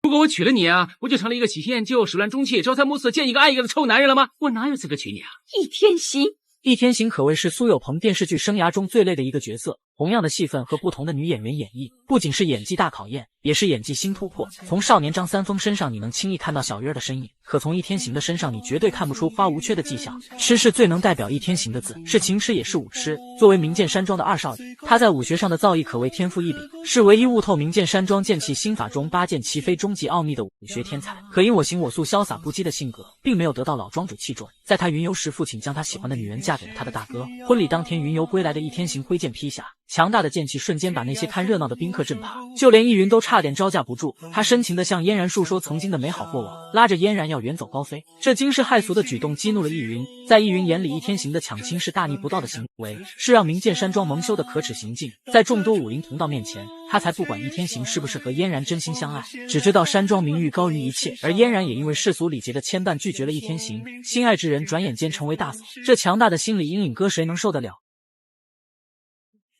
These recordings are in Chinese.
如果我娶了你啊，不就成了一个喜新厌旧、始乱终弃、朝三暮四、见一个爱一个的臭男人了吗？我哪有资格娶你啊？易天行，易天行可谓是苏有朋电视剧生涯中最累的一个角色。同样的戏份和不同的女演员演绎，不仅是演技大考验，也是演技新突破。从少年张三丰身上，你能轻易看到小鱼儿的身影；可从易天行的身上，你绝对看不出花无缺的迹象。痴是最能代表易天行的字，是情痴也是武痴。作为名剑山庄的二少爷，他在武学上的造诣可谓天赋异禀，是唯一悟透名剑山庄剑气心法中八剑齐飞终极奥秘的武学天才。可因我行我素、潇洒不羁的性格，并没有得到老庄主器重。在他云游时，父亲将他喜欢的女人嫁给了他的大哥。婚礼当天，云游归来的易天行挥剑劈下，强大的剑气瞬间把那些看热闹的宾客震趴，就连易云都差点招架不住。他深情地向嫣然述说曾经的美好过往，拉着嫣然要远走高飞。这惊世骇俗的举动激怒了易云，在易云眼里，易天行的抢亲是大逆不道的行为，是让名剑山庄蒙羞的可耻行径。在众多武林同道面前，他才不管易天行是不是和嫣然真心相爱，只知道山庄名誉高于一切。而嫣然也因为世俗礼节的牵绊拒绝了易天行，心爱之人转眼间成为大嫂，这强大的心理阴影搁谁能受得了？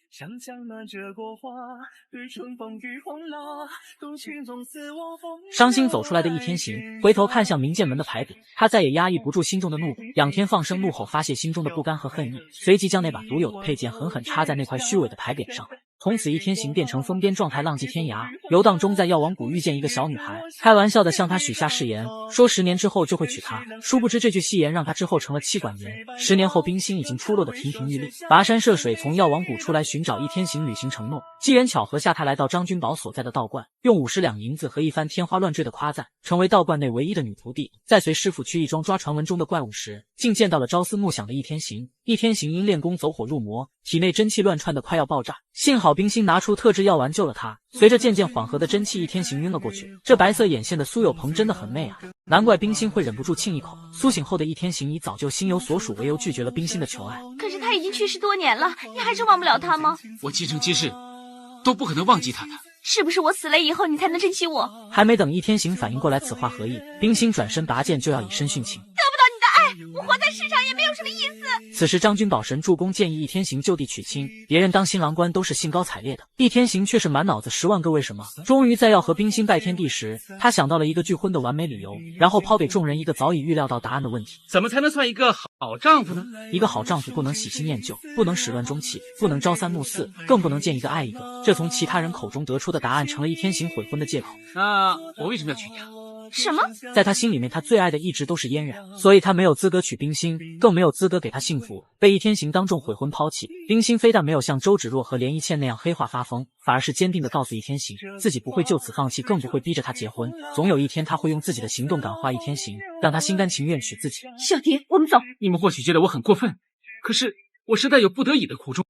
想象那这国花，对春风与红蜡，独群中自我风。伤心走出来的易天行回头看向明剑门的牌匾，他再也压抑不住心中的怒火，仰天放声怒吼，发泄心中的不甘和恨意，随即将那把独有的佩剑狠狠插在那块虚伪的牌匾上。从此易天行变成疯癫状态，浪迹天涯。游荡中在药王谷遇见一个小女孩，开玩笑的向她许下誓言，说10年之后就会娶她。殊不知这句戏言让她之后成了妻管严。10年后，冰心已经出落得亭亭玉立，跋山涉水从药王谷出来寻找易天行履行承诺。机缘巧合下，他来到张君宝所在的道观，用50两银子和一番天花乱坠的夸赞，成为道观内唯一的女徒弟。在随师傅去义庄抓传闻中的怪物时，竟见到了朝思暮想的易天行。易天行因练功走火入魔，体内真气乱窜的快要爆炸，幸好冰心拿出特制药丸救了他。随着渐渐缓和的真气，易天行晕了过去。这白色眼线的苏有朋真的很媚啊，难怪冰心会忍不住亲一口。苏醒后的易天行以早就心有所属为由拒绝了冰心的求爱。可是他已经去世多年了，你还是忘不了他吗？我今生今世都不可能忘记他的。是不是我死了以后你才能珍惜我？还没等易天行反应过来此话何意，冰心转身拔剑就要以身殉情。我活在世上也没有什么意思。此时张君宝神助攻建议易天行就地娶亲，别人当新郎官都是兴高采烈的，易天行却是满脑子10万个为什么。终于在要和冰心拜天地时，他想到了一个拒婚的完美理由，然后抛给众人一个早已预料到答案的问题：怎么才能算一个好丈夫呢？一个好丈夫不能喜新厌旧，不能始乱终弃，不能朝三暮四，更不能见一个爱一个。这从其他人口中得出的答案成了易天行悔婚的借口。那我为什么要娶你啊？什么？在他心里面，他最爱的一直都是嫣然，所以他没有资格娶冰心，更没有资格给她幸福。被易天行当众悔婚抛弃，冰心非但没有像周芷若和连一茜那样黑化发疯，反而是坚定地告诉易天行，自己不会就此放弃，更不会逼着他结婚。总有一天，他会用自己的行动感化易天行，让他心甘情愿娶自己。小蝶，我们走。你们或许觉得我很过分，可是我实在有不得已的苦衷，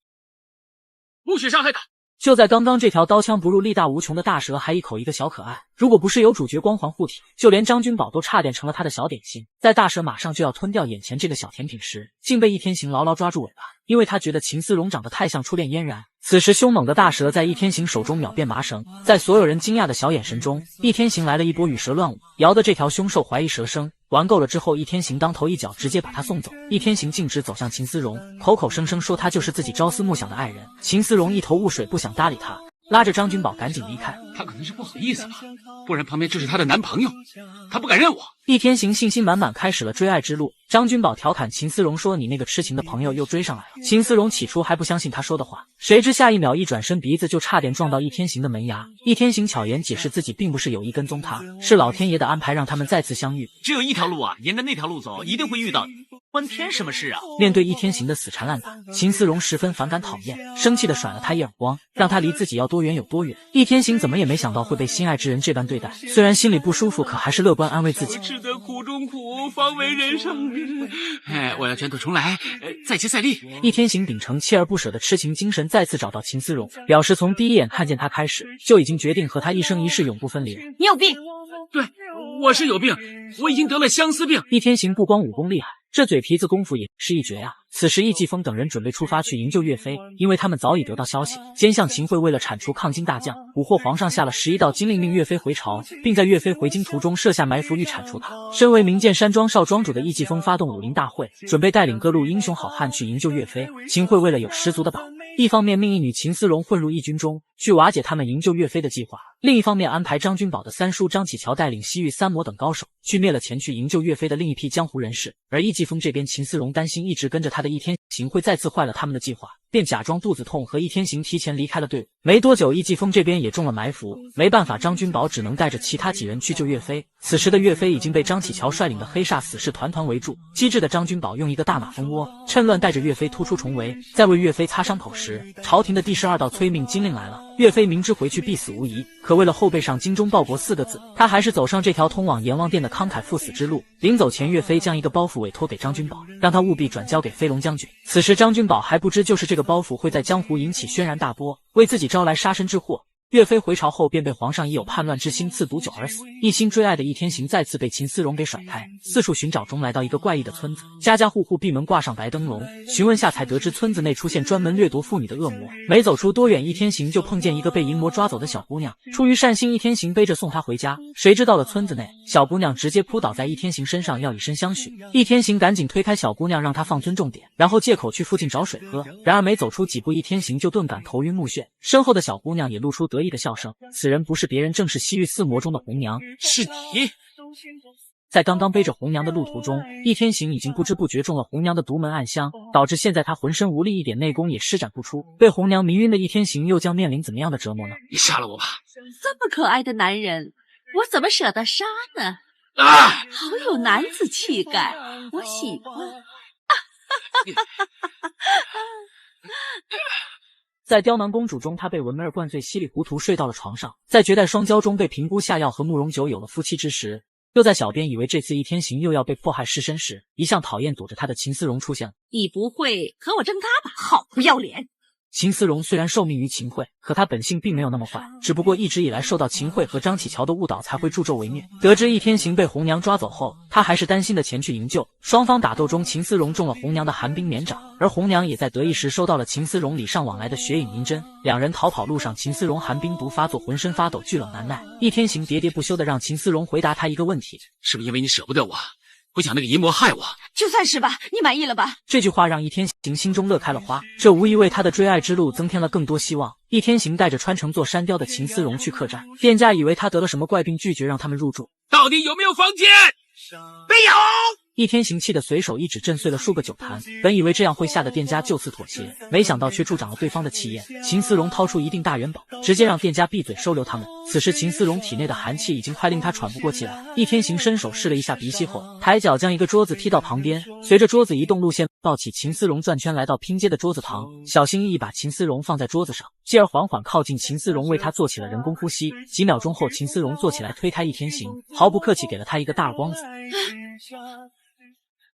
不许伤害他。就在刚刚，这条刀枪不入、力大无穷的大蛇还一口一个小可爱，如果不是有主角光环护体，就连张君宝都差点成了他的小点心。在大蛇马上就要吞掉眼前这个小甜品时，竟被易天行牢牢抓住尾巴，因为他觉得秦思荣长得太像初恋嫣然。此时凶猛的大蛇在易天行手中秒变麻绳，在所有人惊讶的小眼神中，易天行来了一波羽蛇乱舞，摇得这条凶兽怀疑蛇生。玩够了之后，易天行当头一脚直接把他送走。易天行径直走向秦思荣，口口声声说他就是自己朝思暮想的爱人。秦思荣一头雾水，不想搭理他，拉着张君宝赶紧离开。他可能是不好意思吧，不然旁边就是他的男朋友，他不敢认我。易天行信心满满开始了追爱之路。张君宝调侃秦思荣说：“你那个痴情的朋友又追上来了。”秦思荣起初还不相信他说的话，谁知下一秒一转身，鼻子就差点撞到易天行的门牙。易天行巧言解释自己并不是有意跟踪他，是老天爷的安排让他们再次相遇。只有一条路啊，沿着那条路走，一定会遇到。关天什么事啊？面对易天行的死缠烂打，秦思荣十分反感讨厌，生气的甩了他一耳光，让他离自己要多远有多远。易天行怎么也没想到会被心爱之人这般对待，虽然心里不舒服，可还是乐观安慰自己。吃得苦中苦，方为人上人。我要卷土重来，再接再厉。易天行秉承锲而不舍的痴情精神，再次找到秦思荣，表示从第一眼看见他开始，就已经决定和他一生一世永不分离。你有病！对，我是有病，我已经得了相思病。易天行不光武功厉害，这嘴皮子功夫也是一绝呀。此时易继风等人准备出发去营救岳飞，因为他们早已得到消息，奸相秦桧为了铲除抗金大将，蛊惑皇上下了11道金令，令岳飞回朝，并在岳飞回京途中设下埋伏欲铲除他。身为名剑山庄少庄主的易继风发动武林大会，准备带领各路英雄好汉去营救岳飞。秦桧为了有十足的把握，一方面命义女秦思荣混入义军中，去瓦解他们营救岳飞的计划；另一方面安排张君宝的三叔张启乔带领西域三魔等高手，去灭了前去营救岳飞的另一批江湖人士。而易继风这边，秦思荣担心一直跟着他的易天行会再次坏了他们的计划，便假装肚子痛和易天行提前离开了队伍。没多久，易继风这边也中了埋伏，没办法，张君宝只能带着其他几人去救岳飞。此时的岳飞已经被张启乔率领的黑煞死士团团围住，机智的张君宝用一个大马蜂窝，趁乱带着岳飞突出重围。在为岳飞擦伤口时，朝廷的第12道催命金令来了。岳飞明知回去必死无疑，可为了后背上精忠报国4个字，他还是走上这条通往阎王殿的慷慨赴死之路。临走前，岳飞将一个包袱委托给张君宝，让他务必转交给飞龙将军。此时张君宝还不知，就是这个包袱会在江湖引起轩然大波，为自己招来杀身之祸。岳飞回朝后便被皇上以有叛乱之心赐毒酒而死，一心追爱的易天行再次被秦思荣给甩开，四处寻找中来到一个怪异的村子，家家户户闭门挂上白灯笼，询问下才得知村子内出现专门掠夺妇女的恶魔。没走出多远，易天行就碰见一个被淫魔抓走的小姑娘，出于善心，易天行背着送她回家，谁知到了村子内，小姑娘直接扑倒在易天行身上要以身相许。易天行赶紧推开小姑娘，让她放尊重点，然后借口去附近找水喝。然而没走出几步，易天行就顿感头晕目眩，身后的小姑娘也露出得意的笑声，此人不是别人，正是西域四魔中的红娘。是你？在刚刚背着红娘的路途中，易天行已经不知不觉中了红娘的独门暗香，导致现在他浑身无力，一点内功也施展不出。被红娘迷晕的易天行又将面临怎么样的折磨呢？你杀了我吧！这么可爱的男人，我怎么舍得杀呢？啊！好有男子气概，我喜欢。在刁囊公主中，她被文梅儿灌醉，稀里糊涂睡到了床上。在绝代双骄中，被评估下药和慕容九有了夫妻之实。就在小编以为这次易天行又要被迫害尸身时，一向讨厌躲着他的秦思荣出现了。你不会和我争他吧？好不要脸！秦思荣虽然受命于秦桧，可他本性并没有那么坏，只不过一直以来受到秦桧和张启乔的误导，才会助纣为虐。得知易天行被红娘抓走后，他还是担心的前去营救。双方打斗中，秦思荣中了红娘的寒冰绵掌，而红娘也在得意时收到了秦思荣礼尚往来的雪影银针。两人逃跑路上，秦思荣寒冰毒发作，浑身发抖，巨冷难耐。易天行喋喋不休地让秦思荣回答他一个问题：是不是因为你舍不得我，不想那个淫魔害我？就算是吧，你满意了吧？这句话让易天行心中乐开了花，这无疑为他的追爱之路增添了更多希望。易天行带着穿成座山雕的秦思荣去客栈，店家以为他得了什么怪病，拒绝让他们入住。到底有没有房间？没有！易天行气得随手一指，震碎了数个酒坛。本以为这样会吓得店家就此妥协，没想到却助长了对方的气焰。秦思荣掏出一锭大元宝，直接让店家闭嘴收留他们。此时秦思荣体内的寒气已经快令他喘不过气来。易天行伸手试了一下鼻息后，抬脚将一个桌子踢到旁边，随着桌子移动路线，抱起秦思荣转圈来到拼接的桌子旁，小心翼翼把秦思荣放在桌子上，继而缓缓靠近秦思荣，为他做起了人工呼吸。几秒钟后，秦思荣坐起来推开易天行，毫不客气给了他一个大耳光子。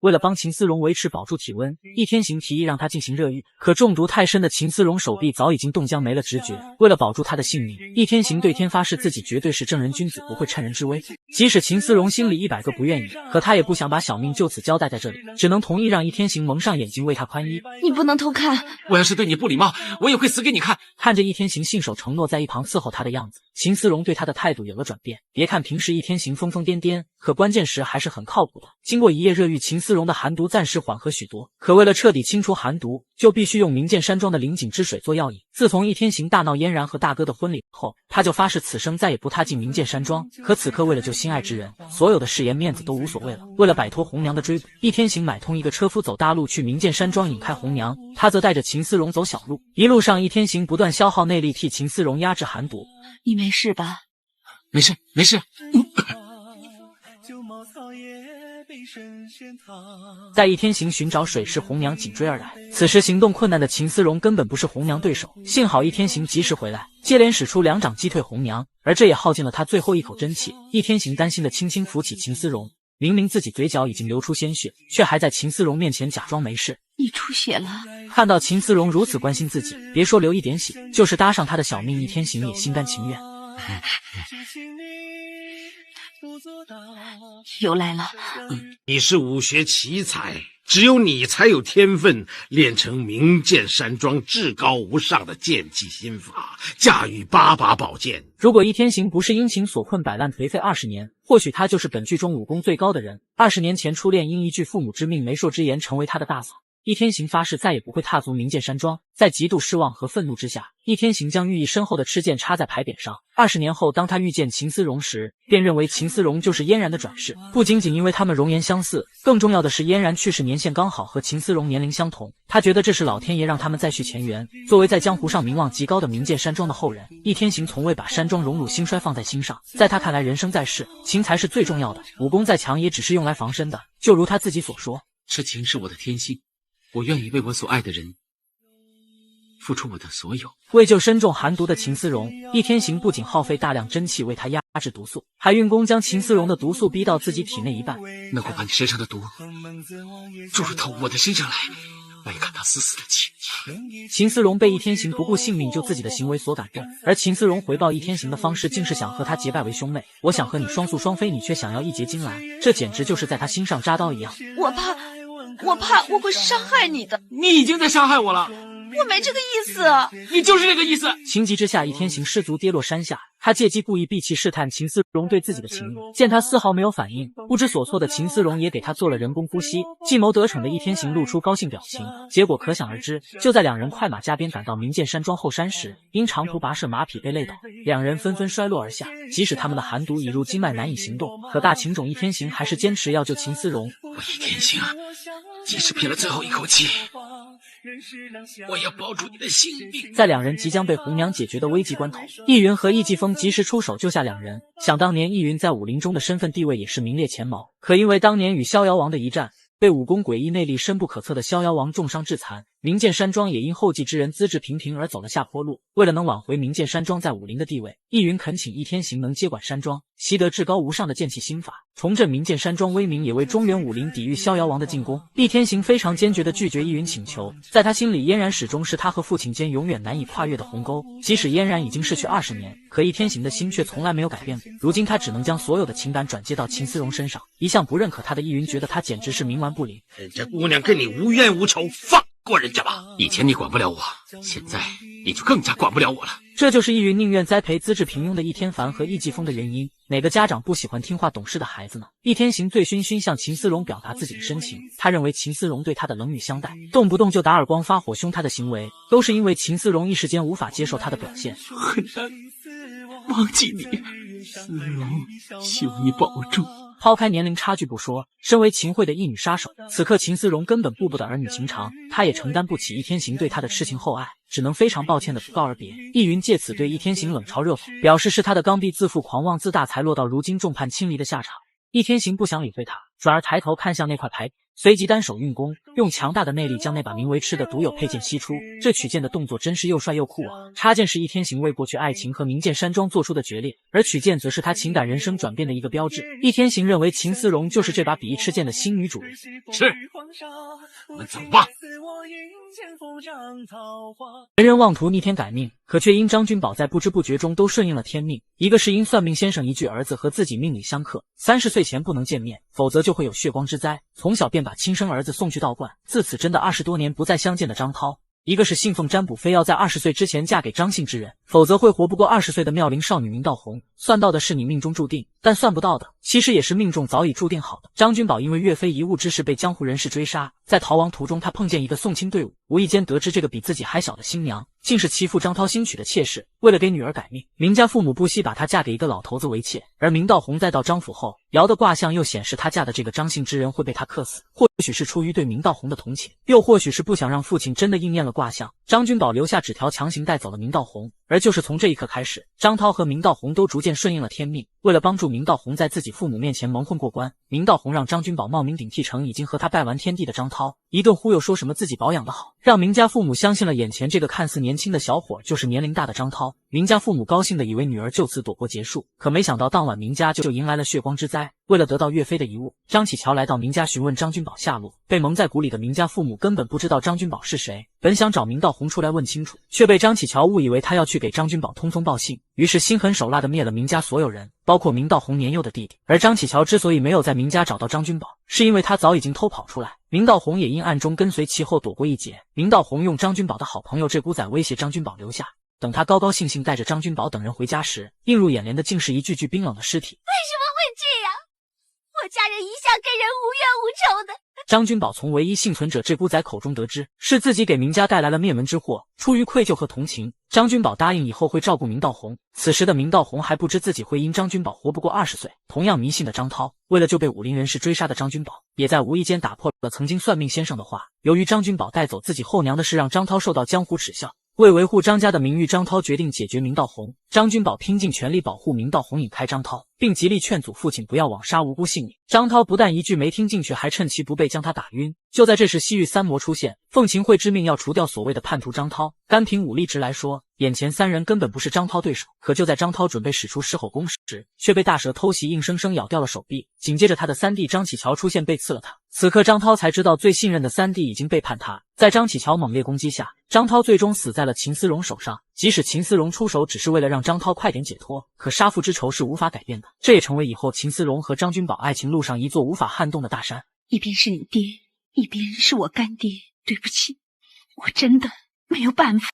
为了帮秦思荣维持保住体温，易天行提议让他进行热浴，可中毒太深的秦思荣手臂早已经冻僵，没了直觉。为了保住他的性命，易天行对天发誓自己绝对是正人君子，不会趁人之危。即使秦思荣心里100个不愿意，可他也不想把小命就此交代在这里，只能同意让易天行蒙上眼睛为他宽衣。你不能偷看，我要是对你不礼貌，我也会死给你看。看着易天行信守承诺在一旁伺候他的样子，秦思荣对他的态度有了转变。别看平时易天行疯疯癫癫，可关键时还是很靠谱的。经过一夜热浴，秦思荣的寒毒暂时缓和许多，可为了彻底清除寒毒，就必须用明剑山庄的灵井之水做药引。自从易天行大闹嫣然和大哥的婚礼后，他就发誓此生再也不踏进明剑山庄。可此刻为了救心爱之人，所有的誓言面子都无所谓了。为了摆脱红娘的追捕，易天行买通一个车夫走大路去明剑山庄引开红娘，他则带着秦思荣走小路。一路上，易天行不断消耗内力替秦思荣压制寒毒。你没事吧？没事没事。在易天行寻找水时，红娘紧追而来。此时行动困难的秦思荣根本不是红娘对手，幸好易天行及时回来，接连使出2掌击退红娘，而这也耗尽了他最后一口真气。易天行担心的轻轻扶起秦思荣，明明自己嘴角已经流出鲜血，却还在秦思荣面前假装没事。你出血了。看到秦思荣如此关心自己，别说流一点血，就是搭上他的小命，易天行也心甘情愿。又来了。你是武学奇才，只有你才有天分练成明剑山庄至高无上的剑技心法，驾驭8把宝剑。如果易天行不是因情所困摆烂颓废20年，或许他就是本剧中武功最高的人。20年前初恋因一句父母之命媒妁之言成为他的大嫂，易天行发誓再也不会踏足冥剑山庄。在极度失望和愤怒之下，易天行将寓意深厚的赤剑插在牌匾上。20年后，当他遇见秦思荣时，便认为秦思荣就是嫣然的转世。不仅仅因为他们容颜相似，更重要的是嫣然去世年限刚好和秦思荣年龄相同。他觉得这是老天爷让他们再续前缘。作为在江湖上名望极高的冥剑山庄的后人，易天行从未把山庄荣辱兴衰放在心上。在他看来，人生在世，情才是最重要的，武功再强也只是用来防身的。就如他自己所说，痴情是我的天性，我愿意为我所爱的人付出我的所有。为救身中寒毒的秦思荣，易天行不仅耗费大量真气为他压制毒素，还运功将秦思荣的毒素逼到自己体内一半。那我把你身上的毒注入到我的身上来，我也感到丝丝的情。秦思荣被易天行不顾性命救自己的行为所感动，而秦思荣回报易天行的方式竟是想和他结拜为兄妹。我想和你双宿双飞，你却想要一结金兰，这简直就是在他心上扎刀一样。我怕我会伤害你的。你已经在伤害我了。我没这个意思。你就是这个意思。情急之下，易天行失足跌落山下，他借机故意闭气试探秦思荣对自己的情意。见他丝毫没有反应，不知所措的秦思荣也给他做了人工呼吸。计谋得逞的易天行露出高兴表情，结果可想而知。就在两人快马加鞭赶到冥剑山庄后山时，因长途跋涉马匹被累倒，两人纷纷摔落而下。即使他们的寒毒已入经脉难以行动，可大情种易天行还是坚持要救秦思荣。我易天行即使拼了最后一口气，我要保住你的性命。在两人即将被红娘解决的危急关头，易云和易继风及时出手救下两人。想当年易云在武林中的身份地位也是名列前茅，可因为当年与逍遥王的一战，被武功诡异内力深不可测的逍遥王重伤致残，冥剑山庄也因后继之人资质平平而走了下坡路。为了能挽回冥剑山庄在武林的地位，易云恳请易天行能接管山庄，习得至高无上的剑气心法，重振冥剑山庄威名，也为中原武林抵御逍遥王的进攻。易天行非常坚决地拒绝易云请求，在他心里，嫣然始终是他和父亲间永远难以跨越的鸿沟。即使嫣然已经逝去20年，可易天行的心却从来没有改变过。如今他只能将所有的情感转接到秦思荣身上。一向不认可他的易云觉得他简直是冥顽不灵。这姑娘跟你无冤无仇，放过人家吧。以前你管不了我，现在你就更加管不了我了。这就是易云宁愿栽培资质平庸的易天凡和易继风的原因。哪个家长不喜欢听话懂事的孩子呢？易天行醉醺醺向秦思荣表达自己的深情，他认为秦思荣对他的冷语相待，动不动就打耳光发火凶他的行为，都是因为秦思荣一时间无法接受他的表现。很难忘记你，思荣，求你保重。抛开年龄差距不说，身为秦桧的一女杀手，此刻秦思荣根本顾不得儿女情长，她也承担不起易天行对她的痴情厚爱，只能非常抱歉的不告而别。易云借此对易天行冷嘲热讽，表示是他的刚愎自负、狂妄自大才落到如今众叛亲离的下场。易天行不想理会他，转而抬头看向那块牌匾，随即单手运功，用强大的内力将那把名为“痴”的独有佩剑吸出。这取剑的动作真是又帅又酷啊！插剑是易天行为过去爱情和冥剑山庄做出的决裂，而取剑则是他情感人生转变的一个标志。易天行认为秦思荣就是这把比翼赤剑的新女主人。是，我们走吧。人人妄图逆天改命，可却因张君宝在不知不觉中都顺应了天命。一个是因算命先生一句儿子和自己命里相克，30岁前不能见面，否则就会有血光之灾，从小便把亲生儿子送去道观，自此真的20多年不再相见的张涛。一个是信奉占卜，非要在20岁之前嫁给张姓之人，否则会活不过20岁的妙龄少女明道红。算到的是你命中注定，但算不到的其实也是命中早已注定好的。张君宝因为岳飞遗物之事被江湖人士追杀，在逃亡途中他碰见一个送亲队伍，无意间得知这个比自己还小的新娘竟是其父张涛新娶的妾室。为了给女儿改命，明家父母不惜把她嫁给一个老头子为妾。而明道红在到张府后，摇的卦象又显示她嫁的这个张姓之人会被她克死。或许是出于对明道红的同情，又或许是不想让父亲真的应验了卦象，张君宝留下纸条强行带走了明道红。而就是从这一刻开始，张涛和明道红都逐渐顺应了天命。为了帮助明道红在自己父母面前蒙混过关，明道红让张君宝冒名顶替成已经和他拜完天地的张涛，一顿忽悠说什么自己保养得好，让明家父母相信了眼前这个看似年轻的小伙就是年龄大的张涛。明家父母高兴的以为女儿就此躲过劫数，可没想到当晚明家就迎来了血光之灾。为了得到岳飞的遗物，张启乔来到明家询问张君宝下落。被蒙在鼓里的明家父母根本不知道张君宝是谁，本想找明道红出来问清楚，却被张启乔误以为他要去给张君宝通风报信，于是心狠手辣的灭了明家所有人，包括明道红年幼的弟弟。而张启乔之所以没有在明家找到张君宝，是因为他早已经偷跑出来，明道红也因暗中跟随其后躲过一劫。明道红用张君宝的好朋友鹧鸪仔威胁张君宝留下，等他高高兴兴带着张君宝等人回家时，映入眼帘的竟是一具具冰冷的尸体。为什么会这样？我家人一向跟人无冤无仇的。张君宝从唯一幸存者这孤仔口中得知，是自己给明家带来了灭门之祸。出于愧疚和同情，张君宝答应以后会照顾明道红。此时的明道红还不知自己会因张君宝活不过20岁。同样迷信的张涛，为了救被武林人士追杀的张君宝，也在无意间打破了曾经算命先生的话。由于张君宝带走自己后娘的事让张涛受到江湖耻笑，为维护张家的名誉，张涛决定解决明道红。张君宝拼尽全力保护明道红，引开张涛，并极力劝阻父亲不要枉杀无辜性命。张涛不但一句没听进去，还趁其不备将他打晕。就在这时，西域三魔出现，凤琴会之命要除掉所谓的叛徒张涛。单凭武力值来说，眼前三人根本不是张涛对手。可就在张涛准备使出狮吼功时，却被大蛇偷袭硬生生咬掉了手臂。紧接着他的三弟张启乔出现，背刺了他。此刻张涛才知道最信任的三弟已经背叛他。在张启乔猛烈攻击下，张涛最终死在了秦思荣手上。即使秦思荣出手只是为了让张涛快点解脱，可杀父之仇是无法改变的，这也成为以后秦思荣和张君宝爱情路上一座无法撼动的大山。一边是你爹，一边是我干爹，对不起，我真的没有办法。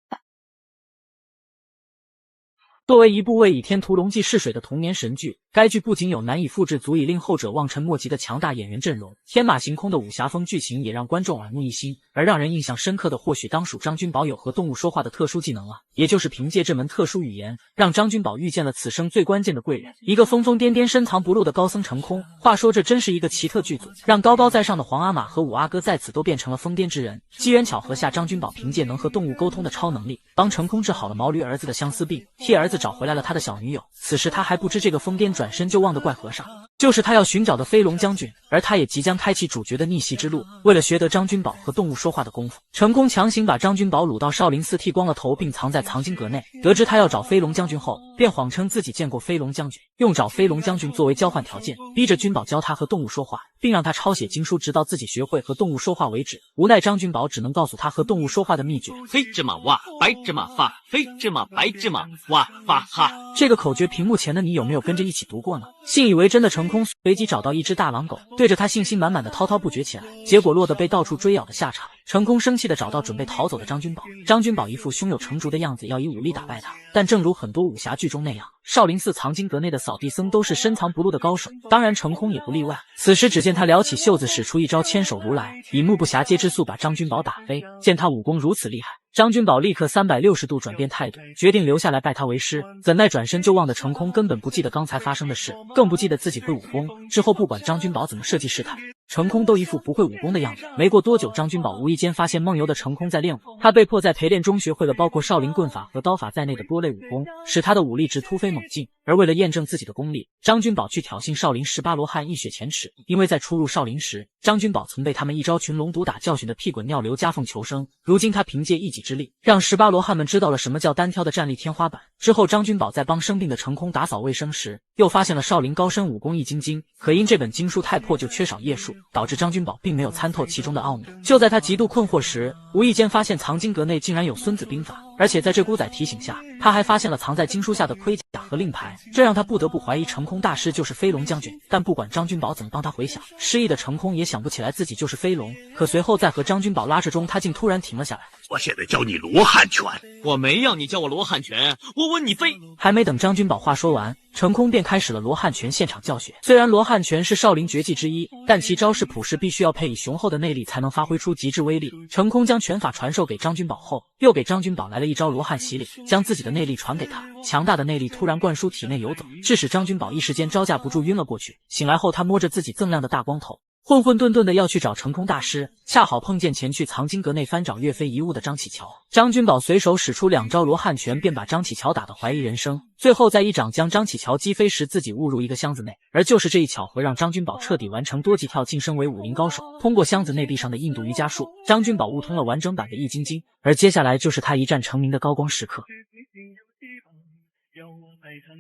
作为一部为《倚天屠龙记》试水的童年神剧，该剧不仅有难以复制、足以令后者望尘莫及的强大演员阵容，天马行空的武侠风剧情也让观众耳目一新。而让人印象深刻的，或许当属张君宝有和动物说话的特殊技能了，也就是凭借这门特殊语言，让张君宝遇见了此生最关键的贵人，一个疯疯癫癫、深藏不露的高僧成空。话说这真是一个奇特剧组，让高高在上的皇阿玛和五阿哥在此都变成了疯癫之人。机缘巧合下，张君宝凭借能和动物沟通的超能力，帮成空治好了毛驴儿子的相思病，替儿子找回来了他的小女友。此时他还不知这个疯癫转身就忘的怪和尚就是他要寻找的飞龙将军，而他也即将开启主角的逆袭之路。为了学得张君宝和动物说话的功夫，成功强行把张君宝掳到少林寺，剃光了头并藏在藏经阁内。得知他要找飞龙将军后，便谎称自己见过飞龙将军，用找飞龙将军作为交换条件，逼着君宝教他和动物说话，并让他抄写经书，直到自己学会和动物说话为止。无奈张君宝只能告诉他和动物说话的秘诀：黑芝麻哇，白芝麻发，黑芝麻白芝麻哇发哈。这个口诀屏幕前的你有没有跟着一起读过呢？信以为真的成功随即找到一只大狼狗，对着他信心满满的滔滔不绝起来，结果落得被到处追咬的下场。成功生气的找到准备逃走的张君宝，张君宝一副胸有成竹的样子，要以武力打败他。但正如很多武侠剧中那样，少林寺藏经阁内的扫地僧都是深藏不露的高手，当然成空也不例外。此时只见他撩起袖子，使出一招千手如来，以目不暇接之速把张君宝打飞。见他武功如此厉害，张君宝立刻360度转变态度，决定留下来拜他为师。怎奈转身就忘的成空根本不记得刚才发生的事，更不记得自己会武功。之后不管张君宝怎么设计试探，成空都一副不会武功的样子。没过多久，张君宝无意间发现梦游的成空在练武，他被迫在陪练中学会了包括少林棍法和刀法在内的多类武功，使他的武力值突飞猛进。而为了验证自己的功力，张君宝去挑衅少林18罗汉一雪前耻，因为在初入少林时，张君宝曾被他们一招群龙毒打教训的屁滚尿流，夹缝求生。如今他凭借一己之力，让18罗汉们知道了什么叫单挑的战力天花板。之后张君宝在帮生病的成空打扫卫生时，又发现了少林高深武功易筋经，可因这本经书太破，就缺少页数，导致张君宝并没有参透其中的奥秘。就在他极度困惑时，无意间发现藏经阁内竟然有孙子兵法，而且在这孤仔提醒下，他还发现了藏在经书下的盔甲和令牌，这让他不得不怀疑成空大师就是飞龙将军。但不管张君宝怎么帮他回想，失忆的成空也想不起来自己就是飞龙。可随后在和张君宝拉扯中，他竟突然停了下来。我现在教你罗汉拳。我没要你教我罗汉拳，我问你飞。还没等张君宝话说完，成空便开始了罗汉拳现场教学。虽然罗汉拳是少林绝技之一，但其招式谱式必须要配以雄厚的内力才能发挥出极致威力。成空将拳法传授给张君宝后，又给张君宝来了一招罗汉洗礼，将自己的内力传给他。强大的内力突然灌输体内游走，致使张君宝一时间招架不住晕了过去。醒来后，他摸着自己锃亮的大光头，混混沌沌的要去找成空大师，恰好碰见前去藏经阁内翻找岳飞遗物的张启乔。张君宝随手使出2招罗汉拳，便把张启乔打得怀疑人生，最后在一掌将张启乔击飞时，自己误入一个箱子内。而就是这一巧合，让张君宝彻底完成多级跳，晋升为武林高手。通过箱子内壁上的印度瑜伽术，张君宝悟通了完整版的易筋经，而接下来就是他一战成名的高光时刻。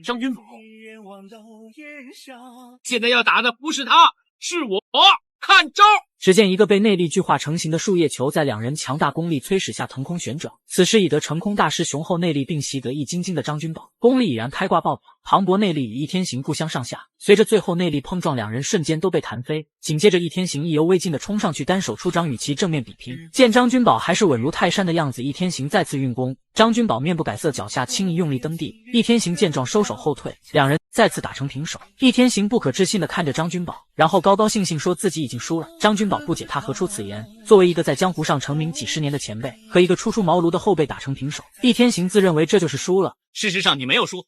张君宝，现在要打的不是他，是我，看招！只见一个被内力聚化成型的树叶球在两人强大功力催使下腾空旋转，此时已得成空大师雄厚内力并习得易筋经的张君宝，功力已然开挂爆表，磅礴内力与易天行不相上下。随着最后内力碰撞，两人瞬间都被弹飞。紧接着易天行意犹未尽地冲上去，单手出掌与其正面比拼。见张君宝还是稳如泰山的样子，易天行再次运功，张君宝面不改色，脚下轻易用力蹬地。易天行见状收手后退，两人再次打成平手。易天行不可置信地看着张君宝，然后高高兴兴说自己已经输了。张君宝不解他何出此言，作为一个在江湖上成名几十年的前辈，和一个初出茅庐的后辈打成平手，易天行自认为这就是输了。事实上你没有输，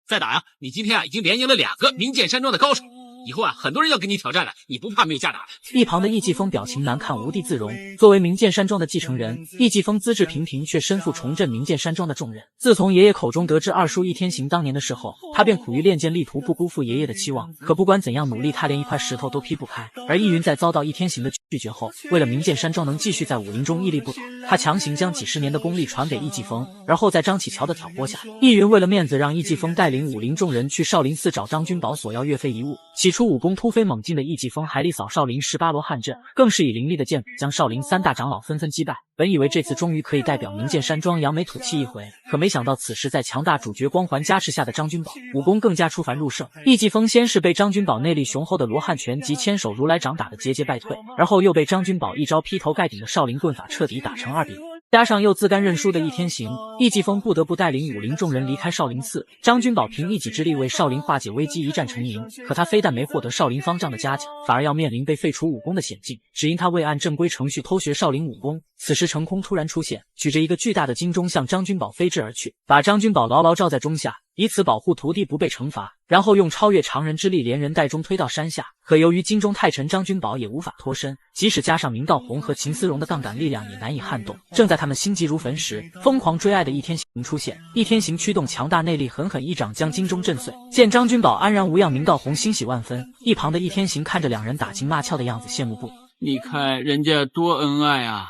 再打呀！你今天已经连赢了2个名剑山庄的高手，以后很多人要跟你挑战了，你不怕没有架打？一旁的易继风表情难看无地自容。作为名剑山庄的继承人，易继风资质平平，却身负重振名剑山庄的重任。自从爷爷口中得知二叔易天行当年的事后，他便苦于练剑力图，不辜负爷爷的期望。可不管怎样努力，他连一块石头都劈不开。而易云在遭到易天行的拒绝后，为了名剑山庄能继续在武林中屹立不倒，他强行将几十年的功力传给易继风。而后在张启乔的挑拨下，易云为了面子让易继风带领武林众人去少林寺找张君宝索要岳飞遗物。起初武功突飞猛进的易继风还力扫少林18罗汉阵，更是以凌厉的剑法将少林3大长老纷纷击败。本以为这次终于可以代表名剑山庄扬眉吐气一回，可没想到此时在强大主角光环加持下的张君宝武功更加出凡入圣。易继风先是被张君宝内力雄厚的罗汉拳及千手如来掌打得节节败退，而后又被张君宝一招劈头盖顶的少林棍法彻底打成2比1。加上又自甘认输的易天行，易继风不得不带领武林众人离开少林寺。张君宝凭一己之力为少林化解危机，一战成名。可他非但没获得少林方丈的嘉奖，反而要面临被废除武功的险境，只因他未按正规程序偷学少林武功。此时程空突然出现，举着一个巨大的金钟向张君宝飞掷而去，把张君宝牢牢罩在钟下，以此保护徒弟不被惩罚，然后用超越常人之力连人带钟推到山下。可由于金钟太沉，张君宝也无法脱身，即使加上明道红和秦思荣的杠杆力量也难以撼动。正在他们心急如焚时，疯狂追爱的易天行出现。易天行驱动强大内力，狠狠一掌将金钟震碎。见张君宝安然无恙，明道红欣喜万分。一旁的易天行看着两人打情骂俏的样子，羡慕不已。你看人家多恩爱啊！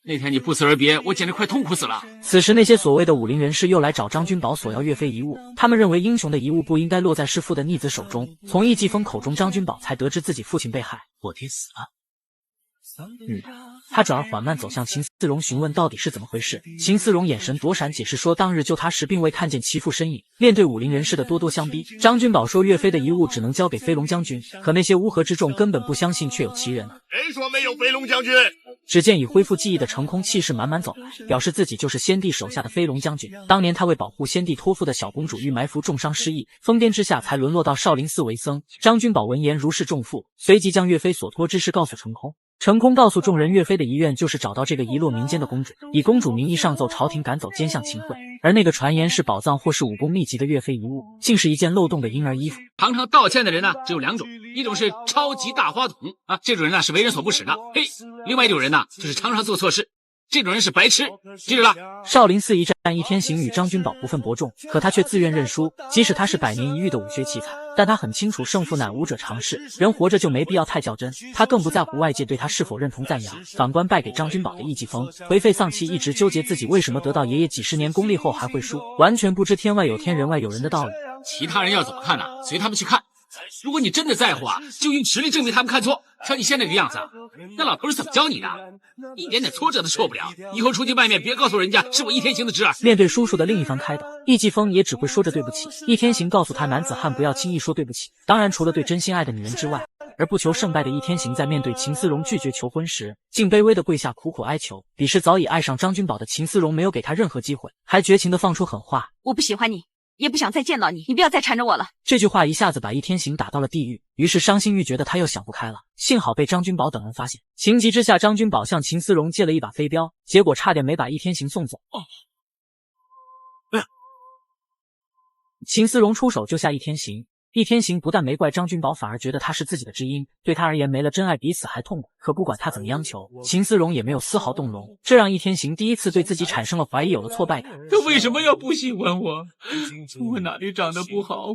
那天你不辞而别，我简直快痛苦死了。此时那些所谓的武林人士又来找张君宝索要岳飞遗物，他们认为英雄的遗物不应该落在弑父的逆子手中。从易继风口中，张君宝才得知自己父亲被害，我爹死了。他转而缓慢走向秦思荣，询问到底是怎么回事。秦思荣眼神躲闪，解释说当日救他时并未看见其父身影，面对武林人士的咄咄相逼，张君宝说岳飞的遗物只能交给飞龙将军，可那些乌合之众根本不相信，确有其人。谁说没有飞龙将军？只见已恢复记忆的程空气势满满走来，表示自己就是先帝手下的飞龙将军。当年他为保护先帝托付的小公主遇埋伏重伤失忆，疯癫之下才沦落到少林寺为僧。张君宝闻言如释重负，随即将岳飞所托之事告诉程空。程空告诉众人，岳飞的遗愿就是找到这个遗落民间的公主，以公主名义上奏朝廷赶走奸相秦桧。而那个传言是宝藏或是武功秘籍的岳飞遗物，竟是一件漏洞的婴儿衣服。堂堂道歉的人呢，只有2种，一种是超级大花筒啊，这种人呢是为人所不齿的，嘿；另外一种人呢，就是常常做错事。这种人是白痴，记住了。少林寺一战，易天行与张君宝不分伯仲，可他却自愿认输。即使他是百年一遇的武学奇才，但他很清楚胜负乃武者常事，人活着就没必要太较真。他更不在乎外界对他是否认同赞扬。反观败给张君宝的易继风，颓废丧气，一直纠结自己为什么得到爷爷几十年功力后还会输，完全不知天外有天人外有人的道理。其他人要怎么看呢？随他们去看。如果你真的在乎啊，就用实力证明他们看错。瞧你现在这个样子，那老头是怎么教你的？一点点挫折都受不了。以后出去外面别告诉人家是我易天行的侄儿。面对叔叔的另一番开导，易继风也只会说着对不起。易天行告诉他，男子汉不要轻易说对不起，当然除了对真心爱的女人之外。而不求胜败的易天行在面对秦思荣拒绝求婚时，竟卑微的跪下苦苦哀求。彼时早已爱上张君宝的秦思荣没有给他任何机会，还绝情地放出狠话：我不喜欢你，也不想再见到你，你不要再缠着我了。这句话一下子把易天行打到了地狱，于是伤心欲绝的他又想不开了。幸好被张君宝等人发现，情急之下张君宝向秦思荣借了一把飞镖，结果差点没把易天行送走。秦思荣出手救下易天行。易天行不但没怪张君宝，反而觉得他是自己的知音，对他而言没了真爱比死还痛苦。可不管他怎么央求，秦思荣也没有丝毫动容，这让易天行第一次对自己产生了怀疑，有了挫败感。他为什么要不喜欢我？我哪里长得不好？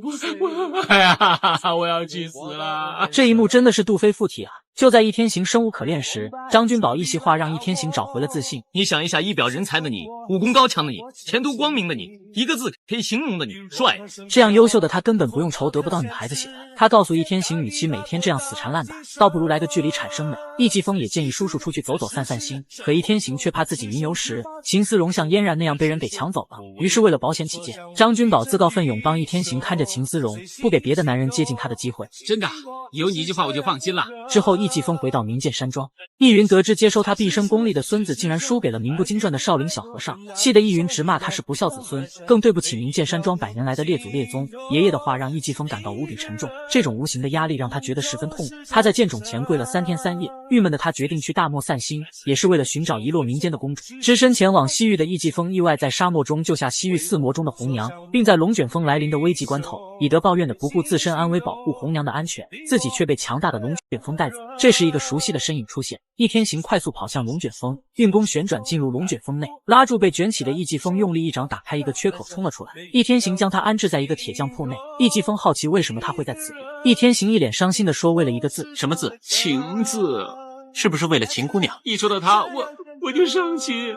哎呀，我要去死了！这一幕真的是杜飞附体啊！就在易天行生无可恋时，张君宝一席话让易天行找回了自信。你想一下，一表人才的你，武功高强的你，前途光明的你，一个字可以形容的你，帅。这样优秀的他根本不用愁得不到女孩子喜欢。他告诉易天行，与其每天这样死缠烂打，倒不如来个距离产生美。易继风也建议叔叔出去走走散散心，可易天行却怕自己云游时秦思荣像嫣然那样被人给抢走了，于是为了保险起见，张君宝自告奋勇帮易天行看着秦思荣，不给别的男人接近他的机会。真的，有你一句话我就放心了。之后易继风回到明剑山庄，易云得知接收他毕生功力的孙子竟然输给了名不经传的少林小和尚，气得易云直骂他是不孝子孙，更对不起明剑山庄100年来的列祖列宗。爷爷的话让易继风感到无比沉重，这种无形的压力让他觉得十分痛苦。他在剑冢前跪了3天3夜，郁闷的他决定去大漠散心，也是为了寻找遗落民间的公主。只身前往西域的易继风意外在沙漠中救下西域4魔中的红娘，并在龙卷风来临的危急关头，以德报怨的不顾自身安危保护红娘的安全，自己却被强大的龙卷风带走。这时一个熟悉的身影出现，易天行快速跑向龙卷风，运功旋转进入龙卷风内，拉住被卷起的易继风，用力一掌打开一个缺口冲了出来。易天行将他安置在一个铁匠铺内，易继风好奇为什么他会在此地。易天行一脸伤心地说，为了一个字。什么字？情字。是不是为了秦姑娘？一说到她，我就伤心。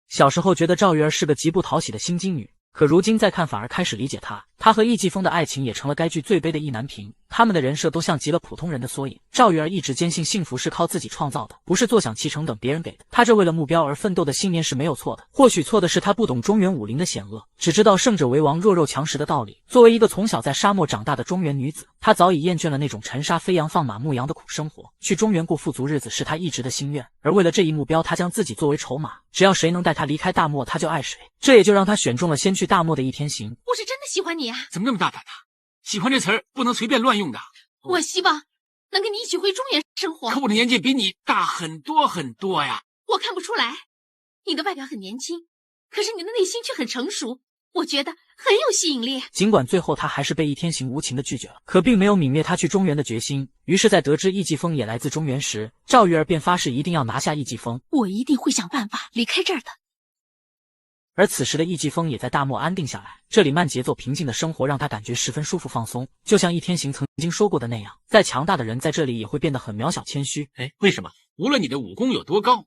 小时候觉得赵玉儿是个极不讨喜的心机女，可如今再看反而开始理解她。她和易继风的爱情也成了该剧最悲的意难平，他们的人设都像极了普通人的缩影。赵玉儿一直坚信幸福是靠自己创造的，不是坐享其成等别人给的。她这为了目标而奋斗的信念是没有错的，或许错的是她不懂中原武林的险恶，只知道胜者为王弱肉强食的道理。作为一个从小在沙漠长大的中原女子，她早已厌倦了那种尘沙飞扬放马牧羊的苦生活，去中原过富足日子是她一直的心愿。而为了这一目标，她将自己作为筹码，只要谁能带她离开大漠，她就爱谁。这也就让她选中了先去大漠的易天行。我是真的喜欢你啊！怎么那么大胆呢？喜欢这词儿不能随便乱用的。我希望能跟你一起回中原生活。可我的年纪比你大很多很多呀。我看不出来，你的外表很年轻，可是你的内心却很成熟，我觉得很有吸引力。尽管最后他还是被易天行无情的拒绝了，可并没有泯灭他去中原的决心。于是在得知易继风也来自中原时，赵玉儿便发誓一定要拿下易继风。我一定会想办法离开这儿的。而此时的易继风也在大漠安定下来，这里慢节奏平静的生活让他感觉十分舒服放松。就像易天行曾经说过的那样，再强大的人在这里也会变得很渺小谦虚。为什么？无论你的武功有多高，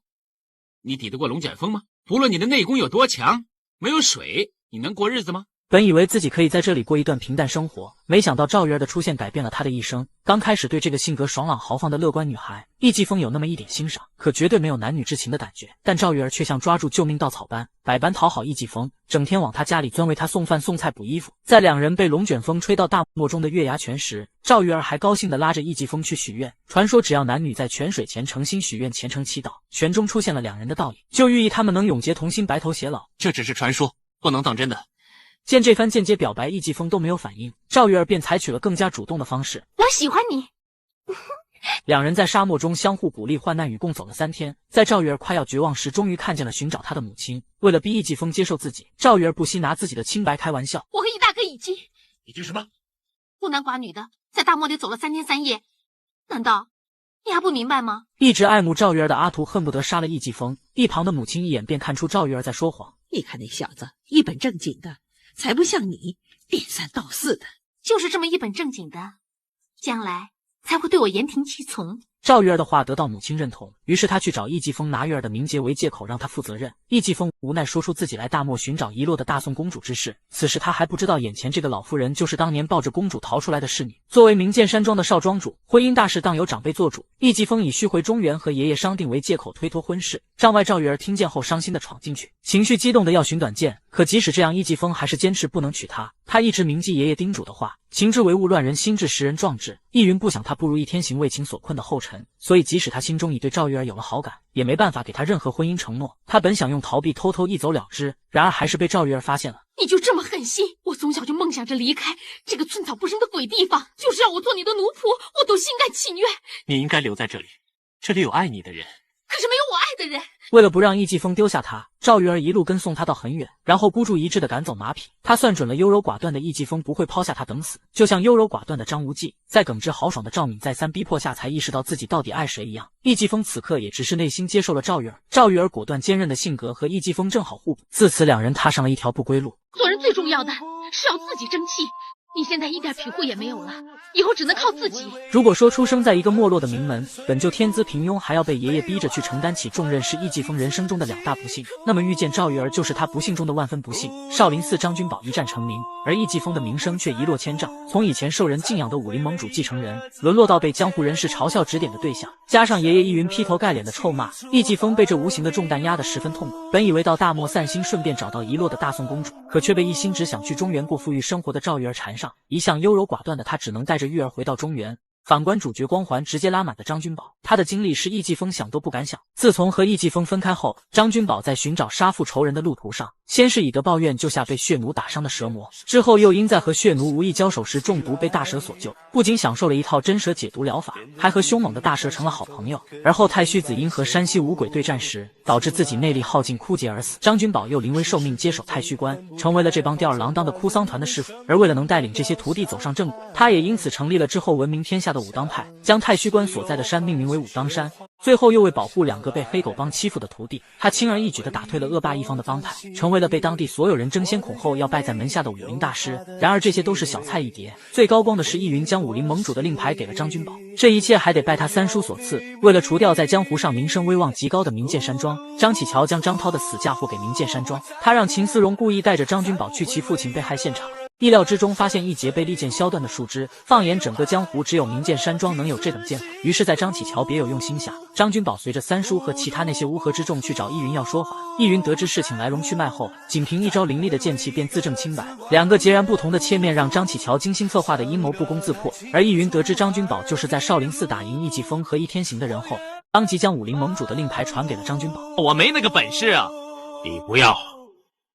你抵得过龙卷风吗？无论你的内功有多强，没有水你能过日子吗？本以为自己可以在这里过一段平淡生活，没想到赵玉儿的出现改变了他的一生。刚开始对这个性格爽朗豪放的乐观女孩，易继风有那么一点欣赏，可绝对没有男女之情的感觉。但赵玉儿却像抓住救命稻草般，百般讨好易继风，整天往他家里钻，为他送饭送菜补衣服。在两人被龙卷风吹到大漠中的月牙泉时，赵玉儿还高兴地拉着易继风去许愿。传说只要男女在泉水前诚心许愿，虔诚祈祷，泉中出现了两人的倒影，就寓意他们能永结同心，白头偕老。这只是传说，不能当真的。见这番间接表白，易继风都没有反应，赵玉儿便采取了更加主动的方式。我喜欢你。两人在沙漠中相互鼓励，患难与共走了3天。在赵玉儿快要绝望时，终于看见了寻找她的母亲。为了逼易继风接受自己，赵玉儿不惜拿自己的清白开玩笑。我和易大哥已经什么？孤男寡女的在大漠里走了3天3夜，难道你还不明白吗？一直爱慕赵玉儿的阿图恨不得杀了易继风，一旁的母亲一眼便看出赵玉儿在说谎。你看那小子一本正经的，才不像你颠三倒四的。就是这么一本正经的，将来才会对我言听计从。赵玉儿的话得到母亲认同，于是他去找易继风，拿玉儿的名节为借口让他负责任。易继风无奈说出自己来大漠寻找遗落的大宋公主之事，此时他还不知道眼前这个老妇人就是当年抱着公主逃出来的侍女。作为明剑山庄的少庄主，婚姻大事当由长辈做主。易继风以续回中原和爷爷商定为借口推脱婚事。帐外赵玉儿听见后伤心地闯进去，情绪激动的要寻短见，可即使这样，易继风还是坚持不能娶她。他一直铭记爷爷叮嘱的话，情之为物乱人心智，识人壮志。易云不想他步入易天行为情所困的后尘，所以即使他心中已对赵玉儿有了好感，也没办法给他任何婚姻承诺。他本想用逃避偷偷一走了之，然而还是被赵玉儿发现了。你就这么狠心？我从小就梦想着离开这个寸草不生的鬼地方，就是让我做你的奴仆，我都心甘情愿。你应该留在这里，这里有爱你的人。可是没有我爱的人。为了不让易继风丢下他，赵玉儿一路跟送他到很远，然后孤注一掷地赶走马匹。他算准了优柔寡断的易继风不会抛下他等死，就像优柔寡断的张无忌在耿直豪爽的赵敏再三逼迫下才意识到自己到底爱谁一样。易继风此刻也只是内心接受了赵玉儿。赵玉儿果断坚韧的性格和易继风正好互补，自此两人踏上了一条不归路。做人最重要的是要自己争气，你现在一点庇护也没有了，以后只能靠自己。如果说出生在一个没落的名门，本就天资平庸，还要被爷爷逼着去承担起重任，是易继峰人生中的2大不幸，那么遇见赵玉儿就是他不幸中的万分不幸。少林寺张君宝一战成名，而易继峰的名声却一落千丈，从以前受人敬仰的武林盟主继承人，沦落到被江湖人士嘲笑指点的对象，加上爷爷易云劈头盖脸的臭骂，易继峰被这无形的重担压得十分痛苦。本以为到大漠散心，顺便找到遗落的大宋公主，可却被一心只想去中原过富裕生活的赵玉儿缠上。一向优柔寡断的他，只能带着玉儿回到中原。反观主角光环直接拉满的张君宝，他的经历是易继峰想都不敢想。自从和易继峰分开后，张君宝在寻找杀父仇人的路途上，先是以德报怨救下被血奴打伤的蛇魔，之后又因在和血奴无意交手时中毒被大蛇所救，不仅享受了一套真蛇解毒疗法，还和凶猛的大蛇成了好朋友。而后太虚子因和山西五鬼对战时，导致自己内力耗尽枯竭而死，张君宝又临危受命接手太虚关，成为了这帮吊儿郎当的哭丧团的师傅。而为了能带领这些徒弟走上正轨，他也因此成立了之后闻名天下的武当派，将太虚关所在的山命名为武当山。最后又为保护2个被黑狗帮欺负的徒弟，他轻而易举地打退了恶霸一方的帮派，成为了被当地所有人争先恐后要拜在门下的武林大师。然而这些都是小菜一碟，最高光的是易云将武林盟主的令牌给了张君宝，这一切还得拜他三叔所赐。为了除掉在江湖上名声威望极高的明剑山庄，张启乔将张涛的死嫁祸给明剑山庄，他让秦思荣故意带着张君宝去其父亲被害现场，意料之中发现一截被利剑削断的树枝，放眼整个江湖只有明剑山庄能有这等剑法。于是在张启乔别有用心下，张君宝随着三叔和其他那些乌合之众去找易云要说法。易云得知事情来龙去脉后，仅凭一招凌厉的剑气便自证清白。2个截然不同的切面让张启乔精心策划的阴谋不攻自破。而易云得知张君宝就是在少林寺打赢易继峰和易天行的人后，当即将武林盟主的令牌传给了张君宝。我没那个本事啊！你不要，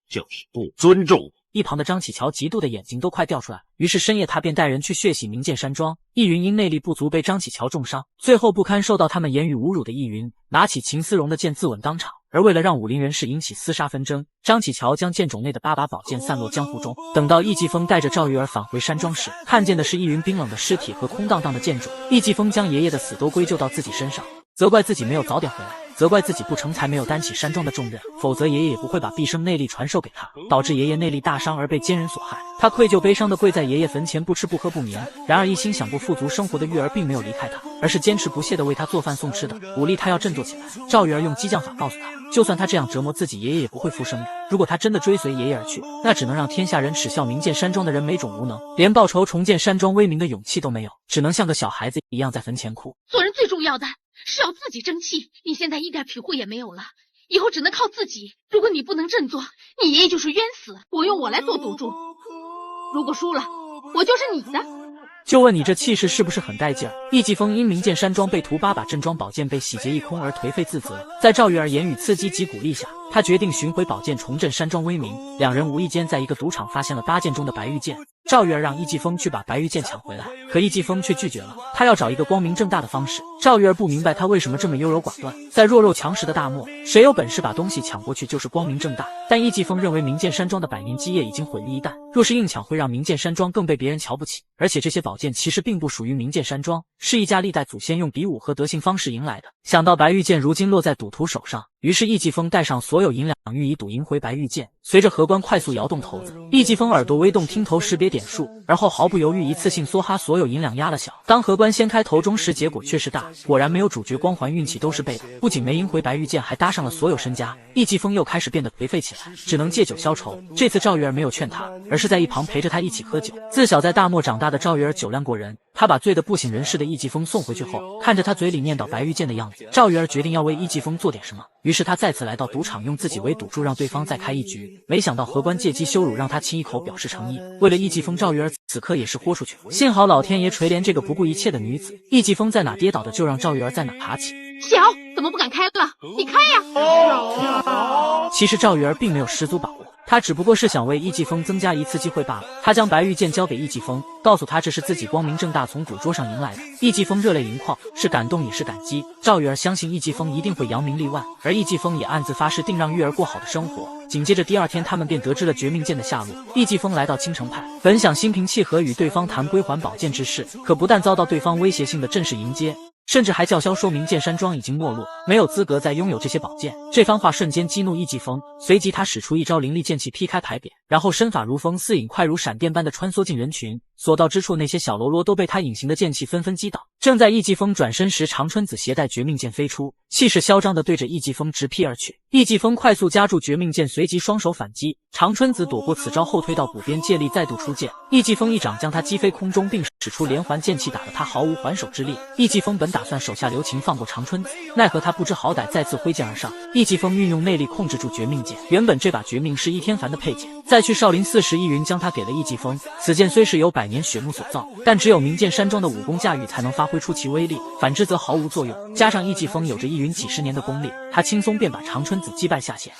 就是不尊重。一旁的张启乔嫉妒的眼睛都快掉出来，于是深夜他便带人去血洗明剑山庄。易云因内力不足被张启乔重伤，最后不堪受到他们言语侮辱的易云拿起秦思荣的剑自刎当场。而为了让武林人士引起厮杀纷争，张启乔将剑冢内的8把宝剑散落江湖中。等到易继峰带着赵玉儿返回山庄时，看见的是易云冰冷的尸体和空荡荡的剑冢。易继峰将爷爷的死都归咎到自己身上，责怪自己没有早点回来，责怪自己不成才没有担起山庄的重任，否则爷爷也不会把毕生内力传授给他，导致爷爷内力大伤而被奸人所害。他愧疚悲伤地跪在爷爷坟前，不吃不喝不眠。然而一心想过富足生活的玉儿并没有离开他，而是坚持不懈地为他做饭送吃的，鼓励他要振作起来。赵玉儿用激将法告诉他，就算他这样折磨自己，爷爷也不会复生的。如果他真的追随爷爷而去，那只能让天下人耻笑明剑山庄的人没种无能，连报仇重建山庄威名的勇气都没有，只能像个小孩子一样在坟前哭。做人最重要的是要自己争气，你现在一点庇护也没有了，以后只能靠自己。如果你不能振作，你爷爷就是冤死，我用我来做赌注，如果输了，我就是你的。就问你这气势是不是很带劲儿？易继峰因明剑山庄被屠8把镇庄宝剑被洗劫一空而颓废自责，在赵玉儿言语刺激及鼓励下，他决定寻回宝剑重振山庄威名。2人无意间在一个赌场发现了8剑中的白玉剑，赵玉儿让易继峰去把白玉剑抢回来，可易继峰却拒绝了，他要找一个光明正大的方式。赵玉儿不明白他为什么这么优柔寡断，在弱肉强食的大漠，谁有本事把东西抢过去就是光明正大。但易继峰认为明剑山庄的100年基业已经毁于一旦，若是硬抢会让明剑山庄更被别人瞧不起，而且这些宝剑其实并不属于明剑山庄，是一家历代祖先用比武和德行方式赢来的。想到白玉剑如今落在赌徒手上，于是易继峰带上所有银两欲以赌赢回白玉剑。随着荷官快速摇动头子，易继峰耳朵微动，听头识别点数，而后毫不犹豫一次性梭哈所有银两压了小。当荷官掀开头中时，结果却是大，果然没有主角光环，运气都是背的，不仅没赢回白玉剑，还搭上了所有身家。易继峰又开始变得颓废起来，只能借酒消愁。这次赵玉儿没有劝他，而是在一旁陪着他一起喝酒。自小在大漠长大的赵玉儿酒量过人，他把醉得不省人事的易继峰送回去后，看着他嘴里念叨白玉剑的样子，赵玉儿决定要为易继峰做点什么。于是他再次来到赌场，用自己为赌注让对方再开一局。没想到荷官借机羞辱，让他亲一口表示诚意。为了易继峰，赵玉儿此刻也是豁出去。幸好老天爷垂怜这个不顾一切的女子，易继峰在哪跌倒的就让赵玉儿在哪爬起。小怎么不敢开了？你开呀！其实赵玉儿并没有十足把握，他只不过是想为易继峰增加一次机会罢了。他将白玉剑交给易继峰，告诉他这是自己光明正大从赌桌上赢来的。易继峰热泪盈眶，是感动也是感激。赵玉儿相信易继峰一定会扬名立万，而易继峰也暗自发誓定让玉儿过好的生活。紧接着第2天，他们便得知了绝命剑的下落。易继峰来到青城派，本想心平气和与对方谈归还宝剑之事，可不但遭到对方威胁性的正式迎接，甚至还叫嚣说明剑山庄已经没落，没有资格再拥有这些宝剑。这番话瞬间激怒易继峰，随即他使出一招凌厉剑气劈开牌匾，然后身法如风似影，快如闪电般的穿梭进人群。所到之处，那些小喽啰都被他隐形的剑气纷纷击倒。正在易疾风转身时，长春子携带绝命剑飞出，气势嚣张地对着易疾风直劈而去。易疾风快速夹住绝命剑，随即双手反击。长春子躲过此招后退到补边，借力再度出剑。易疾风一掌将他击飞空中，并使出连环剑气，打得他毫无还手之力。易疾风本打算手下留情放过长春子，奈何他不知好歹，再次挥剑而上。易疾风运用内力控制住绝命剑，原本这把绝命是易天凡的佩剑，再去少林寺时，易云将它给了易疾风。此剑虽是由百年血木所造，但只有名剑山庄的武功驾驭才能发挥出其威力，反之则毫无作用。加上易疾风有着易云几十年的功力，他轻松便把长春子击败下线。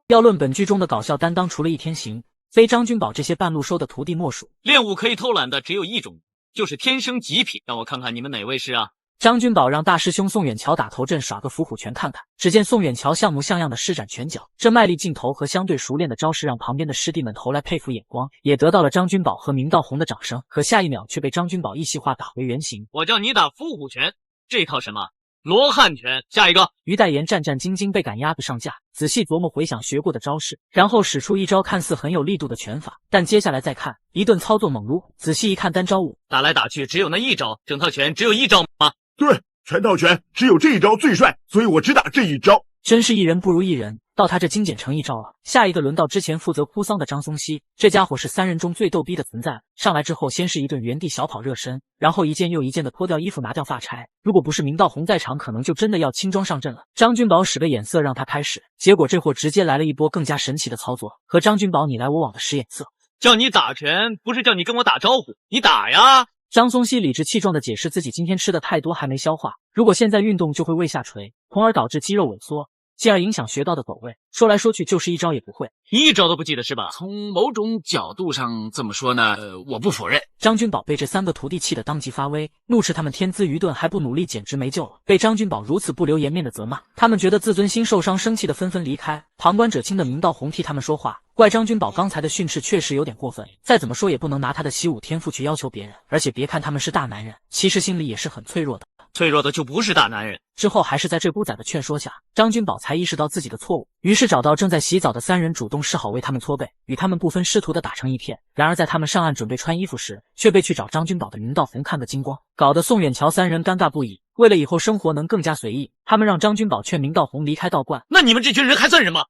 要论本剧中的搞笑担当，除了易天行，非张君宝这些半路收的徒弟莫属。练武可以偷懒的只有一种，就是天生极品。让我看看你们哪位是啊？张君宝让大师兄宋远桥打头阵耍个伏虎拳看看，只见宋远桥像模像样的施展拳脚，这卖力劲头和相对熟练的招式让旁边的师弟们投来佩服眼光，也得到了张君宝和明道红的掌声。可下一秒却被张君宝一席话打回原形。我叫你打伏虎拳，这套什么罗汉拳？下一个。于代言战战兢兢被赶鸭子上架，仔细琢磨回想学过的招式，然后使出一招看似很有力度的拳法，但接下来再看，一顿操作猛撸，仔细一看单招舞，打来打去只有那一招，整套拳只有一招吗？对，全套拳只有这一招最帅，所以我只打这一招。真是一人不如一人，到他这精简成一招了。下一个轮到之前负责哭丧的张松熙，这家伙是三人中最逗逼的存在。上来之后先是一顿原地小跑热身，然后一件又一件的脱掉衣服拿掉发钗，如果不是明道红在场，可能就真的要轻装上阵了。张君宝使个眼色让他开始，结果这货直接来了一波更加神奇的操作，和张君宝你来我往的使眼色。叫你打拳不是叫你跟我打招呼，你打呀！张松熙理直气壮地解释自己今天吃的太多还没消化，如果现在运动就会胃下垂，从而导致肌肉萎缩，进而影响学到的走位。说来说去就是一招也不会，一招都不记得是吧？从某种角度上这么说呢，我不否认。张君宝被这三个徒弟气得当即发威，怒斥他们天资愚钝还不努力，简直没救了。被张君宝如此不留颜面的责骂，他们觉得自尊心受伤，生气的纷纷离开。旁观者清的明道红替他们说话，怪张君宝刚才的训斥确实有点过分，再怎么说也不能拿他的习武天赋去要求别人。而且别看他们是大男人，其实心里也是很脆弱的。脆弱的就不是大男人。之后还是在这姑仔的劝说下，张君宝才意识到自己的错误，于是找到正在洗澡的三人，主动示好为他们搓背，与他们不分师徒的打成一片。然而在他们上岸准备穿衣服时，却被去找张君宝的明道红看个精光，搞得宋远桥三人尴尬不已。为了以后生活能更加随意，他们让张君宝劝明道红离开道观。那你们这群人还算人吗？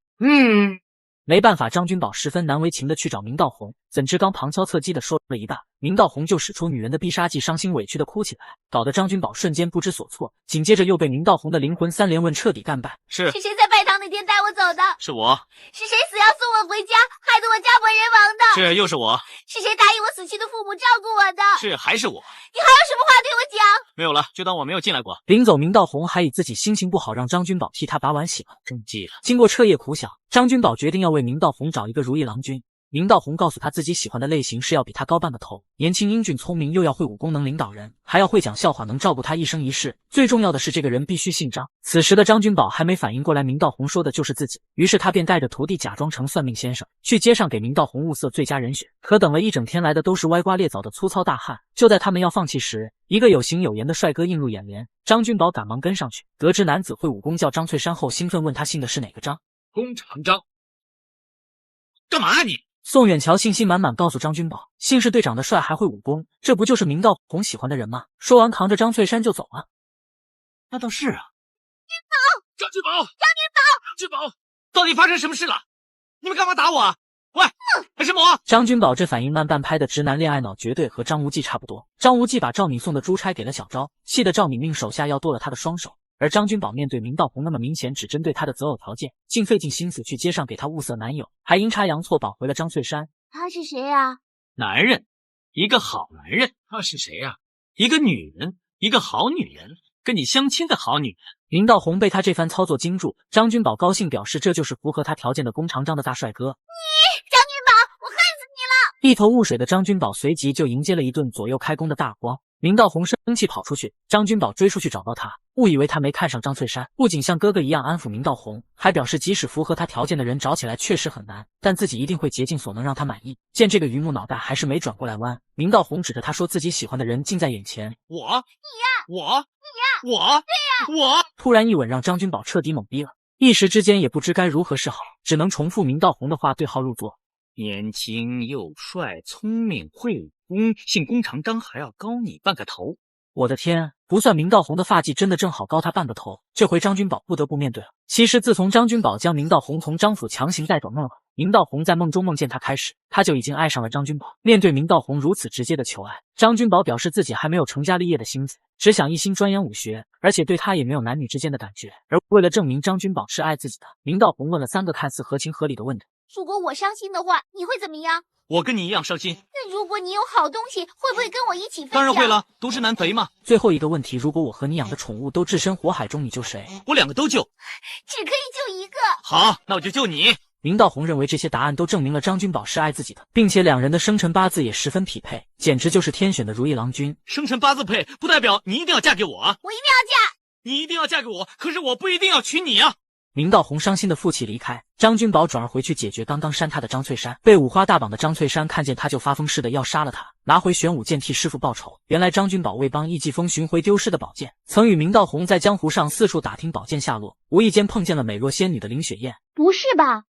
没办法，张君宝十分难为情的去找明道红，怎知刚旁敲侧击的说了一半，明道红就使出女人的必杀技，伤心委屈的哭起来，搞得张君宝瞬间不知所措，紧接着又被明道红的灵魂三连问彻底干败。是谁在拜堂那天带我走的？是我。是谁死要送我回家，害得我家破人亡的？是又是我。是谁答应我死去的父母照顾我的？是还是我。你还有什么话对我讲？没有了，就当我没有进来过。临走，明道红还以自己心情不好让张君宝替他把碗洗了，中计了。经过彻夜苦想，张君宝决定要为明道红找一个如意郎君。明道红告诉他自己喜欢的类型是要比他高半个头，年轻英俊聪明，又要会武功能领导人，还要会讲笑话能照顾他一生一世，最重要的是这个人必须姓张。此时的张君宝还没反应过来明道红说的就是自己，于是他便带着徒弟假装成算命先生，去街上给明道红物色最佳人选。可等了一整天来的都是歪瓜裂枣的粗糙大汉，就在他们要放弃时，一个有型有颜的帅哥映入眼帘。张君宝赶忙跟上去，得知男子会武功叫张翠山后，兴奋问他姓的是哪个张。弓长张。干嘛啊你？宋远桥信心满满告诉张君宝，姓氏队长的帅还会武功，这不就是明道红喜欢的人吗？说完扛着张翠山就走了。那倒是啊。张君宝，张君宝，到底发生什么事了？你们干嘛打我啊？喂，还是我？张君宝这反应慢半拍的直男恋爱脑绝对和张无忌差不多。张无忌把赵敏送的珠钗给了小昭，气得赵敏命手下要剁了他的双手。而张君宝面对明道红那么明显只针对他的择偶条件，竟费尽心思去街上给他物色男友，还阴差阳错保回了张翠山。他是谁啊？男人，一个好男人。他是谁啊？一个女人，一个好女人，跟你相亲的好女人。明道红被他这番操作惊住，张君宝高兴表示这就是符合他条件的弓长张的大帅哥。张君宝，我恨死你了！一头雾水的张君宝随即就迎接了一顿左右开弓的大光。明道红生气跑出去，张君宝追出去找到他，误以为他没看上张翠山，不仅像哥哥一样安抚明道红，还表示即使符合他条件的人找起来确实很难，但自己一定会竭尽所能让他满意。见这个榆木脑袋还是没转过来弯，明道红指着他说自己喜欢的人近在眼前。我？你呀？我？你呀？我？对呀？我？突然一吻让张君宝彻底懵逼了。一时之间也不知该如何是好，只能重复明道红的话对号入座。年轻又帅，聪明会武功，姓弓长张，还要高你半个头。我的天，不算明道红的发髻真的正好高他半个头，这回张君宝不得不面对了。其实自从张君宝将明道红从张府强行带走那晚，明道红在梦中梦见他开始，他就已经爱上了张君宝。面对明道红如此直接的求爱，张君宝表示自己还没有成家立业的心思，只想一心钻研武学，而且对他也没有男女之间的感觉。而为了证明张君宝是爱自己的，明道红问了3个看似合情合理的问题。如果我伤心的话，你会怎么样？我跟你一样伤心。那如果你有好东西，会不会跟我一起分享？当然会了，都市男肥嘛。最后一个问题，如果我和你养的宠物都置身火海中，你救谁？我2个都救。只可以救一个。好，那我就救你。明道红认为这些答案都证明了张君宝是爱自己的，并且两人的生辰八字也十分匹配，简直就是天选的如意郎君。生辰八字配，不代表你一定要嫁给我啊！我一定要嫁。你一定要嫁给我，可是我不一定要娶你啊！明道红伤心的负气离开，张君宝转而回去解决刚刚扇他的张翠山。被五花大绑的张翠山看见他就发疯似的要杀了他，拿回玄武剑替师傅报仇。原来张君宝为帮易继风寻回丢失的宝剑，曾与明道红在江湖上四处打听宝剑下落，无意间碰见了美若仙女的林雪燕。不是吧？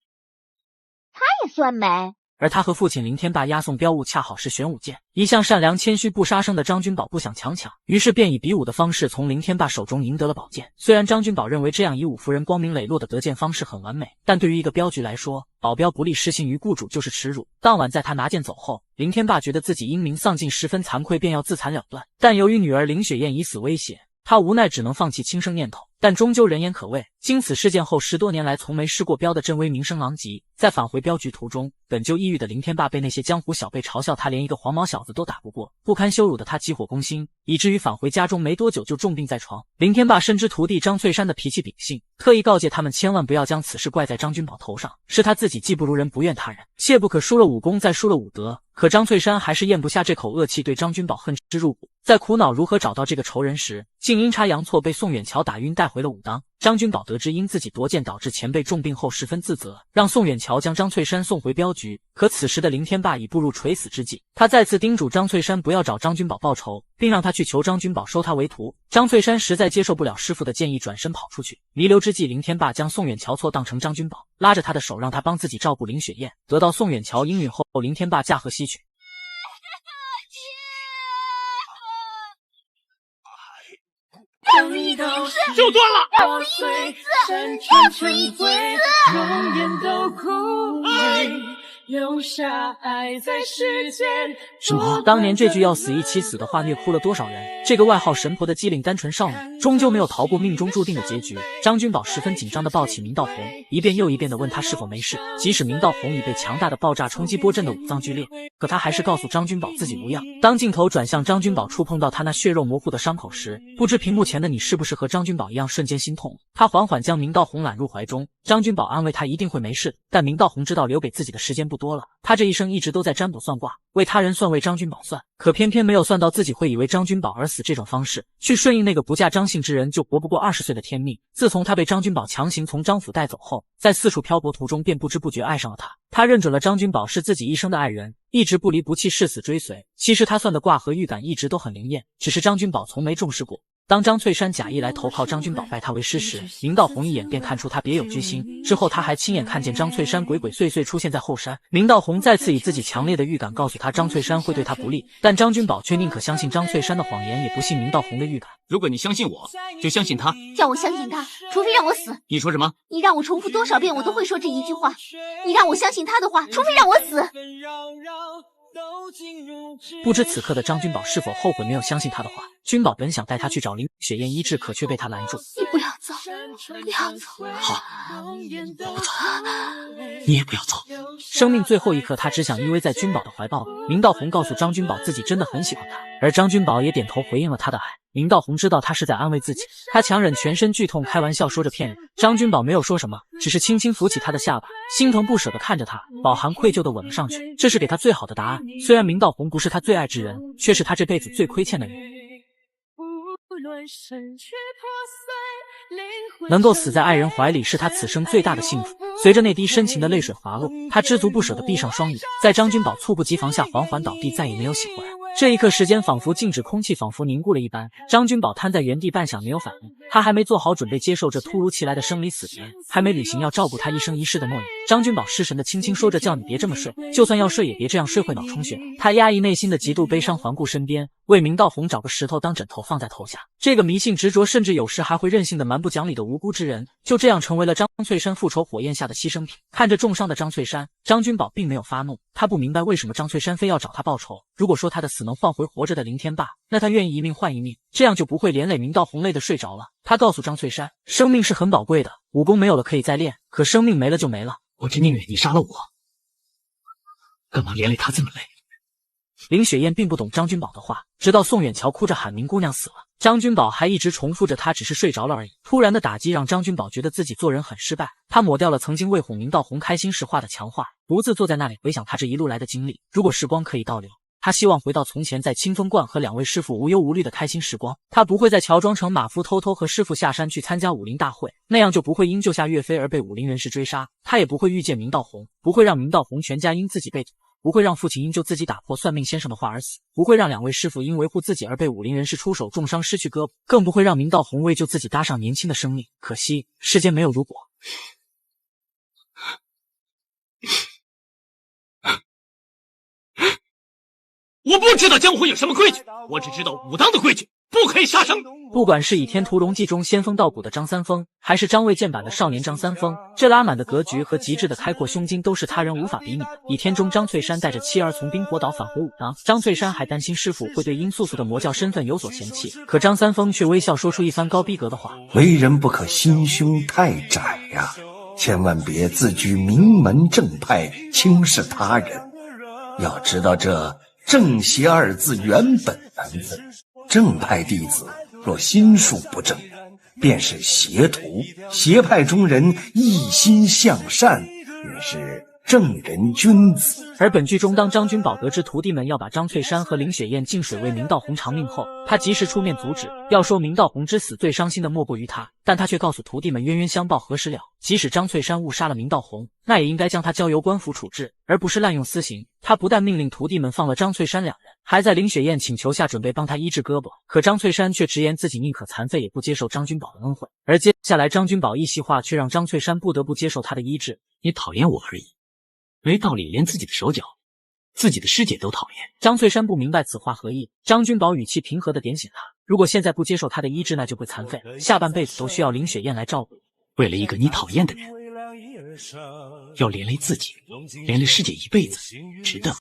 她也算美。而他和父亲林天霸押送镖物恰好是玄武剑，一向善良谦虚不杀生的张君宝不想强抢，于是便以比武的方式从林天霸手中赢得了宝剑。虽然张君宝认为这样以武服人光明磊落的得剑方式很完美，但对于一个镖局来说，保镖不利失信于雇主就是耻辱。当晚在他拿剑走后，林天霸觉得自己英明丧尽，十分惭愧，便要自残了断。但由于女儿林雪燕以死威胁，他无奈只能放弃轻生念头。但终究人言可畏，经此事件后10多年来从没试过镖的郑威名声狼藉。在返回镖局途中，本就抑郁的林天霸被那些江湖小辈嘲笑他连一个黄毛小子都打不过，不堪羞辱的他急火攻心，以至于返回家中没多久就重病在床。林天霸深知徒弟张翠山的脾气秉性，特意告诫他们千万不要将此事怪在张君宝头上，是他自己技不如人不怨他人，切不可输了武功再输了武德。可张翠山还是咽不下这口恶气，对张君宝恨之入骨。在苦恼如何找到这个仇人时，竟阴差阳错被宋远桥打晕带回了武当。张君宝得知因自己夺剑导致前辈重病后十分自责，让宋远桥将张翠山送回镖局。可此时的林天霸已步入垂死之际，他再次叮嘱张翠山不要找张君宝报仇，并让他去求张君宝收他为徒。张翠山实在接受不了师傅的建议，转身跑出去。弥留之际，林天霸将宋远桥错当成张君宝，拉着他的手让他帮自己照顾林雪燕。得到宋远桥应允后，林天霸驾鹤西去。就断了，让死一次，容颜都枯萎，留下爱在世间。当年这句要死一起死的话虐哭了多少人？这个外号神婆的机灵单纯少女，终究没有逃过命中注定的结局。张君宝十分紧张地抱起明道红，一遍又一遍地问他是否没事。即使明道红已被强大的爆炸冲击波震得五脏俱裂，可他还是告诉张君宝自己无恙。当镜头转向张君宝触碰到他那血肉模糊的伤口时，不知屏幕前的你是不是和张君宝一样瞬间心痛。他缓缓将明道红揽入怀中，张君宝安慰他一定会没事，但明道红知道留给自己的时间不多了。他这一生一直都在占卜算卦，为他人算，为张君宝算，可偏偏没有算到自己会以为张君宝而死这种方式，去顺应那个不嫁张姓之人就活不过20岁的天命。自从他被张君宝强行从张府带走后，在四处漂泊途中便不知不觉爱上了他。他认准了张君宝是自己一生的爱人，一直不离不弃，誓死追随。其实他算的卦和预感一直都很灵验，只是张君宝从没重视过。当张翠山假意来投靠张君宝拜他为师时，明道红一眼便看出他别有居心。之后他还亲眼看见张翠山鬼鬼祟祟出现在后山。明道红再次以自己强烈的预感告诉他张翠山会对他不利，但张君宝却宁可相信张翠山的谎言，也不信明道红的预感。如果你相信我，就相信他。叫我相信他，除非让我死。你说什么？你让我重复多少遍我都会说这一句话。你让我相信他的话，除非让我死。不知此刻的张君宝是否后悔没有相信他的话。君宝本想带他去找林雪燕医治，可却被他拦住。你不要走，不要走。好，我不走，你也不要走。生命最后一刻，他只想依偎在君宝的怀抱里。明道红告诉张君宝自己真的很喜欢他，而张君宝也点头回应了他的爱。明道红知道他是在安慰自己，他强忍全身剧痛，开玩笑说着骗人。张君宝没有说什么，只是轻轻扶起他的下巴，心疼不舍地看着他，饱含愧疚地吻了上去。这是给他最好的答案。虽然明道红不是他最爱之人，却是他这辈子最亏欠的人。能够死在爱人怀里是他此生最大的幸福。随着那滴深情的泪水滑落，他知足不舍地闭上双眼，在张君宝猝不及防下缓缓倒地，再也没有醒过来。这一刻，时间仿佛静止，空气仿佛凝固了一般。张君宝瘫在原地半晌没有反应，他还没做好准备接受这突如其来的生离死别，还没履行要照顾他一生一世的诺言。张君宝失神的轻轻说着：“叫你别这么睡，就算要睡也别这样睡，会脑充血。”他压抑内心的极度悲伤，环顾身边，为明道红找个石头当枕头放在头下。这个迷信执着，甚至有时还会任性的蛮不讲理的无辜之人，就这样成为了张翠山复仇火焰下的牺牲品。看着重伤的张翠山，张君宝并没有发怒，他不明白为什么张翠山非要找他报仇。如果说他的死能换回活着的林天霸，那他愿意一命换一命，这样就不会连累明道红累得睡着了。他告诉张翠山，生命是很宝贵的，武功没有了可以再练，可生命没了就没了。我只宁愿你杀了我，干嘛连累他这么累？林雪燕并不懂张君宝的话，直到宋远桥哭着喊明姑娘死了，张君宝还一直重复着他只是睡着了而已。突然的打击让张君宝觉得自己做人很失败，他抹掉了曾经为哄明道红开心时话的强化，独自坐在那里回想他这一路来的经历。如果时光可以倒流，他希望回到从前在清风观和两位师傅无忧无虑的开心时光。他不会在乔装成马夫偷偷和师傅下山去参加武林大会，那样就不会因救下岳飞而被武林人士追杀。他也不会遇见明道红，不会让明道红全家因自己被不会让父亲因救自己打破算命先生的话而死，不会让两位师傅因维护自己而被武林人士出手重伤失去胳膊，更不会让明道红为救自己搭上年轻的生命。可惜世间没有如果。我不知道江湖有什么规矩，我只知道武当的规矩，不可以杀生。不管是《倚天屠龙记》中仙风道骨的张三丰，还是张卫健版的少年张三丰，这拉满的格局和极致的开阔胸襟都是他人无法比拟的。倚天中，张翠山带着妻儿从冰火岛返回武当，张翠山还担心师傅会对殷素素的魔教身份有所嫌弃，可张三丰却微笑说出一番高逼格的话：为人不可心胸太窄呀，千万别自居名门正派，轻视他人。要知道这正邪二字原本难分，正派弟子若心术不正，便是邪徒；邪派中人一心向善，也是正人君子。而本剧中，当张君宝得知徒弟们要把张翠山和林雪燕进水为明道红偿命后，他及时出面阻止。要说明道红之死最伤心的莫过于他，但他却告诉徒弟们冤冤相报何时了，即使张翠山误杀了明道红，那也应该将他交由官府处置，而不是滥用私刑。他不但命令徒弟们放了张翠山两人，还在林雪燕请求下准备帮他医治胳膊，可张翠山却直言自己宁可残废也不接受张君宝的恩惠。而接下来张君宝一席话却让张翠山不得不接受他的医治。你讨厌我而已，没道理连自己的手脚、自己的师姐都讨厌。张翠山不明白此话何意，张君宝语气平和地点醒他，如果现在不接受他的医治，那就会残废，下半辈子都需要林雪燕来照顾。为了一个你讨厌的人，要连累自己，连累师姐一辈子，值得吗？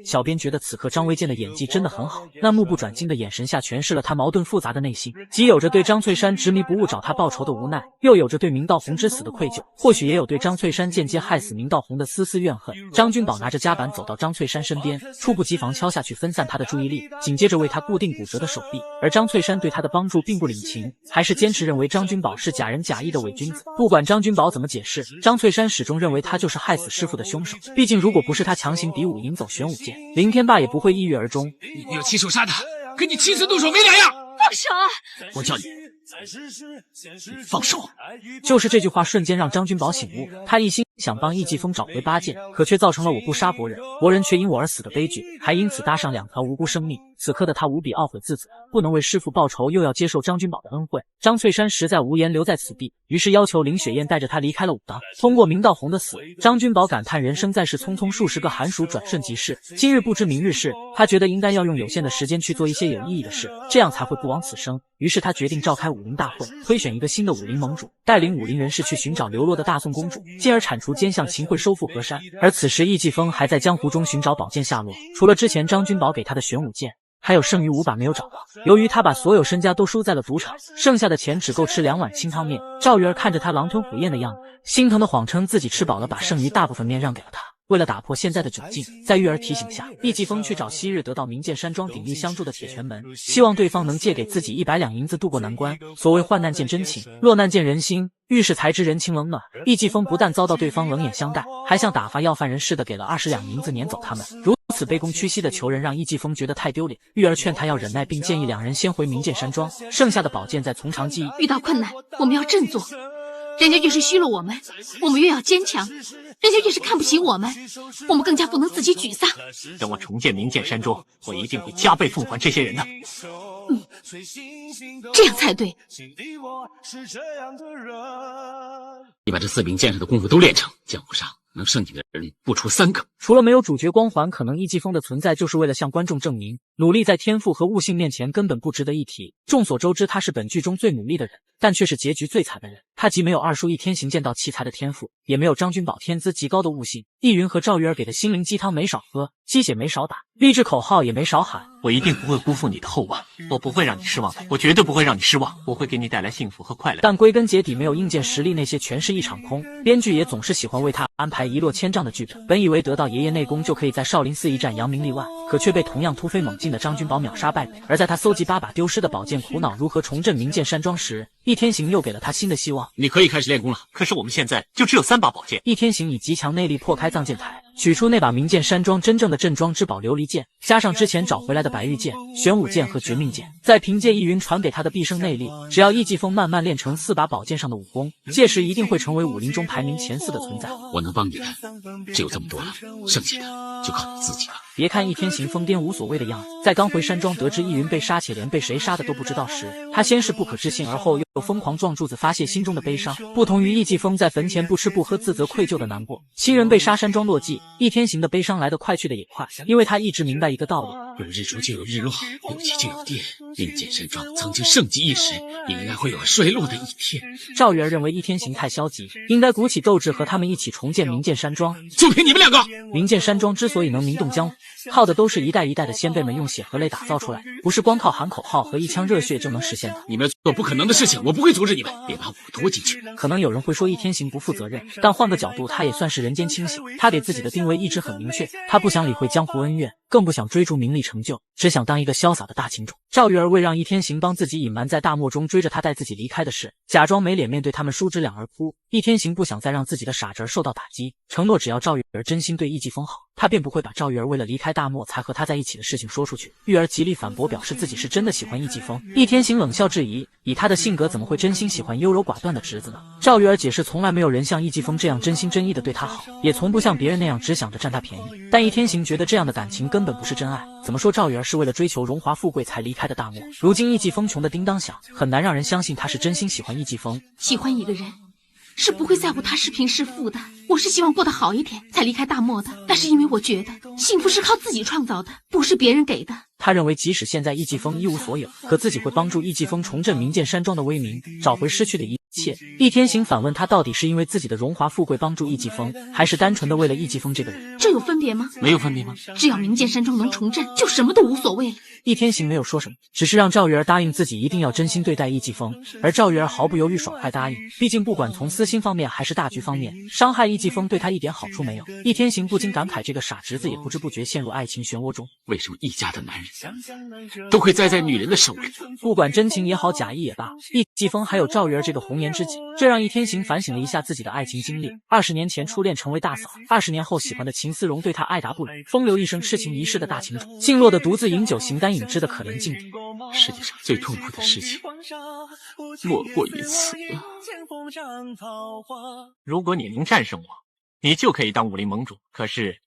小编觉得此刻张卫健的演技真的很好，那目不转睛的眼神下诠释了他矛盾复杂的内心，既有着对张翠山执迷不悟找他报仇的无奈，又有着对明道红之死的愧疚，或许也有对张翠山间接害死明道红的丝丝怨恨。张君宝拿着夹板走到张翠山身边，猝不及防敲下去分散他的注意力，紧接着为他固定骨折的手臂。而张翠山对他的帮助并不领情，还是坚持认为张君宝是假仁假义的伪君子。不管张君宝怎么解释，张翠山始终认为他就是害死师傅的凶手。毕竟如果不是他强行比武赢走玄武剑，林天霸也不会一跃而终。你有亲手杀他，跟你亲自动手没两样。放手！我叫你放手！就是这句话瞬间让张君宝醒悟，他一心想帮易继风找回八剑，可却造成了我不杀伯仁，伯仁却因我而死的悲剧，还因此搭上两条无辜生命。此刻的他无比懊悔自责，不能为师父报仇，又要接受张君宝的恩惠。张翠山实在无言留在此地，于是要求林雪燕带着他离开了武当。通过明道红的死，张君宝感叹人生在世匆匆，数十个寒暑转瞬即逝，今日不知明日事。他觉得应该要用有限的时间去做一些有意义的事，这样才会不枉此生。于是他决定召开武林大会，推选一个新的武林盟主，带领武林人士去寻找流落的大宋公主，进而铲除奸相秦桧，收复河山。而此时易继风还在江湖中寻找宝剑下落，除了之前张君宝给他的玄武剑，还有剩余5把没有找到。由于他把所有身家都输在了赌场，剩下的钱只够吃2碗清汤面。赵玉儿看着他狼吞虎咽的样子，心疼的谎称自己吃饱了，把剩余大部分面让给了他。为了打破现在的窘境，在玉儿提醒下，易继风去找昔日得到明剑山庄鼎力相助的铁拳门，希望对方能借给自己100两银子渡过难关。所谓患难见真情，落难见人心，遇事才知人情冷暖。易继风不但遭到对方冷眼相待，还像打发要犯人似的给了20两银子撵走他们。如此卑躬屈膝的求人让易继风觉得太丢脸，玉儿劝他要忍耐，并建议两人先回明剑山庄，剩下的宝剑再从长计议。遇到困难我们要振作，人家越是虚了我们越要坚强，人家越是看不起我们更加不能自己沮丧。等我重建明剑山庄，我一定会加倍奉还这些人的。这样才对。你把这4名剑士的功夫都练成，江湖上能胜你的人不出3个。除了没有主角光环，可能易继风的存在就是为了向观众证明，努力在天赋和悟性面前根本不值得一提。众所周知，他是本剧中最努力的人，但却是结局最惨的人。他既没有二叔易天行剑道奇才的天赋，也没有张君宝天资极高的悟性。易云和赵玉儿给的心灵鸡汤没少喝，鸡血没少打，励志口号也没少喊。我一定不会辜负你的厚望，我不会让你失望的，我绝对不会让你失望，我会给你带来幸福和快乐。但归根结底，没有硬件实力，那些全是一场空。编剧也总是喜欢为他安排一落千丈的剧本，本以为得到爷爷内功就可以在少林寺一战扬名立万，可却被同样突飞猛进的张君宝秒杀败北。而在他搜集8把丢失的宝剑，苦恼如何重振名剑山庄时，易天行又给了他新的希望。你可以开始练功了，可是我们现在就只有3把宝剑。易天行以极强内力破开藏剑台，取出那把名剑山庄真正的镇庄之宝琉璃剑，加上之前找回来的白玉剑、玄武剑和绝命剑，再凭借易云传给他的毕生内力，只要易继风慢慢练成4把宝剑上的武功，届时一定会成为武林中排名前4的存在。我能帮你的只有这么多了，剩下的就靠你自己了。别看易天行疯癫无所谓的样子，在刚回山庄得知易云被杀且连被谁杀的都不知道时，他先是不可置信，而后又疯狂撞柱子发泄心中的悲伤。不同于易继风在坟前不吃不喝自责愧疚的难过，亲人被杀山庄落寂，易天行的悲伤来得快去的也快，因为他一直明白一个道理：有日出就有日落，有起就有跌。名剑山庄曾经盛极一时，也应该会有衰落的一天。赵玉儿认为易天行太消极，应该鼓起斗志和他们一起重建名剑山庄。就凭你们2个！名剑山庄之所以能名动江湖，靠的都是一代一代的先辈们用血和泪打造出来，不是光靠喊口号和一腔热血就能实现的。你们做不可能的事情，我不会阻止你们，别把我拖进去。可能有人会说易天行不负责任，但换个角度，他也算是人间清醒。他给自己的定位一直很明确，他不想理会江湖恩怨，更不想追逐名利成就，只想当一个潇洒的大情种。赵玉儿为让易天行帮自己隐瞒在大漠中追着他带自己离开的事，假装没脸面对他们叔侄俩而哭。易天行不想再让自己的傻侄儿受到打击，承诺只要赵玉儿真心对易继风好，他便不会把赵玉儿为了离开大漠才和他在一起的事情说出去。玉儿极力反驳，表示自己是真的喜欢易继风。易天行冷笑质疑，以他的性格怎么会真心喜欢优柔寡断的侄子呢？赵玉儿解释，从来没有人像易继风这样真心真意的对他好，也从不像别人那样只想着占他便宜。但易天行觉得这样的感情根本不是真爱。怎么说，赵玉儿是为了追求荣华富贵才离开的大漠，如今易继风穷得叮当响，很难让人相信他是真心喜欢易继风。喜欢一个人是不会在乎他是贫是富的，我是希望过得好一点才离开大漠的，但是因为我觉得幸福是靠自己创造的，不是别人给的。他认为即使现在易继风一无所有，可自己会帮助易继风重振名剑山庄的威名，找回失去的一切。易天行反问他，到底是因为自己的荣华富贵帮助易继风，还是单纯的为了易继风这个人？这有分别吗？没有分别吗？只要名剑山庄能重振，就什么都无所谓了。易天行没有说什么，只是让赵玉儿答应自己一定要真心对待易继风，而赵玉儿毫不犹豫爽快答应。毕竟不管从私心方面还是大局方面，伤害易继风对他一点好处没有。易天行不禁感慨，这个傻侄子也不知不觉陷入爱情漩涡中。为什么易家的男人都会栽在女人的手里？不管真情也好，假意也罢，易继风还有赵玉儿这个红颜知己，这让易天行反省了一下自己的爱情经历。20年前初恋成为大嫂，20年后喜欢的秦思荣对他爱答不理，风流一生痴情一世的大情种，竟落得独自饮酒形单影只的可怜境地。世界上最痛苦的事情莫过于此。如果你能战胜我，你就可以当武林盟主，可是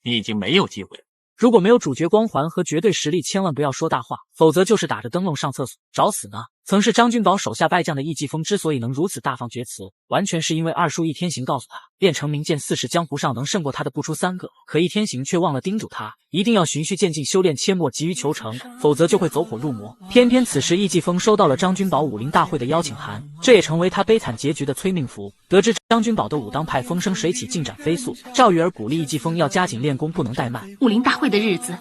你已经没有机会了。如果没有主角光环和绝对实力，千万不要说大话，否则就是打着灯笼上厕所找死呢。曾是张君宝手下败将的易继风之所以能如此大放厥词，完全是因为二叔易天行告诉他，练成名剑4式江湖上能胜过他的不出3个。可易天行却忘了叮嘱他，一定要循序渐进修炼，切莫急于求成，否则就会走火入魔。偏偏此时易继风收到了张君宝武林大会的邀请函，这也成为他悲惨结局的催命符。得知张君宝的武当派风生水起，进展飞速，赵玉儿鼓励易继风要加紧练功，不能怠慢。武林大会的日子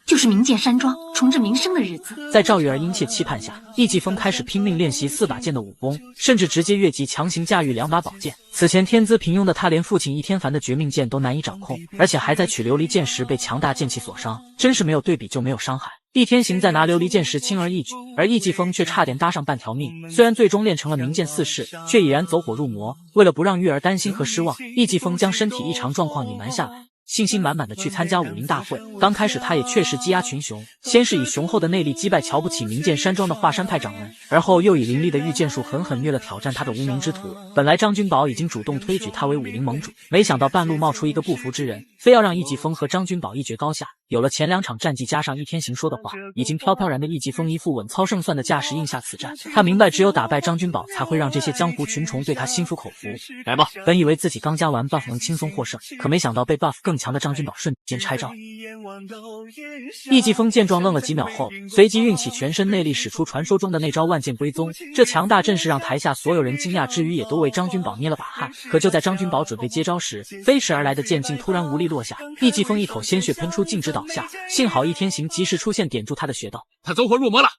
就是名剑山庄重振名声的日子。在赵玉儿殷切期盼下，易继风开始拼命练习4把剑的武功，甚至直接越级强行驾驭2把宝剑。此前天资平庸的他，连父亲易天凡的绝命剑都难以掌控，而且还在取琉璃剑时被强大剑气所伤，真是没有对比就没有伤害。易天行在拿琉璃剑时轻而易举，而易继风却差点搭上半条命。虽然最终练成了名剑4式，却已然走火入魔。为了不让玉儿担心和失望，易继风将身体异常状况隐瞒下来，信心满满的去参加武林大会。刚开始他也确实击压群雄，先是以雄厚的内力击败瞧不起名剑山庄的华山派掌门，而后又以凌厉的御剑术狠狠虐了挑战他的无名之徒。本来张君宝已经主动推举他为武林盟主，没想到半路冒出一个不服之人，非要让易继风和张君宝一决高下。有了前2场战绩，加上易天行说的话，已经飘飘然的易继风一副稳操胜算的架势应下此战。他明白，只有打败张君宝，才会让这些江湖群虫对他心服口服。来吧，本以为自己刚加完 buff 能轻松获胜，可没想到被 buff 更强的张君宝瞬间拆招。易继风见状愣了几秒后，随即运起全身内力，使出传说中的那招万剑归宗。这强大阵势让台下所有人惊讶之余，也都为张君宝捏了把汗。可就在张君宝准备接招时，飞驰而来的剑竟突然无力落下，易继风一口鲜血喷出，径直倒下。幸好易天行及时出现，点住他的穴道。他走火入魔了，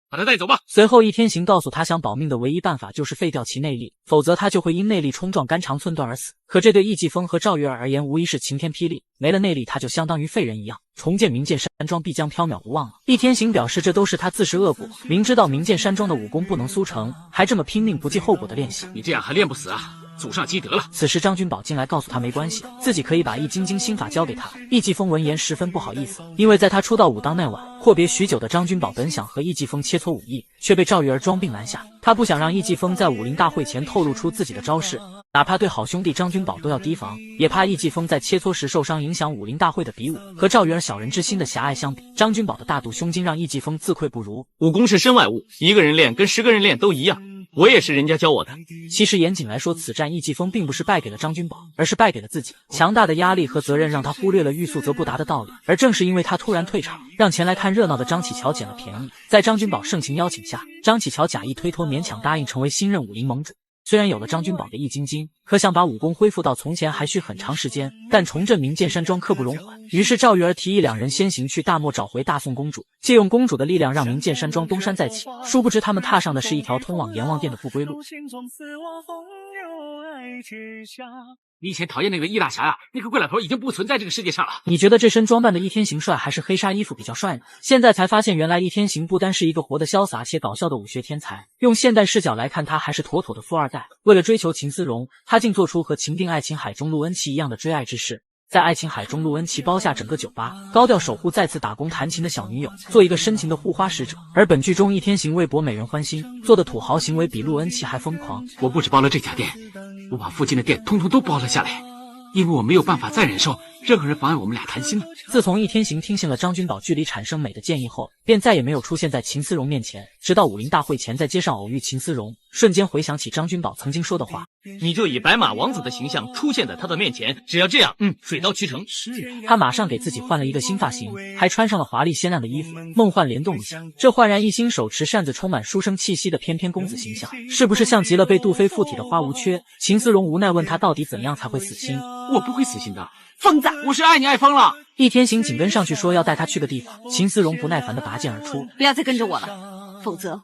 把他带走吧。随后易天行告诉他，想保命的唯一办法就是废掉其内力，否则他就会因内力冲撞肝肠寸断而死。可这对易继风和赵月儿而言无疑是晴天霹雳，没了内力他就相当于废人一样，重建冥剑山庄必将缥缈无望了。易天行表示这都是他自食恶果，明知道冥剑山庄的武功不能速成，还这么拼命不计后果的练习。你这样还练不死啊，祖上积德了。此时张君宝进来告诉他没关系，自己可以把易筋经心法交给他。易继风闻言十分不好意思，因为在他出道武当那晚，阔别许久的张君宝本想和易继风切磋武艺，却被赵月儿装病拦下。他不想让易继风在武林大会前透露出自己的招式，哪怕对好兄弟张君宝都要提防，也怕易继风在切磋时受伤，影响武林大会的比武。和赵月儿小人之心的狭隘相比，张君宝的大度胸襟让易继风自愧不如。武功是身外物，一个人练跟10个人练都一样，我也是人家教我的。其实严谨来说，此战易继风并不是败给了张君宝，而是败给了自己。强大的压力和责任让他忽略了欲速则不达的道理，而正是因为他突然退场，让前来看热闹的张启乔捡了便宜。在张君宝盛情邀请下，张启乔假意推脱，勉强答应成为新任武林盟主。虽然有了张君宝的易筋经，可想把武功恢复到从前还需很长时间，但重振冥剑山庄刻不容缓。于是赵月儿提议两人先行去大漠找回大宋公主，借用公主的力量让冥剑山庄东山再起。殊不知他们踏上的是一条通往阎王殿的不归路。你以前讨厌那个易大侠呀，那个怪老头已经不存在这个世界上了。你觉得这身装扮的易天行帅，还是黑纱衣服比较帅呢？现在才发现，原来易天行不单是一个活得潇洒且搞笑的武学天才，用现代视角来看，他还是妥妥的富二代。为了追求秦思荣，他竟做出和情定爱琴海中陆恩琪一样的追爱之事。在爱琴海中陆恩琪包下整个酒吧，高调守护再次打工弹琴的小女友，做一个深情的护花使者。而本剧中易天行为博美人欢心，做的土豪行为比陆恩琪还疯狂。我不止包了这家店，我把附近的店通通都包了下来，因为我没有办法再忍受任何人妨碍我们俩谈心了。自从易天行听信了张君宝剧里产生美的建议后，便再也没有出现在秦思荣面前，直到武林大会前在街上偶遇秦思荣，瞬间回想起张君宝曾经说的话，你就以白马王子的形象出现在他的面前，只要这样，水到渠成。他马上给自己换了一个新发型，还穿上了华丽鲜亮的衣服，梦幻联动一下，这焕然一新手持扇子充满书生气息的翩翩公子形象，是不是像极了被杜飞附体的花无缺？秦思荣无奈问他到底怎样才会死心。我不会死心的，疯子，我是爱你爱疯了。易天行紧跟上去说要带他去个地方，秦思荣不耐烦地拔剑而出，不要再跟着我了，否则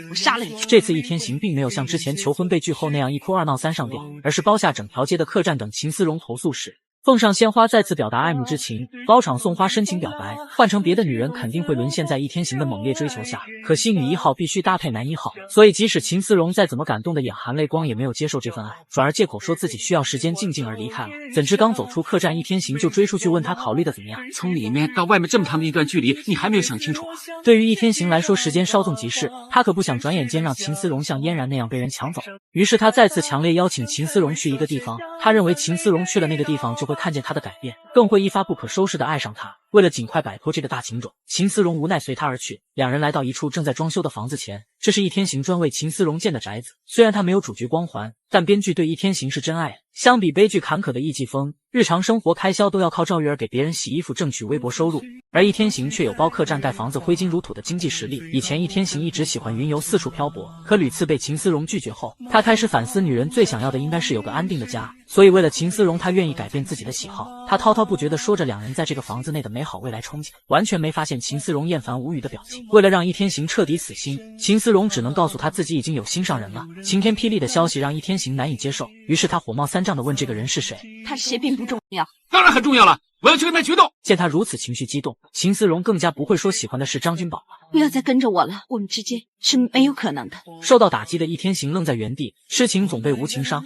我杀了你。这次易天行并没有像之前求婚被拒后那样一哭二闹三上吊，而是包下整条街的客栈等秦思荣投诉时，奉上鲜花再次表达爱慕之情，包场送花深情表白。换成别的女人肯定会沦陷在易天行的猛烈追求下，可惜女一号必须搭配男一号，所以即使秦思荣再怎么感动的眼含泪光，也没有接受这份爱，转而借口说自己需要时间静静而离开了。怎知刚走出客栈，易天行就追出去问他考虑的怎么样。从里面到外面这么长的一段距离，你还没有想清楚啊？对于易天行来说，时间稍纵即逝，他可不想转眼间让秦思荣像嫣然那样被人抢走。于是他再次强烈邀请秦思荣去一个地方，他认为秦思荣去了那个地方就会看见他的改变，更会一发不可收拾的爱上他。为了尽快摆脱这个大情种，秦思荣无奈随他而去。两人来到一处正在装修的房子前，这是易天行专为秦思荣建的宅子。虽然他没有主角光环，但编剧对易天行是真爱。相比悲剧坎坷的易继风，日常生活开销都要靠赵月儿给别人洗衣服挣取微薄收入，而易天行却有包客栈盖房子挥金如土的经济实力。以前易天行一直喜欢云游四处漂泊，可屡次被秦思荣拒绝后，他开始反思，女人最想要的应该是有个安定的家，所以为了秦思荣，他愿意改变自己的喜好。他滔滔不绝地说着两人在这个房子内的美好未来憧憬，完全没发现秦思荣厌烦无语的表情。为了让易天行彻底死心，秦思荣只能告诉他自己已经有心上人了。晴天霹雳的消息让易天行难以接受，于是他火冒三丈地问这个人是谁。他是谁并不重要，当然很重要了，我要去跟他决斗。见他如此情绪激动，秦思荣更加不会说喜欢的是张君宝了。不要再跟着我了，我们之间是没有可能的。受到打击的易天行愣在原地，痴情总被无情伤。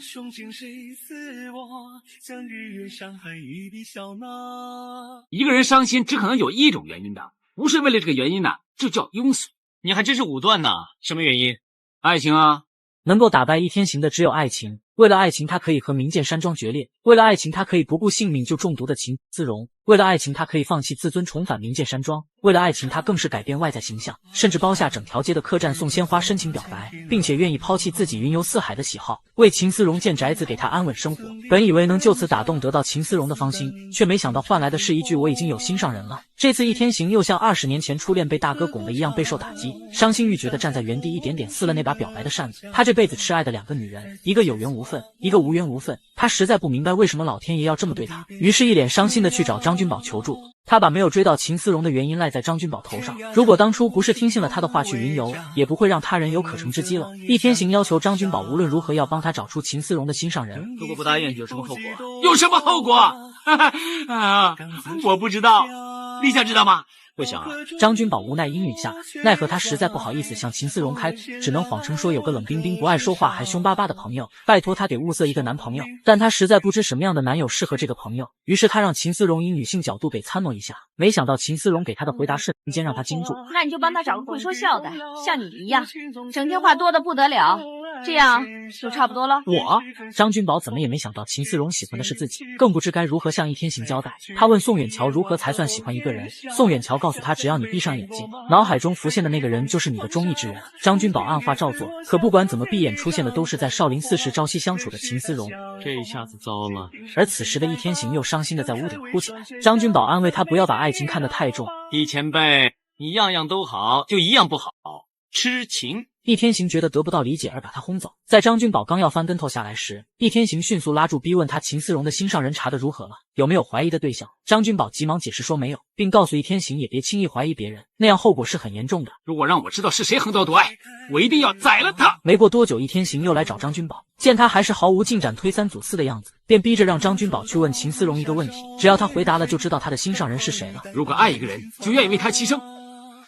一个人伤心只可能有一种原因的，不是为了这个原因呢，这叫庸俗。你还真是武断呐，什么原因？爱情啊。能够打败易天行的只有爱情，为了爱情，他可以和明剑山庄决裂；为了爱情，他可以不顾性命就中毒的秦思荣；为了爱情，他可以放弃自尊重返明剑山庄；为了爱情，他更是改变外在形象，甚至包下整条街的客栈送鲜花深情表白，并且愿意抛弃自己云游四海的喜好，为秦思荣建宅子，给他安稳生活。本以为能就此打动得到秦思荣的芳心，却没想到换来的是一句我已经有心上人了。这次易天行又像20年前初恋被大哥拱的一样备受打击，伤心欲绝地站在原地，一点点撕了那把表白的扇子。他这辈子痴爱的2个女人，一个有缘无分，一个无缘无分，他实在不明白为什么老天爷要这么对他，于是一脸伤心地去找张君宝求助。他把没有追到秦思荣的原因赖在张君宝头上，如果当初不是听信了他的话去云游，也不会让他人有可乘之机了。易天行要求张君宝无论如何要帮他找出秦思荣的心上人，如果不答应有什么后果？有什么后果？我不知道，你想知道吗？不想啊！张君宝无奈应允下，奈何他实在不好意思向秦思荣开口，只能谎称说有个冷冰冰不爱说话还凶巴巴的朋友，拜托他给物色一个男朋友。但他实在不知什么样的男友适合这个朋友，于是他让秦思荣以女性角度给参谋一下。没想到秦思荣给他的回答瞬间让他惊住。那你就帮他找个会说笑的，像你一样，整天话多的不得了，这样就差不多了。我张君宝怎么也没想到秦思荣喜欢的是自己，更不知该如何向易天行交代。他问宋远桥如何才算喜欢一个人，宋远桥告诉他，只要你闭上眼睛，脑海中浮现的那个人就是你的中意之人。张君宝按话照做，可不管怎么闭眼，出现的都是在少林寺时朝夕相处的秦思荣。这一下子糟了。而此时的易天行又伤心的在屋顶哭起来。张君宝安慰他不要把爱情看得太重。易前辈，你样样都好，就一样不好，痴情。易天行觉得得不到理解而把他轰走。在张君宝刚要翻跟头下来时，易天行迅速拉住逼问他秦思荣的心上人查得如何了，有没有怀疑的对象。张君宝急忙解释说没有，并告诉易天行也别轻易怀疑别人，那样后果是很严重的。如果让我知道是谁横刀夺爱，我一定要宰了他。没过多久，易天行又来找张君宝，见他还是毫无进展，推三阻四的样子，便逼着让张君宝去问秦思荣一个问题，只要他回答了就知道他的心上人是谁了。如果爱一个人就愿意为他牺牲，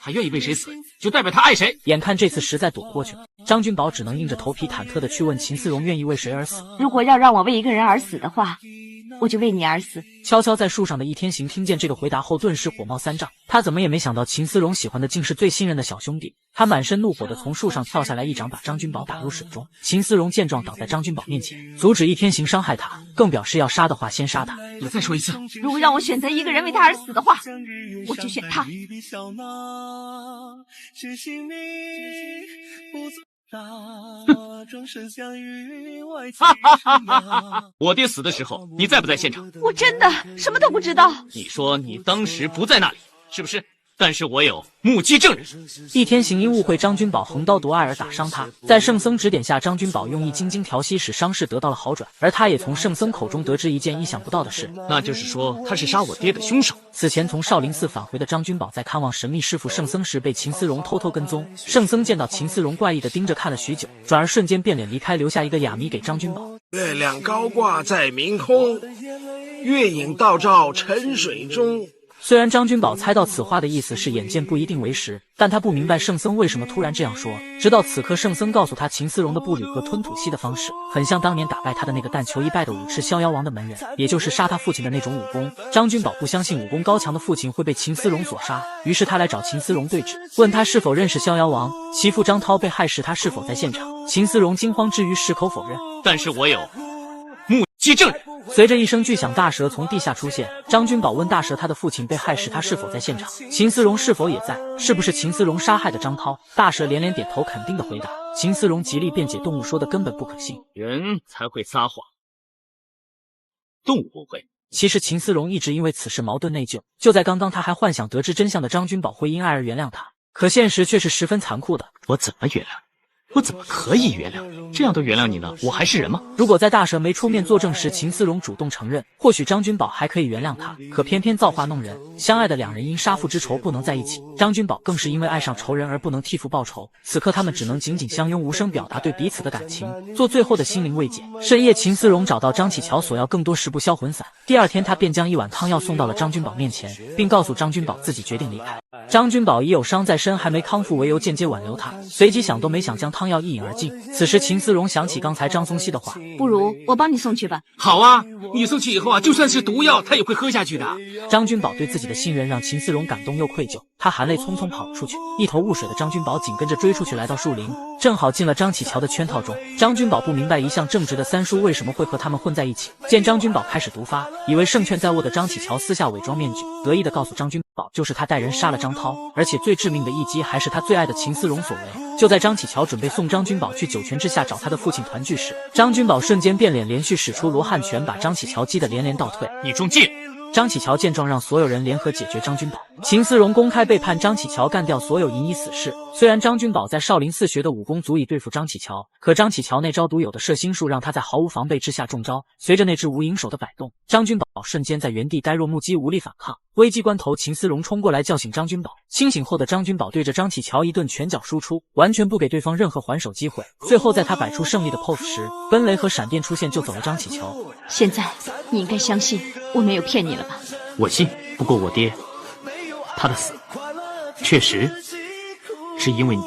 他愿意为谁死就代表他爱谁。眼看这次实在躲不过去了，张君宝只能硬着头皮忐忑地去问秦思荣愿意为谁而死。如果要让我为一个人而死的话，我就为你而死。悄悄在树上的易天行听见这个回答后顿时火冒三丈，他怎么也没想到秦思荣喜欢的竟是最信任的小兄弟。他满身怒火地从树上跳下来，一掌把张君宝打入水中。秦思荣见状倒在张君宝面前，阻止易天行伤害他，更表示要杀的话先杀他。你再说一次。如果让我选择一个人为他而死的话，我就选他。我爹死的时候你在不在现场？我真的什么都不知道。你说你当时不在那里，是不是？但是我有目击证人。易天行因误会张君宝横刀夺爱而打伤他，在圣僧指点下，张君宝用易筋经调息，使伤势得到了好转。而他也从圣僧口中得知一件意想不到的事，那就是说他是杀我爹的凶手。此前从少林寺返回的张君宝在看望神秘师傅圣僧时，被秦思荣偷偷跟踪。圣僧见到秦思荣怪异地盯着看了许久，转而瞬间变脸离开，留下一个哑谜给张君宝。月亮高挂在明空，月影倒照沉水中。虽然张君宝猜到此话的意思是眼见不一定为实，但他不明白圣僧为什么突然这样说。直到此刻，圣僧告诉他秦思荣的步履和吞吐息的方式，很像当年打败他的那个但求一败的武赤逍遥王的门人，也就是杀他父亲的那种武功。张君宝不相信武功高强的父亲会被秦思荣所杀，于是他来找秦思荣对质，问他是否认识逍遥王，其父张涛被害时他是否在现场。秦思荣惊慌之余矢口否认，但是我有目击证人。随着一声巨响，大蛇从地下出现。张君宝问大蛇他的父亲被害时他是否在现场，秦思荣是否也在，是不是秦思荣杀害的张涛。大蛇连连点头肯定的回答。秦思荣极力辩解动物说的根本不可信，人才会撒谎，动物不会。其实秦思荣一直因为此事矛盾内疚，就在刚刚他还幻想得知真相的张君宝会因爱而原谅他，可现实却是十分残酷的。我怎么原谅？我怎么可以原谅？这样都原谅你了，我还是人吗？如果在大蛇没出面作证时，秦思荣主动承认，或许张君宝还可以原谅他。可偏偏造化弄人，相爱的两人因杀父之仇不能在一起，张君宝更是因为爱上仇人而不能替父报仇。此刻他们只能紧紧相拥，无声表达对彼此的感情，做最后的心灵慰藉。深夜，秦思荣找到张启乔索要更多食部销魂散，第二天他便将一碗汤药送到了张君宝面前，并告诉张君宝自己决定离开。张君宝以有伤在身还没康复为由间接挽留他，随即想都没想将汤药一饮而尽。此时秦思荣想起刚才张松熙的话，不如我帮你送去吧。好啊，你送去以后啊，就算是毒药他也会喝下去的。张君宝对自己的信任让秦思荣感动又愧疚，他含泪匆匆跑出去，一头雾水的张君宝紧跟着追出去，来到树林，正好进了张启乔的圈套中。张君宝不明白一向正直的三叔为什么会和他们混在一起，见张君宝开始毒发，以为胜券在握的张启乔私下伪装面具，得意地告诉张君宝，就是他带人杀了张涛，而且最致命的一击还是他最爱的秦思荣所为。就在张启乔准备送张君宝去九泉之下找他的父亲团聚时，张君宝瞬间变脸，连续使出罗汉拳，把张启乔击得连连倒退。你中计！张启乔见状，让所有人联合解决张君宝。秦思荣公开背叛张启乔，干掉所有银翼死士。虽然张君宝在少林寺学的武功足以对付张启乔，可张启乔那招独有的摄心术让他在毫无防备之下中招。随着那只无影手的摆动，张君宝瞬间在原地呆若木鸡，无力反抗。危机关头，秦思荣冲过来叫醒张君宝。清醒后的张君宝对着张启乔一顿拳脚输出，完全不给对方任何还手机会。最后在他摆出胜利的 pose 时，奔雷和闪电出现救走了张启乔。现在你应该相信我没有骗你了吧？我信，不过我爹他的死确实是因为你。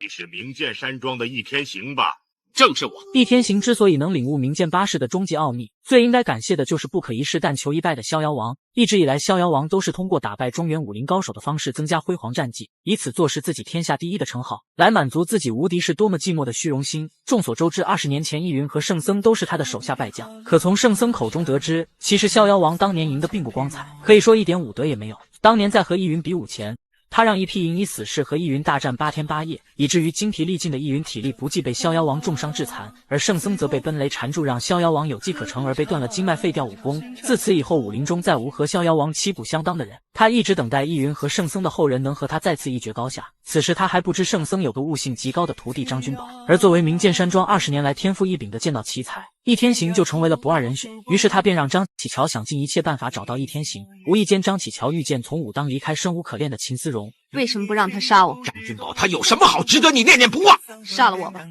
你是明剑山庄的易天行吧？正是我。易天行之所以能领悟明剑八式的终极奥秘，最应该感谢的就是不可一世但求一败的逍遥王。一直以来，逍遥王都是通过打败中原武林高手的方式增加辉煌战绩，以此坐实自己天下第一的称号，来满足自己无敌是多么寂寞的虚荣心。众所周知，20年前易云和圣僧都是他的手下败将，可从圣僧口中得知，其实逍遥王当年赢得并不光彩，可以说一点武德也没有。当年在和易云比武前，他让一批银翼死士和易云大战8天8夜，以至于精疲力尽的易云体力不济，被逍遥王重伤致残，而圣僧则被奔雷缠住，让逍遥王有机可乘，而被断了经脉，废掉武功。自此以后，武林中再无和逍遥王旗鼓相当的人。他一直等待易云和圣僧的后人能和他再次一决高下。此时他还不知圣僧有个悟性极高的徒弟张君宝，而作为明剑山庄20年来天赋异禀的剑道奇才，易天行就成为了不二人选。于是他便让张启乔想尽一切办法找到易天行。无意间，张启乔遇见从武当离开生无可恋的秦思荣。为什么不让他杀我？张君宝他有什么好值得你念念不忘？杀了我吧！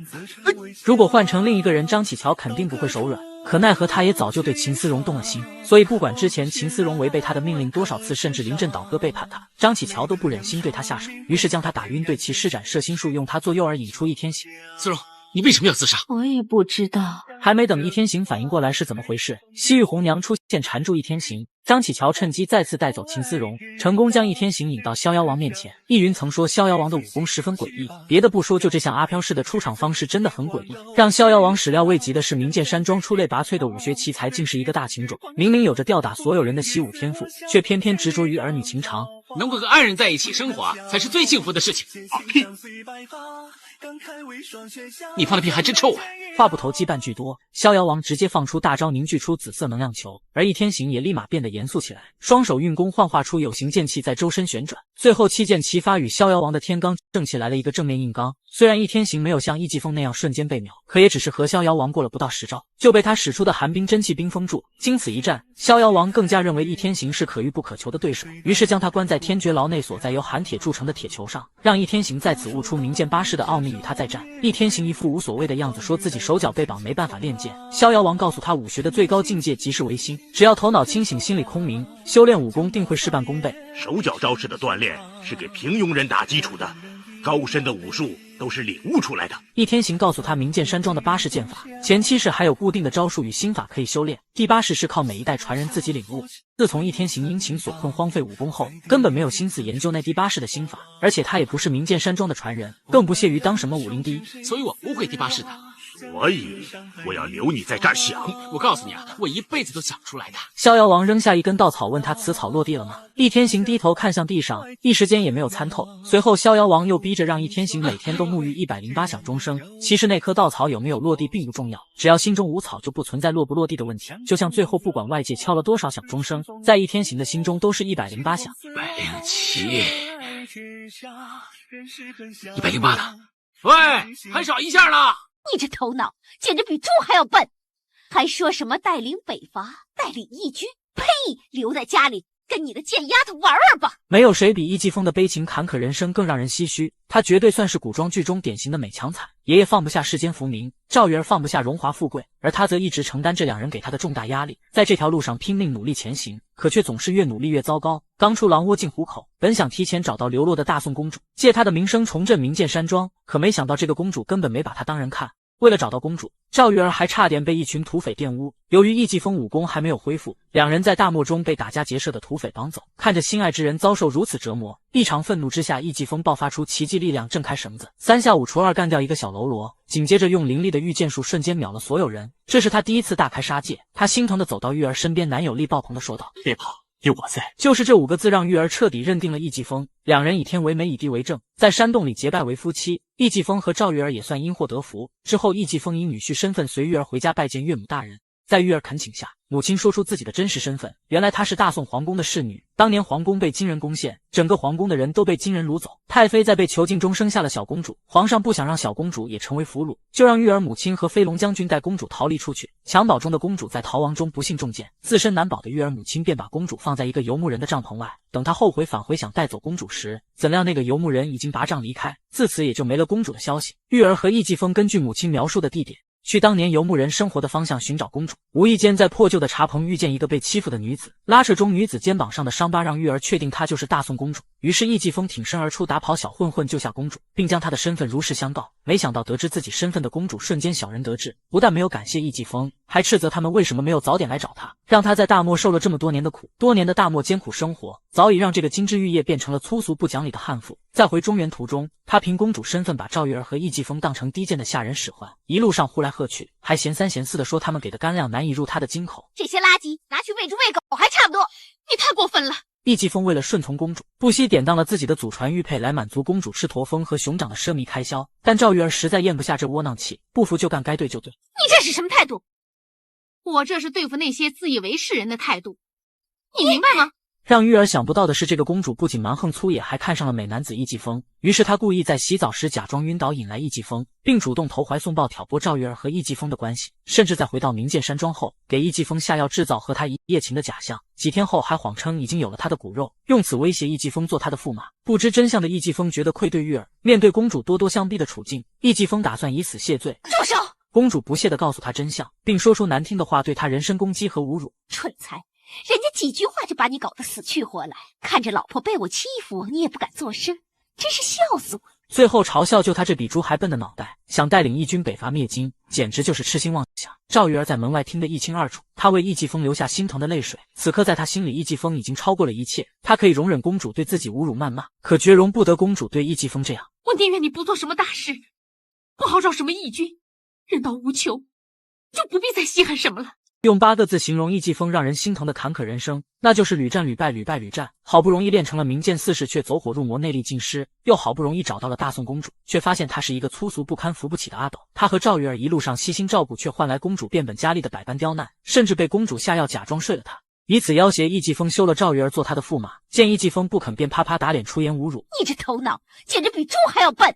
如果换成另一个人，张启乔肯定不会手软。可奈何他也早就对秦思荣动了心，所以不管之前秦思荣违背他的命令多少次，甚至临阵倒戈背叛他，张启乔都不忍心对他下手，于是将他打晕，对其施展摄心术，用他做诱饵引出易天行。思荣，你为什么要自杀？我也不知道。还没等易天行反应过来是怎么回事，西域红娘出现缠住易天行，张启乔趁机再次带走秦思荣，成功将易天行引到逍遥王面前。易云曾说逍遥王的武功十分诡异，别的不说，就这项阿飘式的出场方式真的很诡异。让逍遥王始料未及的是，明剑山庄出类拔萃的武学奇才竟是一个大情种，明明有着吊打所有人的习武天赋，却偏偏执着于儿女情长。能够和爱人在一起生活才是最幸福的事情。屁！你放的屁还真臭啊！话不投机半句多，逍遥王直接放出大招，凝聚出紫色能量球，而易天行也立马变得严肃起来，双手运功幻化出有形剑气在周身旋转，最后七剑齐发，与逍遥王的天罡正气来了一个正面硬刚。虽然易天行没有像易继风那样瞬间被秒，可也只是和逍遥王过了不到10招，就被他使出的寒冰真气冰封住。经此一战，逍遥王更加认为易天行是可遇不可求的对手，于是将他关在天绝牢内所在由寒铁铸成的铁球上，让易天行在此悟出明剑八式的奥秘，与他再战。易天行一副无所谓的样子，说自己手脚被绑没办法练剑。逍遥王告诉他，武学的最高境界即是唯心，只要头脑清醒，心里空明，修炼武功定会事半功倍。手脚招式的锻炼是给平庸人打基础的，高深的武术都是领悟出来的。易天行告诉他，明剑山庄的8式剑法，前7式还有固定的招数与心法可以修炼，第8式是靠每一代传人自己领悟。自从易天行因情所困荒废武功后，根本没有心思研究那第8式的心法，而且他也不是明剑山庄的传人，更不屑于当什么武林第一，所以我不会第8式的。所以我要留你在这儿想。我告诉你啊，我一辈子都想出来的。逍遥王扔下一根稻草，问他此草落地了吗？易天行低头看向地上，一时间也没有参透。随后逍遥王又逼着让易天行每天都沐浴108响钟声。其实那棵稻草有没有落地并不重要，只要心中无草，就不存在落不落地的问题。就像最后不管外界敲了多少响钟声，在易天行的心中都是108响。107、108了。喂，还少一下呢。你这头脑简直比猪还要笨，还说什么带领北伐、带领义军？呸！留在家里跟你的贱丫头玩玩吧。没有谁比易继风的悲情坎坷人生更让人唏嘘，他绝对算是古装剧中典型的美强惨。爷爷放不下世间浮名，赵玉儿放不下荣华富贵，而他则一直承担这两人给他的重大压力，在这条路上拼命努力前行，可却总是越努力越糟糕。刚出狼窝进虎口，本想提前找到流落的大宋公主，借她的名声重振名剑山庄，可没想到这个公主根本没把他当人看。为了找到公主，赵玉儿还差点被一群土匪玷污。由于易继风武功还没有恢复，两人在大漠中被打家劫舍的土匪绑走。看着心爱之人遭受如此折磨，异常愤怒之下，易继风爆发出奇迹力量，挣开绳子，3下5除2干掉一个小喽啰，紧接着用凌厉的御剑术瞬间秒了所有人。这是他第一次大开杀戒，他心疼地走到玉儿身边，男友力爆棚地说道：“别跑，有我在。”就是这5个字让玉儿彻底认定了易继风。两人以天为媒，以地为证，在山洞里结拜为夫妻。易继风和赵玉儿也算因祸得福。之后，易继风以女婿身份随玉儿回家拜见岳母大人。在玉儿恳请下，母亲说出自己的真实身份，原来她是大宋皇宫的侍女。当年皇宫被金人攻陷，整个皇宫的人都被金人掳走，太妃在被囚禁中生下了小公主，皇上不想让小公主也成为俘虏，就让玉儿母亲和飞龙将军带公主逃离出去。襁褓中的公主在逃亡中不幸中箭，自身难保的玉儿母亲便把公主放在一个游牧人的帐篷外，等她后悔返回想带走公主时，怎料那个游牧人已经拔杖离开，自此也就没了公主的消息。玉儿和易继风根据母亲描述的地点，去当年游牧人生活的方向寻找公主，无意间在破旧的茶棚遇见一个被欺负的女子，拉扯中女子肩膀上的伤疤让玉儿确定她就是大宋公主。于是易继风挺身而出，打跑小混混，救下公主，并将她的身份如实相告。没想到得知自己身份的公主瞬间小人得志，不但没有感谢易继风，还斥责他们为什么没有早点来找他，让他在大漠受了这么多年的苦。多年的大漠艰苦生活，早已让这个金枝玉叶变成了粗俗不讲理的悍妇。在回中原途中，他凭公主身份把赵玉儿和易继风当成低贱的下人使唤，一路上呼来喝去，还嫌三嫌四的说他们给的干粮难以入他的金口。这些垃圾拿去喂猪喂狗还差不多。你太过分了！易继风为了顺从公主，不惜典当了自己的祖传玉佩来满足公主吃驼峰和熊掌的奢靡开销。但赵玉儿实在咽不下这窝囊气，不服就干，该对就对。你这是什么态度？我这是对付那些自以为是人的态度，你明白吗？让玉儿想不到的是，这个公主不仅蛮横粗野，还看上了美男子易继风。于是她故意在洗澡时假装晕倒，引来易继风，并主动投怀送抱，挑拨赵玉儿和易继风的关系。甚至在回到明剑山庄后，给易继风下药，制造和他一夜情的假象。几天后还谎称已经有了他的骨肉，用此威胁易继风做他的驸马。不知真相的易继风觉得愧对玉儿，面对公主咄咄相逼的处境，易继风打算以死谢罪。住手！公主不屑地告诉他真相，并说出难听的话，对他人身攻击和侮辱。蠢材！人家几句话就把你搞得死去活来，看着老婆被我欺负，你也不敢作声，真是笑死我！最后嘲笑就他这比猪还笨的脑袋，想带领义军北伐灭金，简直就是痴心妄想。赵玉儿在门外听得一清二楚，她为易继风流下心疼的泪水。此刻在她心里，易继风已经超过了一切，她可以容忍公主对自己侮辱谩骂，可绝容不得公主对易继风这样。我宁愿你不做什么大事，不好找什么义军，人到无求，就不必再稀罕什么了。用8个字形容易继风让人心疼的坎坷人生，那就是屡战屡败，屡败屡战。好不容易练成了明剑4式，却走火入魔，内力尽失；又好不容易找到了大宋公主，却发现她是一个粗俗不堪、扶不起的阿斗。他和赵玉儿一路上悉心照顾，却换来公主变本加厉的百般刁难，甚至被公主下药假装睡了她，以此要挟易继风休了赵玉儿做他的驸马。见易继风不肯，便啪啪打脸，出言侮辱：“你这头脑简直比猪还要笨！”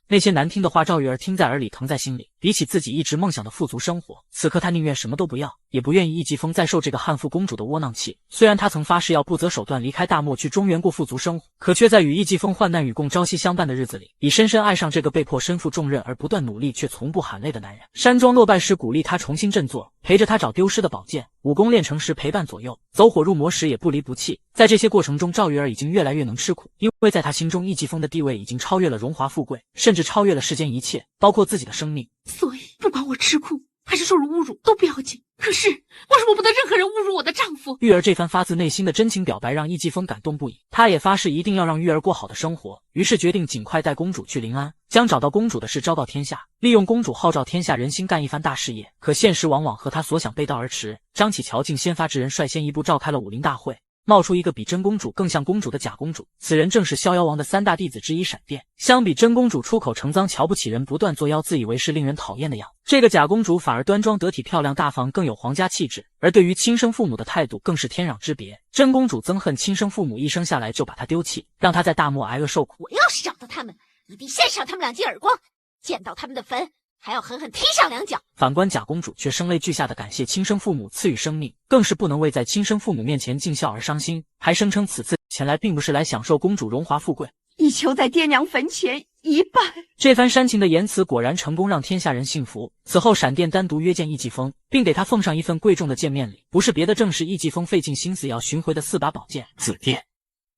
那些难听的话，赵玉儿听在耳里，疼在心里。比起自己一直梦想的富足生活，此刻她宁愿什么都不要，也不愿意易继风再受这个悍妇公主的窝囊气。虽然她曾发誓要不择手段离开大漠去中原过富足生活，可却在与易继风患难与共、朝夕相伴的日子里，已深深爱上这个被迫身负重任而不断努力却从不喊累的男人。山庄落败时鼓励他重新振作，陪着他找丢失的宝剑，武功练成时陪伴左右，走火入魔时也不离不弃。在这些过程中，赵玉儿已经越来越能吃苦，因为在他心中，易继风的地位已经超越了荣华富贵，甚至超越了世间一切，包括自己的生命。所以不管我吃苦还是受了侮辱都不要紧，可是为什么不得任何人侮辱我的丈夫？玉儿这番发自内心的真情表白让易继风感动不已，他也发誓一定要让玉儿过好的生活，于是决定尽快带公主去临安，将找到公主的事昭告天下，利用公主号召天下人心，干一番大事业。可现实往往和他所想背道而驰。张启乔竟先发制人，率先一步召开了武林大会，冒出一个比真公主更像公主的假公主，此人正是逍遥王的3大弟子之一闪电。相比真公主出口成脏、瞧不起人、不断作妖、自以为是、令人讨厌的样子，这个假公主反而端庄得体、漂亮大方，更有皇家气质，而对于亲生父母的态度更是天壤之别。真公主憎恨亲生父母，一生下来就把她丢弃，让她在大漠挨饿受苦。我要是找到他们，一定先赏他们2记耳光，见到他们的坟还要狠狠踢上2脚。反观贾公主却声泪俱下的感谢亲生父母赐予生命，更是不能为在亲生父母面前尽孝而伤心，还声称此次前来并不是来享受公主荣华富贵，以求在爹娘坟前一拜。这番煽情的言辞果然成功让天下人信服。此后闪电单独约见易继风，并给他奉上一份贵重的见面礼，不是别的，正是易继风费尽心思要寻回的4把宝剑。紫电、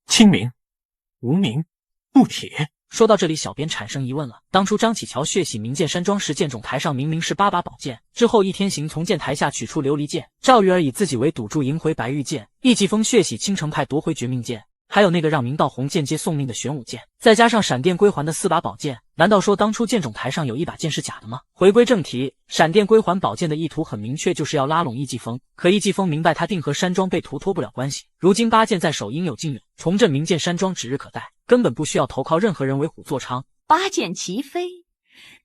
清明、无名、木铁。说到这里，小编产生疑问了：当初张启乔血洗明剑山庄时，剑冢台上明明是8把宝剑，之后易天行从剑台下取出琉璃剑，赵玉儿以自己为赌注赢回白玉剑，易继风血洗青城派夺回绝命剑，还有那个让明道红间接送命的玄武剑，再加上闪电归还的4把宝剑，难道说当初剑冢台上有1把剑是假的吗？回归正题，闪电归还宝剑的意图很明确，就是要拉拢易继风。可易继风明白他定和山庄被屠脱不了关系，如今8剑在手，应有尽远，重振明剑山庄指日可待，根本不需要投靠任何人为虎作伥。8剑齐飞，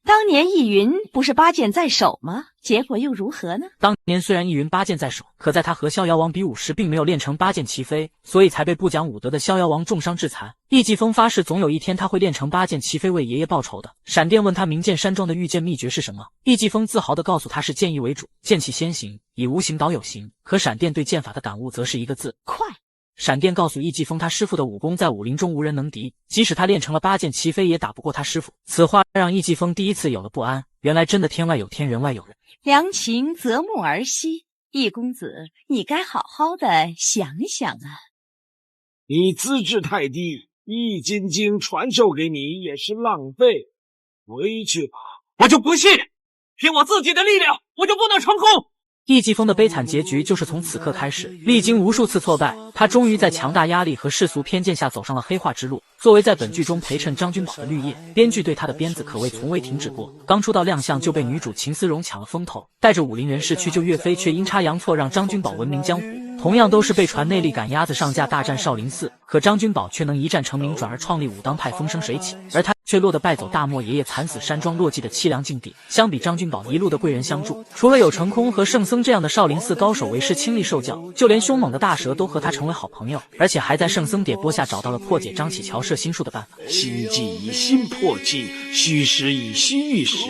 当年易云不是8剑在手吗？结果又如何呢？当年虽然易云8剑在手，可在他和逍遥王比武时并没有练成8剑齐飞，所以才被不讲武德的逍遥王重伤致残。易继风发誓总有一天他会练成8剑齐飞为爷爷报仇的。闪电问他明剑山庄的御剑秘诀是什么，易继风自豪地告诉他是剑意为主，剑气先行，以无形导有形。可闪电对剑法的感悟则是一个字：快。闪电告诉易继风，他师傅的武功在武林中无人能敌，即使他练成了8剑齐飞也打不过他师傅。此话让易继风第一次有了不安，原来真的天外有天，人外有人。良禽择木而栖，易公子，你该好好的想想啊。你资质太低，易筋经传授给你也是浪费，回去吧。我就不信，凭我自己的力量，我就不能成功。易继风的悲惨结局就是从此刻开始，历经无数次挫败，他终于在强大压力和世俗偏见下走上了黑化之路。作为在本剧中陪衬张君宝的绿叶，编剧对他的鞭子可谓从未停止过。刚出道亮相就被女主秦思荣抢了风头，带着武林人士去救岳飞，却阴差阳错让张君宝闻名江湖。同样都是被传内力赶鸭子上架大战少林寺，可张君宝却能一战成名，转而创立武当派，风生水起，而他却落得败走大漠爷爷惨死山庄落寂的凄凉境地。相比张君宝一路的贵人相助，除了有成空和圣僧这样的少林寺高手为师亲力受教，就连凶猛的大蛇都和他成为好朋友，而且还在圣僧点拨下找到了破解张启乔摄心术的办法。心计以心破气，虚实以虚御实，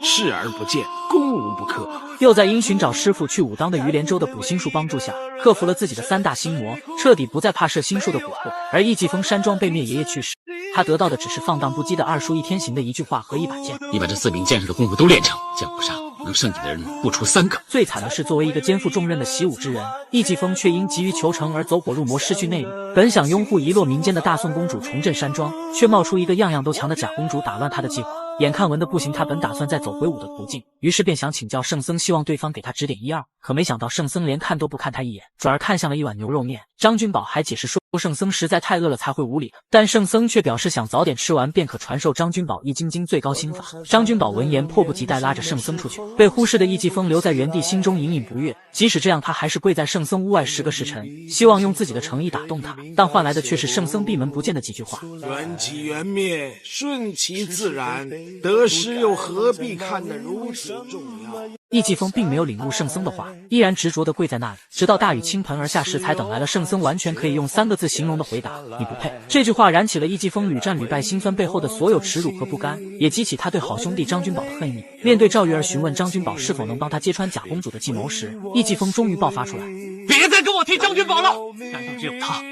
视而不见，攻无不克。又在因寻找师傅去武当的于连州的补心术帮助下，克服了自己的3大心魔，彻底不再怕摄心术的蛊惑。而易继风山庄被灭，爷爷去世，他得到的只是放荡不羁的二叔易天行的一句话和1把剑：你把这4名剑士的功夫都练成，江湖上能胜你的人不出3个。最惨的是，作为一个肩负重任的习武之人，易继风却因急于求成而走火入魔，失去内力。本想拥护遗落民间的大宋公主重振山庄，却冒出一个样样都强的假公主打乱他的计划。眼看文的不行，他本打算再走回武的途径，于是便想请教圣僧，希望对方给他指点1、2。可没想到圣僧连看都不看他一眼，转而看向了一碗牛肉面。张君宝还解释说圣僧实在太饿了才会无礼，但圣僧却表示想早点吃完便可传授张君宝易筋经最高心法。张君宝闻言迫不及待拉着圣僧出去，被忽视的易继风留在原地，心中隐隐不悦。即使这样，他还是跪在圣僧屋外10个时辰，希望用自己的诚意打动他，但换来的却是圣僧闭门不见的几句话：缘起缘灭，顺其自然，得失又何必看得如此重要？易继风并没有领悟圣僧的话，依然执着地跪在那里，直到大雨倾盆而下时，才等来了圣僧完全可以用3个字形容的回答：你不配。这句话燃起了易继风屡战屡败心酸背后的所有耻辱和不甘，也激起他对好兄弟张君宝的恨意。面对赵玉儿询问张君宝是否能帮他揭穿假公主的计谋时，易继风终于爆发出来：别再跟我提张君宝了！难道只有他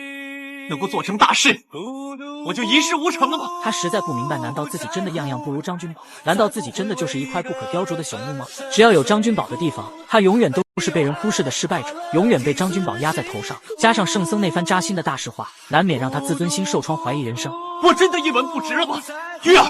能够做成大事，我就一事无成了吗？他实在不明白，难道自己真的样样不如张君宝？难道自己真的就是一块不可雕琢的朽木吗？只要有张君宝的地方，他永远都是被人忽视的失败者，永远被张君宝压在头上。加上圣僧那番扎心的大实话，难免让他自尊心受创，怀疑人生。我真的一文不值了吗？玉儿，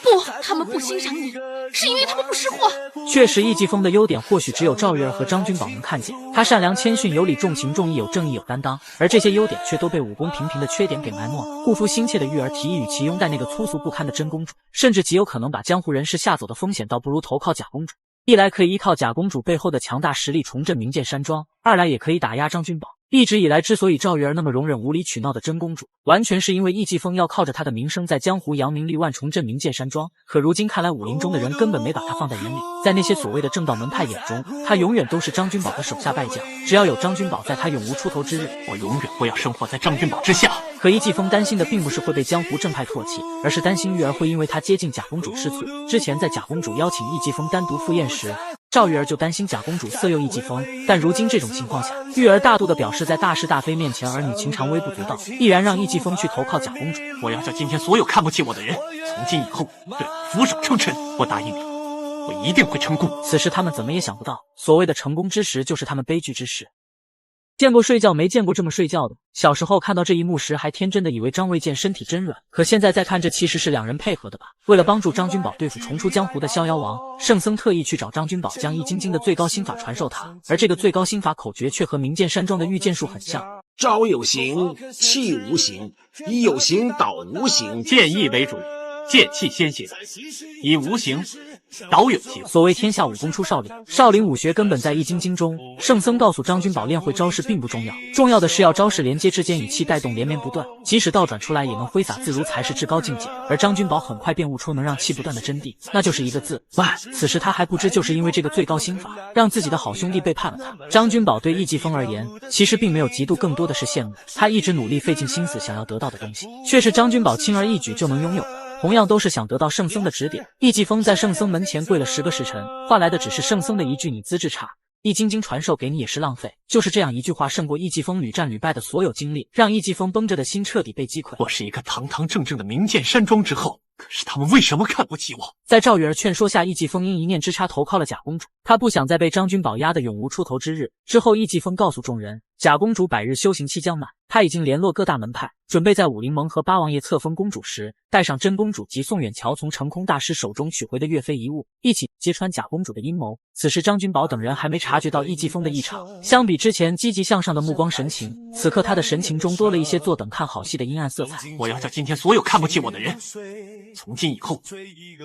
不，他们不欣赏你，是因为他们不识货。确实，易继风的优点或许只有赵玉儿和张君宝能看见。他善良谦逊，有理重情重义，有正义有担当，而这些优点却都被武功平平的缺点给埋没了。护肤心切的玉儿提议与其拥戴那个粗俗不堪的真公主，甚至极有可能把江湖人士吓走的风险，倒不如投靠假公主。一来可以依靠假公主背后的强大实力重振明剑山庄，二来也可以打压张君宝。一直以来，之所以赵玉儿那么容忍无理取闹的真公主，完全是因为易继风要靠着她的名声在江湖扬名立万，重振名剑山庄。可如今看来，武林中的人根本没把她放在眼里，在那些所谓的正道门派眼中，她永远都是张君宝的手下败将。只要有张君宝在，她永无出头之日。我永远不要生活在张君宝之下。可易继风担心的并不是会被江湖正派唾弃，而是担心玉儿会因为她接近贾公主吃醋。之前在贾公主邀请易继风单独赴宴时，赵玉儿就担心贾公主色诱易继风，但如今这种情况下，玉儿大度地表示，在大是大非面前，儿女情长微不足道，毅然让易继风去投靠贾公主。我要叫今天所有看不起我的人，从今以后对我俯首称臣。我答应你，我一定会成功。此时他们怎么也想不到，所谓的成功之时，就是他们悲剧之时。见过睡觉没见过这么睡觉的。小时候看到这一幕时，还天真的以为张卫健身体真软，可现在再看，这其实是两人配合的吧。为了帮助张君宝对付重出江湖的逍遥王，圣僧特意去找张君宝，将易筋经的最高心法传授他，而这个最高心法口诀却和名剑山庄的御剑术很像。招有形，气无形，以有形导无形，剑意为主，剑气先行，以无形导有形。所谓天下武功出少林，少林武学根本在易筋经中。圣僧告诉张君宝，练会招式并不重要，重要的是要招式连接之间以气带动，连绵不断，即使倒转出来也能挥洒自如，才是至高境界。而张君宝很快便悟出能让气不断的真谛，那就是一个字：慢。此时他还不知，就是因为这个最高心法，让自己的好兄弟背叛了他。张君宝对易继风而言，其实并没有嫉妒，更多的是羡慕。他一直努力费尽心思想要得到的东西，却是张君宝轻而易举就能拥有的。同样都是想得到圣僧的指点，易继风在圣僧门前跪了10个时辰，换来的只是圣僧的一句“你资质差，易筋经传授给你也是浪费”。就是这样一句话，胜过易继风屡战屡败的所有经历，让易继风绷着的心彻底被击溃。我是一个堂堂正正的名剑山庄之后，可是他们为什么看不起我？在赵玉儿劝说下，易继风因一念之差投靠了贾公主，他不想再被张君宝压得永无出头之日。之后，易继风告诉众人，贾公主百日修行期将满，他已经联络各大门派，准备在武林盟和八王爷册封公主时，带上真公主及宋远桥从成空大师手中取回的岳飞遗物，一起揭穿贾公主的阴谋。此时张君宝等人还没察觉到易继风的异常，相比之前积极向上的目光神情，此刻他的神情中多了一些坐等看好戏的阴暗色彩。我要叫今天所有看不起我的人，从今以后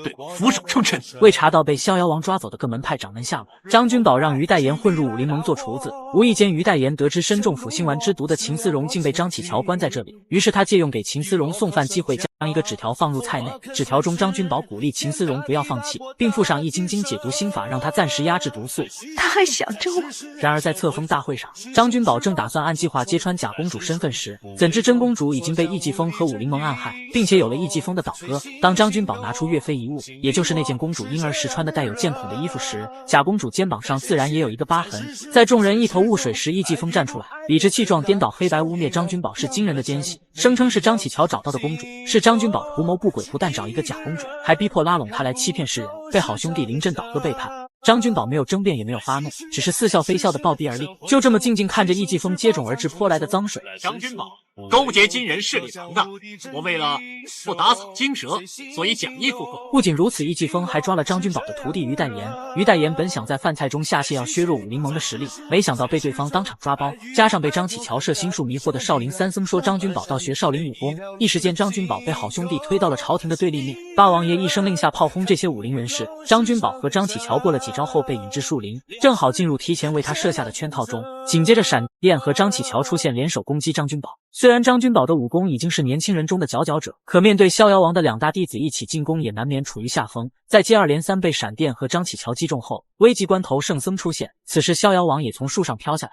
对我俯首称臣。未查到被逍遥王抓走的各门派掌门下落，张君宝让于代言混入武林盟做厨子，无意间于代言得知身中抚心丸之毒的秦思荣竟被张启乔关在这里，于是他借用给秦思荣送饭机会，将一个纸条放入菜内。纸条中张君宝鼓励秦思荣不要放弃，并附上易筋经解毒心法，让他暂时压制毒素。他还想着我。然而在册封大会上，张君宝正打算按计划揭穿贾公主身份时，怎知真公主已经被易继风和武林盟暗害，并且有了易继风的倒戈。当张君宝拿出岳飞遗物，也就是那件公主婴儿时穿的带有剑孔的衣服时，贾公主肩膀上自然也有一个疤痕。在众人一头雾水时，易继风站出来，理直气壮颠倒黑白，污蔑张君宝是惊人的奸细，声称是张启乔找到的公主，是张君宝图谋不轨，不但找一个假公主，还逼迫拉拢他来欺骗世人，被好兄弟临阵倒戈背叛。张君宝没有争辩，也没有发怒，只是似笑非笑的抱臂而立，就这么静静看着易继风接踵而至泼来的脏水。张君宝勾结金人，势力庞大，我为了不打草惊蛇，所以奖励附和。不仅如此，易继风还抓了张君宝的徒弟于代言。于代言本想在饭菜中下泻，要削弱武林盟的实力，没想到被对方当场抓包，加上被张启乔设心术迷惑的少林三僧说张君宝盗学少林武功，一时间张君宝被好兄弟推到了朝廷的对立面。八王爷一声令下炮轰这些武林人士，张君宝和张启乔过了几招后被引至树林，正好进入提前为他设下的圈套中。紧接着闪电和张启乔出现，联手攻击张君宝。虽然张君宝的武功已经是年轻人中的佼佼者，可面对逍遥王的两大弟子一起进攻，也难免处于下风。在接二连三被闪电和张启乔击中后，危急关头圣僧出现，此时逍遥王也从树上飘下来。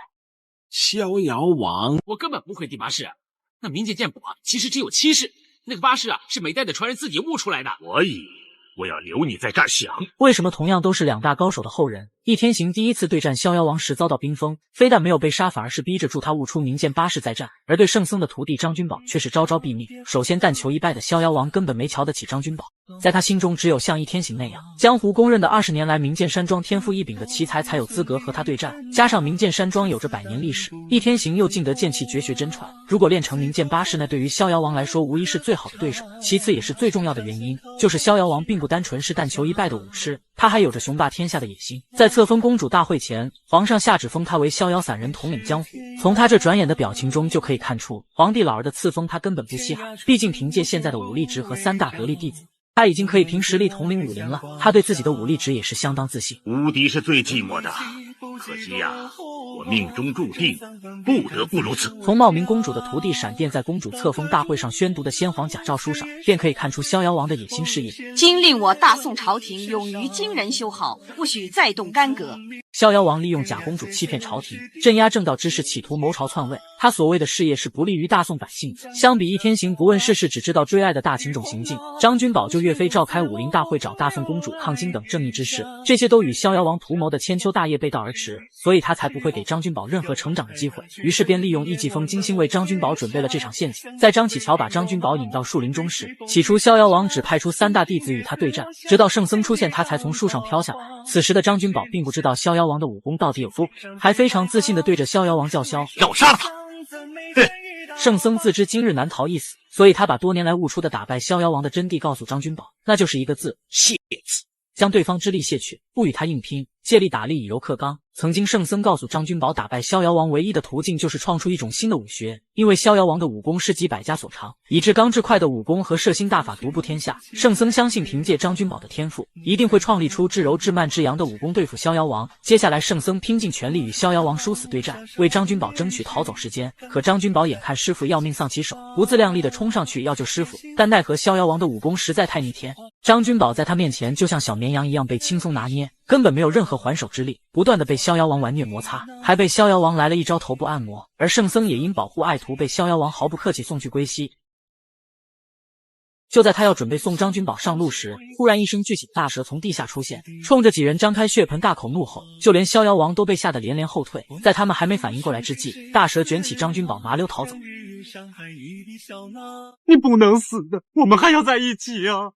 逍遥王，我根本不会第8式，那冥界剑谱其实只有7式，那个8式是每代的传人自己悟出来的。所以我要留你在这儿想。为什么同样都是两大高手的后人，易天行第一次对战逍遥王时遭到冰封，非但没有被杀，反而是逼着助他悟出冥剑8式再战，而对圣僧的徒弟张君宝却是招招毙命。首先但求一败的逍遥王根本没瞧得起张君宝，在他心中只有像易天行那样江湖公认的20年来冥剑山庄天赋异禀的奇才才有资格和他对战，加上冥剑山庄有着100年历史，易天行又尽得剑气绝学真传，如果练成冥剑8式，那对于逍遥王来说无疑是最好的对手。其次也是最重要的原因，就是逍遥王并不单纯是但求一败的武痴，他还有着雄霸天下的野心。在册封公主大会前，皇上下旨封他为逍遥散人，统领江湖。从他这转眼的表情中就可以看出，皇帝老儿的赐封他根本不稀罕，毕竟凭借现在的武力值和3大得力弟子，他已经可以凭实力统领武林了。他对自己的武力值也是相当自信。无敌是最寂寞的，可惜呀，我命中注定不得不如此。从茂明公主的徒弟闪电在公主册封大会上宣读的先皇假诏书上，便可以看出逍遥王的野心事业。今令我大宋朝廷勇于惊人修好，不许再动干戈。逍遥王利用假公主欺骗朝廷，镇压正道之士，企图谋朝篡位。他所谓的事业是不利于大宋百姓的。相比一天行不问世事，只知道追爱的大秦种行径，张君宝就岳飞召开武林大会，找大宋公主抗金等正义之事，这些都与逍遥王图谋的千秋大业背道而驰，所以他才不会给张君宝任何成长的机会。于是便利用易继风精心为张君宝准备了这场陷阱。在张启乔把张君宝引到树林中时，起初逍遥王只派出3大弟子与他对战，直到圣僧出现，他才从树上飘下来。此时的张君宝并不知道逍遥王的武功到底有多，还非常自信地对着逍遥王叫嚣：“要杀了他！”圣僧自知今日难逃一死，所以他把多年来悟出的打败逍遥王的真谛告诉张君宝，那就是一个字：泄字。将对方之力卸去，不与他硬拼，借力打力以柔克刚。曾经圣僧告诉张君宝，打败逍遥王唯一的途径就是创出一种新的武学，因为逍遥王的武功是集百家所长，以致刚志快的武功和摄心大法独步天下。圣僧相信凭借张君宝的天赋，一定会创立出至柔至慢至阳的武功对付逍遥王。接下来圣僧拼尽全力与逍遥王殊死对战，为张君宝争取逃走时间。可张君宝眼看师傅要命丧其手，不自量力地冲上去要救师傅，但奈何逍遥王的武功实在太逆天，张君宝在他面前就像小绵羊一样被轻松拿捏，根本没有任何还手之力，不断的被逍遥王玩虐摩擦，还被逍遥王来了一招头部按摩。而圣僧也因保护爱徒被逍遥王毫不客气送去归西。就在他要准备送张君宝上路时，忽然一声巨起大蛇从地下出现，冲着几人张开血盆大口怒吼，就连逍遥王都被吓得连连后退。在他们还没反应过来之际，大蛇卷起张君宝麻溜逃走。你不能死的，我们还要在一起啊！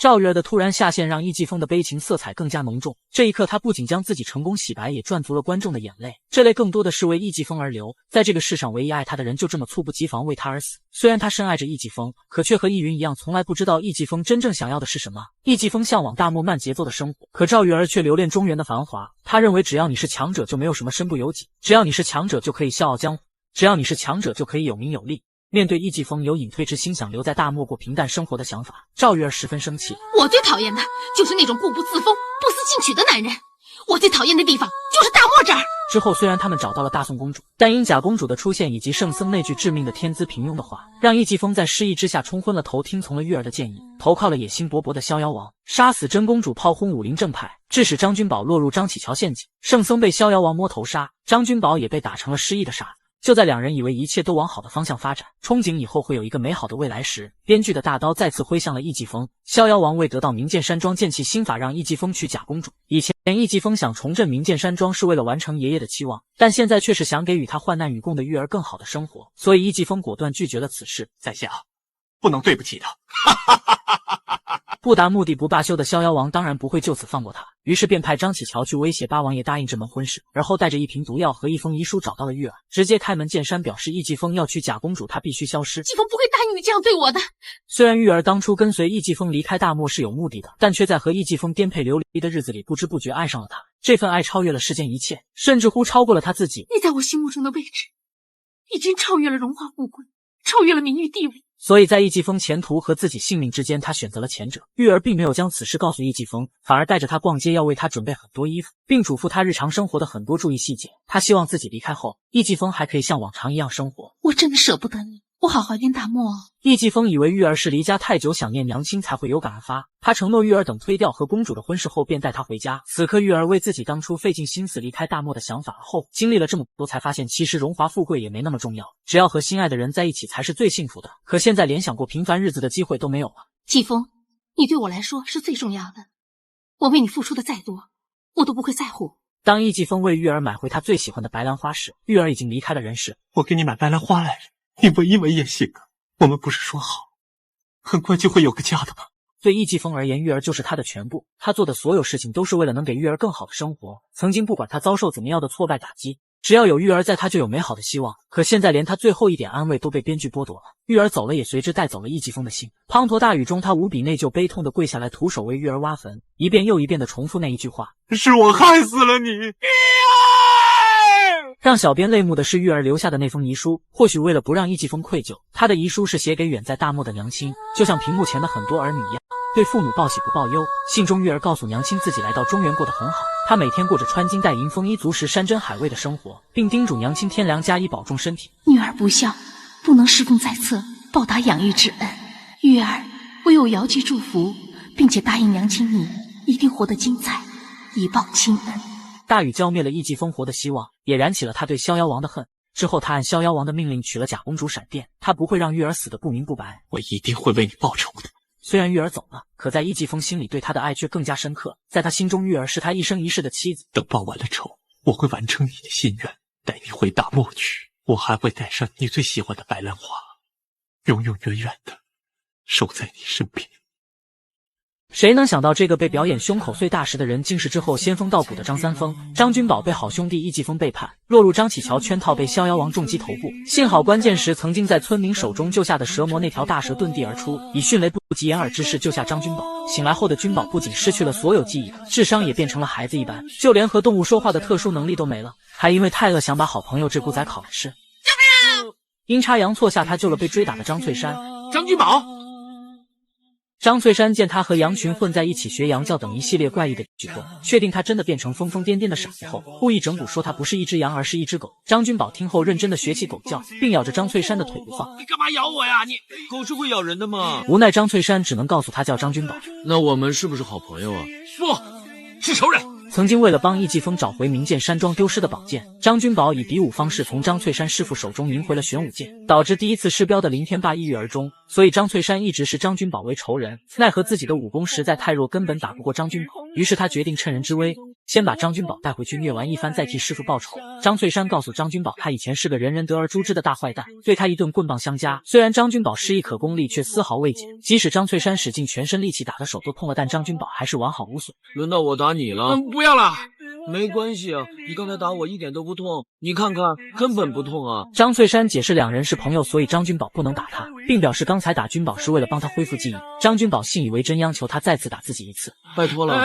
赵月儿的突然下线让易继风的悲情色彩更加浓重，这一刻他不仅将自己成功洗白，也赚足了观众的眼泪，这泪更多的是为易继风而流。在这个世上唯一爱他的人就这么猝不及防为他而死，虽然他深爱着易继风，可却和易云一样从来不知道易继风真正想要的是什么。易继风向往大漠慢节奏的生活，可赵月儿却留恋中原的繁华。他认为只要你是强者就没有什么身不由己，只要你是强者就可以笑傲江湖，只要你是强者就可以有名有利。面对易继风有隐退之心想留在大漠过平淡生活的想法，赵月儿十分生气。我最讨厌的就是那种固步自封、不思进取的男人。我最讨厌的地方就是大漠这儿。之后虽然他们找到了大宋公主，但因假公主的出现以及圣僧那句致命的天资平庸的话，让易继风在失意之下冲昏了头，听从了月儿的建议，投靠了野心勃勃的逍遥王，杀死真公主，炮轰武林正派，致使张君宝落入张启乔陷阱。圣僧被逍遥王摸头杀，张君宝也被打成了失忆的傻子。就在两人以为一切都往好的方向发展，憧憬以后会有一个美好的未来时，编剧的大刀再次挥向了易继风。逍遥王为得到明剑山庄剑气心法，让易继风娶假公主。以前易继风想重振明剑山庄是为了完成爷爷的期望，但现在却是想给与他患难与共的月儿更好的生活，所以易继风果断拒绝了此事。在下不能对不起他。不达目的不罢休的逍遥王当然不会就此放过他，于是便派张启乔去威胁八王爷答应这门婚事，而后带着一瓶毒药和一封遗书找到了月儿，直接开门见山表示易继风要娶假公主，他必须消失。继风不会答应你这样对我的。虽然月儿当初跟随易继风离开大漠是有目的的，但却在和易继风颠沛流离的日子里不知不觉爱上了他。这份爱超越了世间一切，甚至乎超过了他自己。你在我心目中的位置已经超越了荣华富贵，超越了名誉地位。所以在易继风前途和自己性命之间，他选择了前者。月儿并没有将此事告诉易继风，反而带着他逛街，要为他准备很多衣服，并嘱咐他日常生活的很多注意细节。他希望自己离开后，易继风还可以像往常一样生活。我真的舍不得你，我好怀念大漠。易继风以为玉儿是离家太久想念娘亲才会有感而发，他承诺玉儿等推掉和公主的婚事后便带她回家。此刻玉儿为自己当初费尽心思离开大漠的想法而后悔，经历了这么多才发现其实荣华富贵也没那么重要，只要和心爱的人在一起才是最幸福的。可现在连想过平凡日子的机会都没有了。季风，你对我来说是最重要的，我为你付出的再多我都不会在乎。当易继风为玉儿买回她最喜欢的白兰花时，玉儿已经离开了人世。我给你买白兰花来着，你闻一闻也行啊。我们不是说好很快就会有个家的吗？对易继风而言，玉儿就是他的全部，他做的所有事情都是为了能给玉儿更好的生活。曾经不管他遭受怎么样的挫败打击，只要有玉儿在，他就有美好的希望。可现在连他最后一点安慰都被编剧剥夺了，玉儿走了，也随之带走了易继风的心。滂沱大雨中，他无比内疚悲痛地跪下来，徒手为玉儿挖坟，一遍又一遍地重复那一句话：是我害死了你。让小编泪目的是玉儿留下的那封遗书，或许为了不让易继风愧疚，他的遗书是写给远在大漠的娘亲，就像屏幕前的很多儿女一样。对父母报喜不报忧。信中玉儿告诉娘亲自己来到中原过得很好，她每天过着穿金戴银、丰衣足食、山珍海味的生活，并叮嘱娘亲天良加衣保重身体。女儿不孝，不能侍奉在侧，报答养育之恩。玉儿唯有遥寄祝福，并且答应娘亲你一定活得精彩，以报亲恩。大禹浇灭了羿继烽活的希望，也燃起了他对逍遥王的恨。之后，他按逍遥王的命令娶了假公主闪电，他不会让玉儿死得不明不白。我一定会为你报仇的。虽然玉儿走了，可在羿继烽心里对他的爱却更加深刻。在他心中，玉儿是他一生一世的妻子。等报完了仇，我会完成你的心愿，带你回大漠去。我还会带上你最喜欢的白兰花，永永远远的守在你身边。谁能想到这个被表演胸口碎大石的人，竟是之后仙风道骨的张三丰。张君宝被好兄弟羿继烽背叛，落入张启乔圈套，被逍遥王重击头部。幸好关键时曾经在村民手中救下的蛇魔那条大蛇遁地而出，以迅雷不及掩耳之势救下张君宝。醒来后的君宝不仅失去了所有记忆，智商也变成了孩子一般，就连和动物说话的特殊能力都没了，还因为太饿想把好朋友鹧鸪仔烤了吃。阴差阳错下，他救了被追打的张翠山。张君宝。张翠山见他和羊群混在一起学羊叫等一系列怪异的举动，确定他真的变成疯疯癫癫的傻子后，故意整蛊说他不是一只羊，而是一只狗。张君宝听后认真的学起狗叫，并咬着张翠山的腿不放。你干嘛咬我呀？你狗是会咬人的吗？无奈张翠山只能告诉他叫张君宝。那我们是不是好朋友啊？不，是仇人。曾经为了帮羿继烽找回名剑山庄丢失的宝剑，张君宝以比武方式从张翠山师傅手中赢回了玄武剑，导致第一次失标的林天霸抑郁而终。所以张翠山一直视张君宝为仇人，奈何自己的武功实在太弱，根本打不过张君宝，于是他决定趁人之危，先把张君宝带回去虐完一番，再替师傅报仇。张翠山告诉张君宝，他以前是个人人得而诛之的大坏蛋，对他一顿棍棒相加。虽然张君宝失意可功力，却丝毫未减，即使张翠山使尽全身力气打得手都痛了，但张君宝还是完好无损。轮到我打你了。不要了。没关系啊，你刚才打我一点都不痛，你看看根本不痛啊。张翠山解释两人是朋友，所以张君宝不能打他，并表示刚才打君宝是为了帮他恢复记忆。张君宝信以为真，央求他再次打自己一次。拜托了。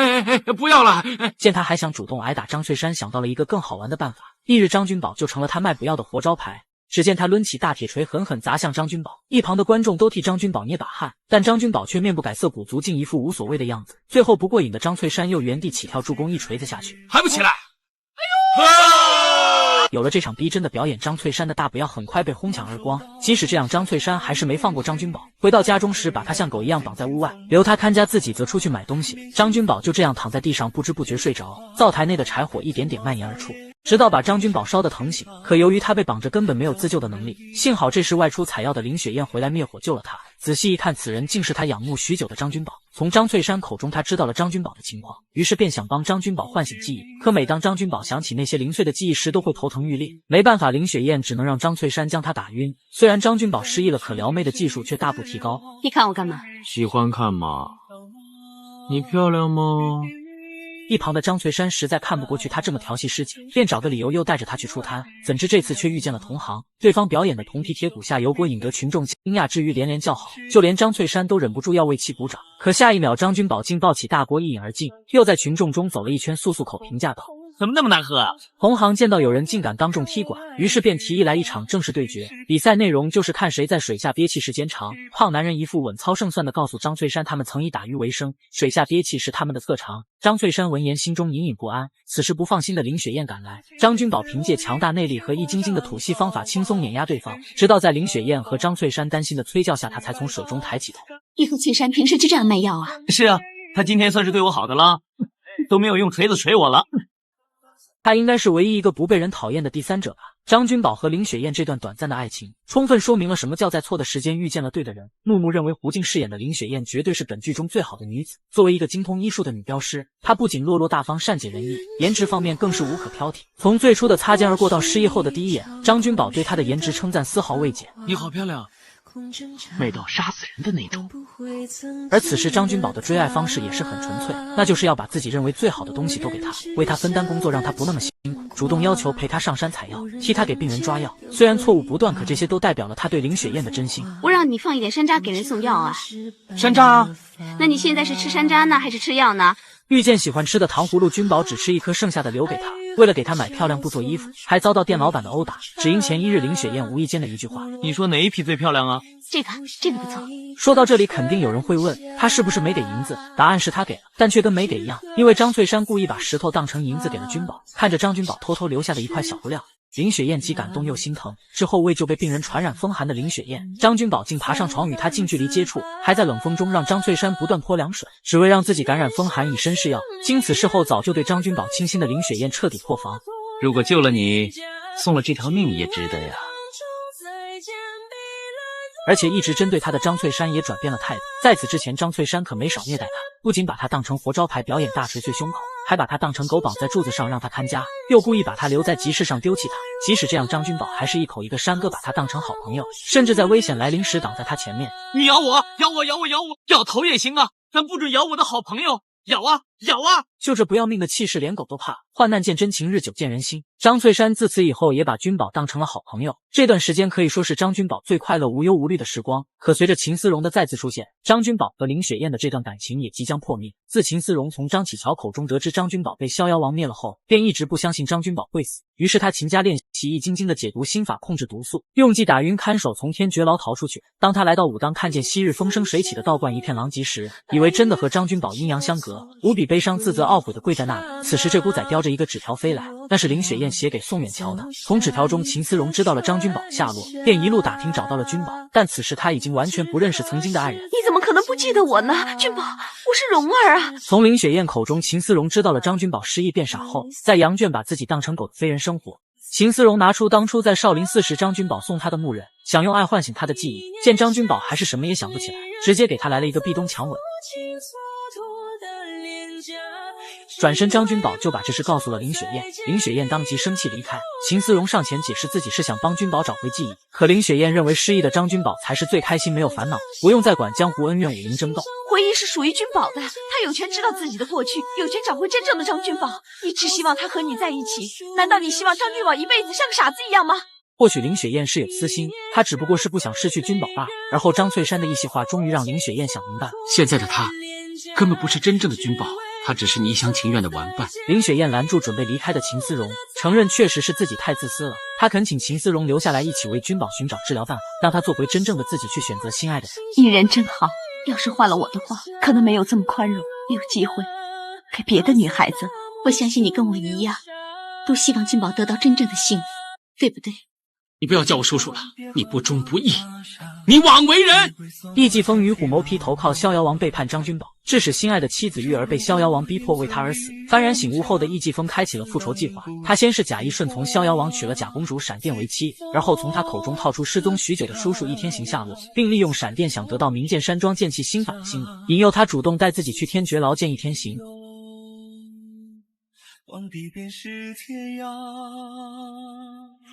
不要了。见他还想主动挨打，张翠山想到了一个更好玩的办法。翌日张君宝就成了他卖不要的活招牌。只见他抡起大铁锤狠狠砸向张君宝，一旁的观众都替张君宝捏把汗，但张君宝却面不改色，鼓足劲，一副无所谓的样子。最后不过瘾的张翠山又原地起跳助攻一锤子下去，还不起来！有了这场逼真的表演，张翠山的大不要很快被哄抢而光。即使这样，张翠山还是没放过张君宝。回到家中时，把他像狗一样绑在屋外，留他看家，自己则出去买东西。张君宝就这样躺在地上，不知不觉睡着。灶台内的柴火一点点蔓延而出，直到把张君宝烧得疼醒。可由于他被绑着，根本没有自救的能力。幸好这时外出采药的林雪燕回来灭火救了他。仔细一看，此人竟是他仰慕许久的张君宝。从张翠山口中，他知道了张君宝的情况，于是便想帮张君宝唤醒记忆。可每当张君宝想起那些零碎的记忆时，都会头疼欲裂。没办法，林雪燕只能让张翠山将他打晕。虽然张君宝失忆了，可撩妹的技术却大步提高。你看我干嘛？喜欢看嘛。你漂亮吗？一旁的张翠山实在看不过去他这么调戏师姐，便找个理由又带着他去出摊。怎知这次却遇见了同行，对方表演的铜皮铁骨下油锅，引得群众惊讶之余连连叫好，就连张翠山都忍不住要为其鼓掌。可下一秒，张君宝竟抱起大锅一饮而尽，又在群众中走了一圈，漱口评价道：怎么那么难喝啊？同行见到有人竟敢当众踢馆，于是便提议来一场正式对决。比赛内容就是看谁在水下憋气时间长。胖男人一副稳操胜算的告诉张翠山，他们曾以打鱼为生，水下憋气是他们的特长。张翠山闻言心中隐隐不安。此时不放心的林雪燕赶来，张君宝凭借强大内力和易筋经的吐息方法轻松碾压对方，直到在林雪燕和张翠山担心的催叫下，他才从水中抬起头。以后翠山平时就这样卖药啊？是啊，他今天算是对我好的了，都没有用锤子锤我了。他应该是唯一一个不被人讨厌的第三者吧。张君宝和林雪燕这段短暂的爱情，充分说明了什么叫在错的时间遇见了对的人。木木认为胡静饰演的林雪燕绝对是本剧中最好的女子。作为一个精通医术的女镖师，她不仅落落大方、善解人意，颜值方面更是无可挑剔。从最初的擦肩而过到失忆后的第一眼，张君宝对她的颜值称赞丝毫未减。你好漂亮，美到杀死人的那种。而此时张君宝的追爱方式也是很纯粹，那就是要把自己认为最好的东西都给他，为他分担工作，让他不那么辛苦，主动要求陪他上山采药，替他给病人抓药。虽然错误不断，可这些都代表了他对林雪燕的真心。我让你放一点山楂给人送药啊。山楂？那你现在是吃山楂呢，还是吃药呢？遇见喜欢吃的糖葫芦，君宝只吃一颗，剩下的留给他。为了给她买漂亮布做衣服，还遭到店老板的殴打，只因前一日林雪燕无意间的一句话。你说哪一匹最漂亮啊？这个不错。说到这里，肯定有人会问，他是不是没给银子？答案是他给了，但却跟没给一样，因为张翠山故意把石头当成银子给了君宝。看着张君宝偷偷留下的一块小布料，林雪燕既感动又心疼。之后为救被病人传染风寒的林雪燕，张君宝竟爬上床与她近距离接触，还在冷风中让张翠山不断泼凉水，只为让自己感染风寒以身试药。经此事后早就对张君宝倾心的林雪燕彻底破防。如果救了你，送了这条命也值得呀。而且一直针对他的张翠山也转变了态度。在此之前，张翠山可没少虐待他，不仅把他当成活招牌表演大捶碎胸口，还把他当成狗绑在柱子上让他看家，又故意把他留在集市上丢弃他。即使这样，张君宝还是一口一个山哥把他当成好朋友，甚至在危险来临时挡在他前面。你咬我，咬头也行啊，但不准咬我的好朋友。咬啊！就这不要命的气势，连狗都怕。患难见真情，日久见人心。张翠山自此以后也把君宝当成了好朋友。这段时间可以说是张君宝最快乐无忧无虑的时光。可随着秦思荣的再次出现，张君宝和林雪燕的这段感情也即将破灭。自秦思荣从张启乔口中得知张君宝被逍遥王灭了后，便一直不相信张君宝会死。于是他勤加练习易筋经的解毒心法，控制毒素，用计打晕看守，从天绝牢逃出去。当他来到武当，看见昔日风生水起的道观一片狼藉时，以为真的和张君宝阴阳相隔，无比悲伤自责懊悔的跪在那里。此时这股仔叼着一个纸条飞来，那是林雪燕写给宋远桥的。从纸条中，秦思荣知道了张君宝的下落，便一路打听找到了君宝。但此时他已经完全不认识曾经的爱人。你怎么可能不记得我呢？君宝，我是蓉儿啊。从林雪燕口中，秦思荣知道了张君宝失忆变傻后，在羊圈把自己当成狗的非人生活。秦思荣拿出当初在少林寺时张君宝送他的木刃，想用爱唤醒他的记忆。见张君宝还是什么也想不起来，直接给他来了一个壁咚强吻。转身，张君宝就把这事告诉了林雪燕，林雪燕当即生气离开。秦思荣上前解释自己是想帮君宝找回记忆，可林雪燕认为失忆的张君宝才是最开心没有烦恼，不用再管江湖恩怨武林争斗。回忆是属于君宝的，他有权知道自己的过去，有权找回真正的张君宝。你只希望他和你在一起，难道你希望张君宝一辈子像个傻子一样吗？或许林雪燕是有私心，她只不过是不想失去君宝罢了。而后张翠山的一席话终于让林雪燕想明白了，现在的他根本不是真正的君宝，他只是你一厢情愿的玩伴。林雪燕拦住准备离开的秦思荣，承认确实是自己太自私了。她恳请秦思荣留下来一起为君宝寻找治疗办法，让他做回真正的自己，去选择心爱的人。你人真好，要是换了我的话，可能没有这么宽容，有机会给别的女孩子。我相信你跟我一样，都希望君宝得到真正的幸福，对不对？你不要叫我叔叔了，你不忠不义，你枉为人。易继风与虎谋皮投靠逍遥王，背叛张君宝，致使心爱的妻子玉儿被逍遥王逼迫为他而死。幡然醒悟后的易继风开启了复仇计划。他先是假意顺从逍遥王，娶了假公主闪电为妻，而后从他口中套出失踪许久的叔叔易天行下落，并利用闪电想得到明剑山庄剑气心法的心理，引诱他主动带自己去天绝牢见易天行。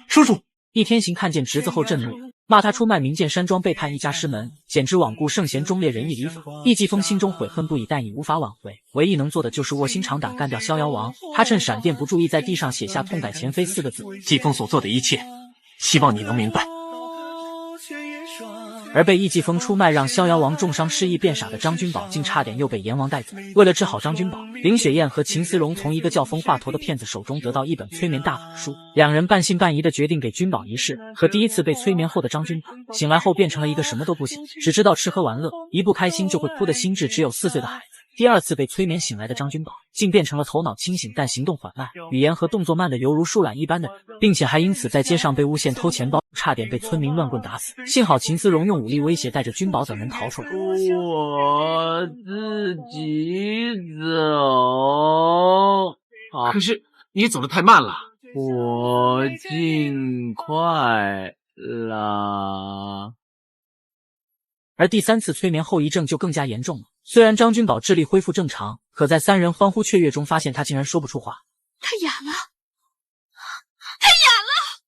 叔叔！易天行看见侄子后震怒，骂他出卖明剑山庄，背叛一家师门，简直罔顾圣贤忠烈仁义礼法。易继风心中悔恨不已，但已无法挽回，唯一能做的就是卧薪尝胆干掉逍遥王。他趁闪电不注意，在地上写下痛改前非4个字。继风所做的一切，希望你能明白。而被易继风出卖让逍遥王重伤失忆变傻的张君宝，竟差点又被阎王带走。为了治好张君宝，林雪燕和秦思荣从一个叫风华头的骗子手中得到一本催眠大法书，两人半信半疑的决定给君宝一试。可第一次被催眠后的张君宝醒来后变成了一个什么都不想，只知道吃喝玩乐，一不开心就会哭的心智只有4岁的孩子。第二次被催眠醒来的张君宝竟变成了头脑清醒但行动缓慢、语言和动作慢的犹如树懒一般的人，并且还因此在街上被诬陷偷钱包，差点被村民乱棍打死。幸好秦思荣用武力威胁，带着君宝等人逃出来。我自己走。可是你走得太慢了。我尽快啦。而第3次催眠后遗症就更加严重了。虽然张君宝智力恢复正常，可在3人欢呼雀跃中发现他竟然说不出话。他哑了，他哑了。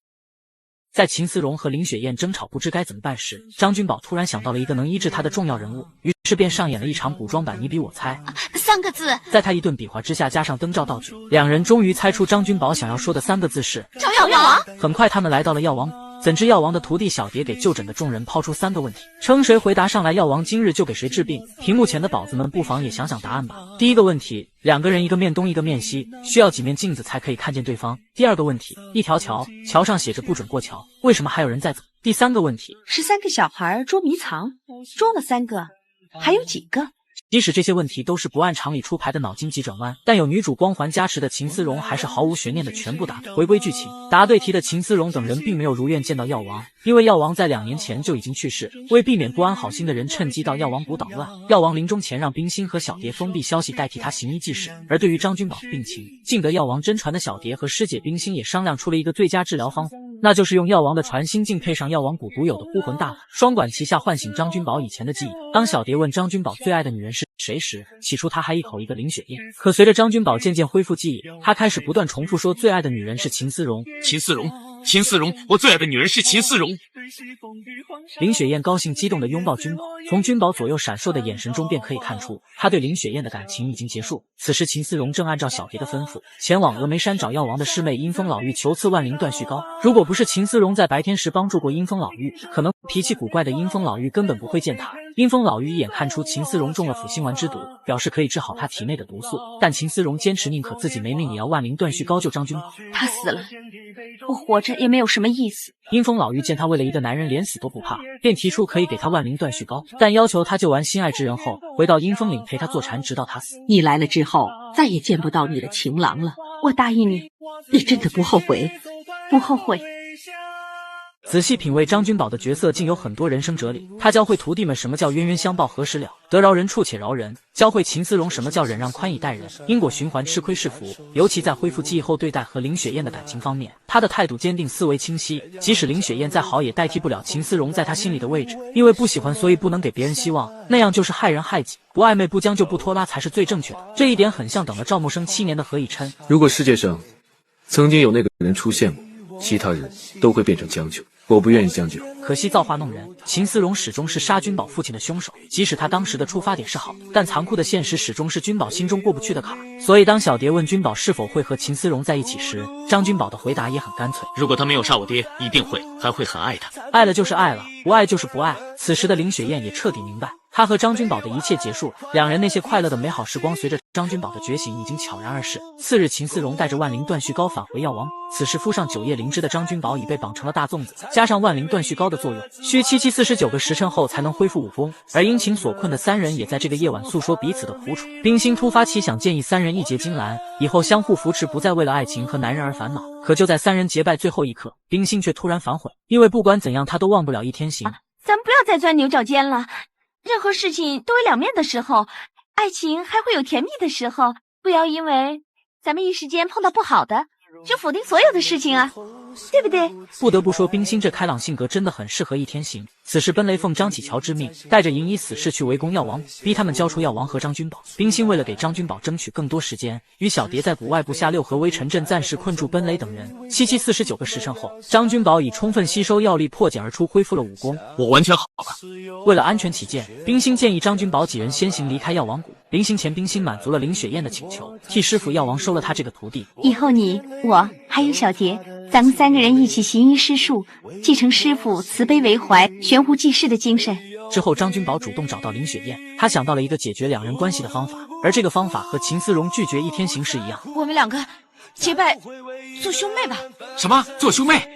在秦思荣和林雪燕争吵不知该怎么办时，张君宝突然想到了一个能医治他的重要人物，于是便上演了一场古装版你比我猜3个字。在他一顿比划之下，加上灯罩道具，两人终于猜出张君宝想要说的3个字是找药王。很快他们来到了药王，怎知药王的徒弟小蝶给就诊的众人抛出3个问题，称谁回答上来，药王今日就给谁治病。屏幕前的宝子们不妨也想想答案吧。第一个问题，2个人一个面东一个面西，需要几面镜子才可以看见对方？第二个问题，一条桥，桥上写着不准过桥，为什么还有人在走？第3个问题，13个小孩捉迷藏，捉了3个，还有几个？即使这些问题都是不按常理出牌的脑筋急转弯，但有女主光环加持的秦思荣还是毫无悬念的全部答对。回归剧情，答对题的秦思荣等人并没有如愿见到药王，因为药王在2年前就已经去世。为避免不安好心的人趁机到药王谷捣乱，药王临终前让冰心和小蝶封闭消息，代替他行医济世。而对于张君宝病情，尽得药王真传的小蝶和师姐冰心也商量出了一个最佳治疗方法，那就是用药王的传心镜配上药王谷独有的孤魂大法，双管齐下唤醒张君宝以前的记忆。当小蝶问张君宝最爱的女人是谁时，起初他还一口一个林雪燕，可随着张君宝渐渐恢复记忆，他开始不断重复说最爱的女人是秦思荣。秦思荣，秦思荣，我最爱的女人是秦思荣。林雪燕高兴激动地拥抱君宝，从君宝左右闪烁的眼神中便可以看出，他对林雪燕的感情已经结束。此时秦思荣正按照小蝶的吩咐，前往峨眉山找药王的师妹阴风老妪求赐万灵断续膏。如果不是秦思荣在白天时帮助过阴风老妪，可能脾气古怪的阴风老妪根本不会见他。阴风老妪一眼看出秦思荣中了辅心丸之毒，表示可以治好他体内的毒素，但秦思荣坚持宁可自己没命也要万灵断续膏救张君宝。他死了，我活着也没有什么意思。阴风老妪见他为了一个男人连死都不怕，便提出可以给他万灵断续膏，但要求他救完心爱之人后回到阴风岭陪他坐禅直到他死。你来了之后再也见不到你的情郎了，我答应你，你真的不后悔？不后悔。仔细品味张君宝的角色，竟有很多人生哲理。他教会徒弟们什么叫冤冤相报何时了，得饶人处且饶人；教会秦思荣什么叫忍让宽以待人，因果循环吃亏是福。尤其在恢复记忆后对待和林雪燕的感情方面，他的态度坚定，思维清晰。即使林雪燕再好，也代替不了秦思荣在他心里的位置。因为不喜欢，所以不能给别人希望，那样就是害人害己。不暧昧不将就不拖拉才是最正确的。这一点很像等了赵默笙7年的何以琛。如果世界上曾经有那个人出现过，其他人都会变成将就。我不愿意将就，可惜造化弄人，秦思荣始终是杀君宝父亲的凶手。即使他当时的出发点是好的，但残酷的现实始终是君宝心中过不去的坎。所以当小蝶问君宝是否会和秦思荣在一起时，张君宝的回答也很干脆：如果他没有杀我爹，一定会，还会很爱他。爱了就是爱了，不爱就是不爱。此时的林雪燕也彻底明白，她和张君宝的一切结束了，两人那些快乐的美好时光随着张君宝的觉醒已经悄然而逝。次日，秦思荣带着万灵断续膏返回药王，此时敷上9叶灵芝的张君宝已被绑成了大粽子，加上万灵断续膏的作用，需7749个时辰后才能恢复武功。而因情所困的3人也在这个夜晚诉说彼此的苦楚。冰心突发奇想，建议3人一结金兰，以后相互扶持，不再为了爱情和男人而烦恼。可就在3人结拜最后一刻，冰心却突然反悔，因为不管怎样，她都忘不了一天行。咱们不要再钻牛角尖了，任何事情都有两面的时候，爱情还会有甜蜜的时候，不要因为咱们一时间碰到不好的，就否定所有的事情啊，对不对？不得不说，冰心这开朗性格真的很适合一天行。此时奔雷奉张启乔之命，带着银衣死士去围攻药王，逼他们交出药王和张君宝。冰心为了给张君宝争取更多时间，与小蝶在谷外布下6合围城阵，暂时困住奔雷等人。7749个时辰后，张君宝以充分吸收药力破茧而出，恢复了武功。我完全好了。为了安全起见，冰心建议张君宝几人先行离开药王谷。临行前，冰心满足了林雪燕的请求，替师傅药王收了他这个徒弟。以后你、我还有小蝶，咱们3个人一起行医施术，继承师傅慈悲为怀、悬壶济世的精神。之后，张君宝主动找到林雪燕，他想到了一个解决2人关系的方法，而这个方法和秦思荣拒绝一天行时一样。我们2个结拜做兄妹吧。什么？做兄妹？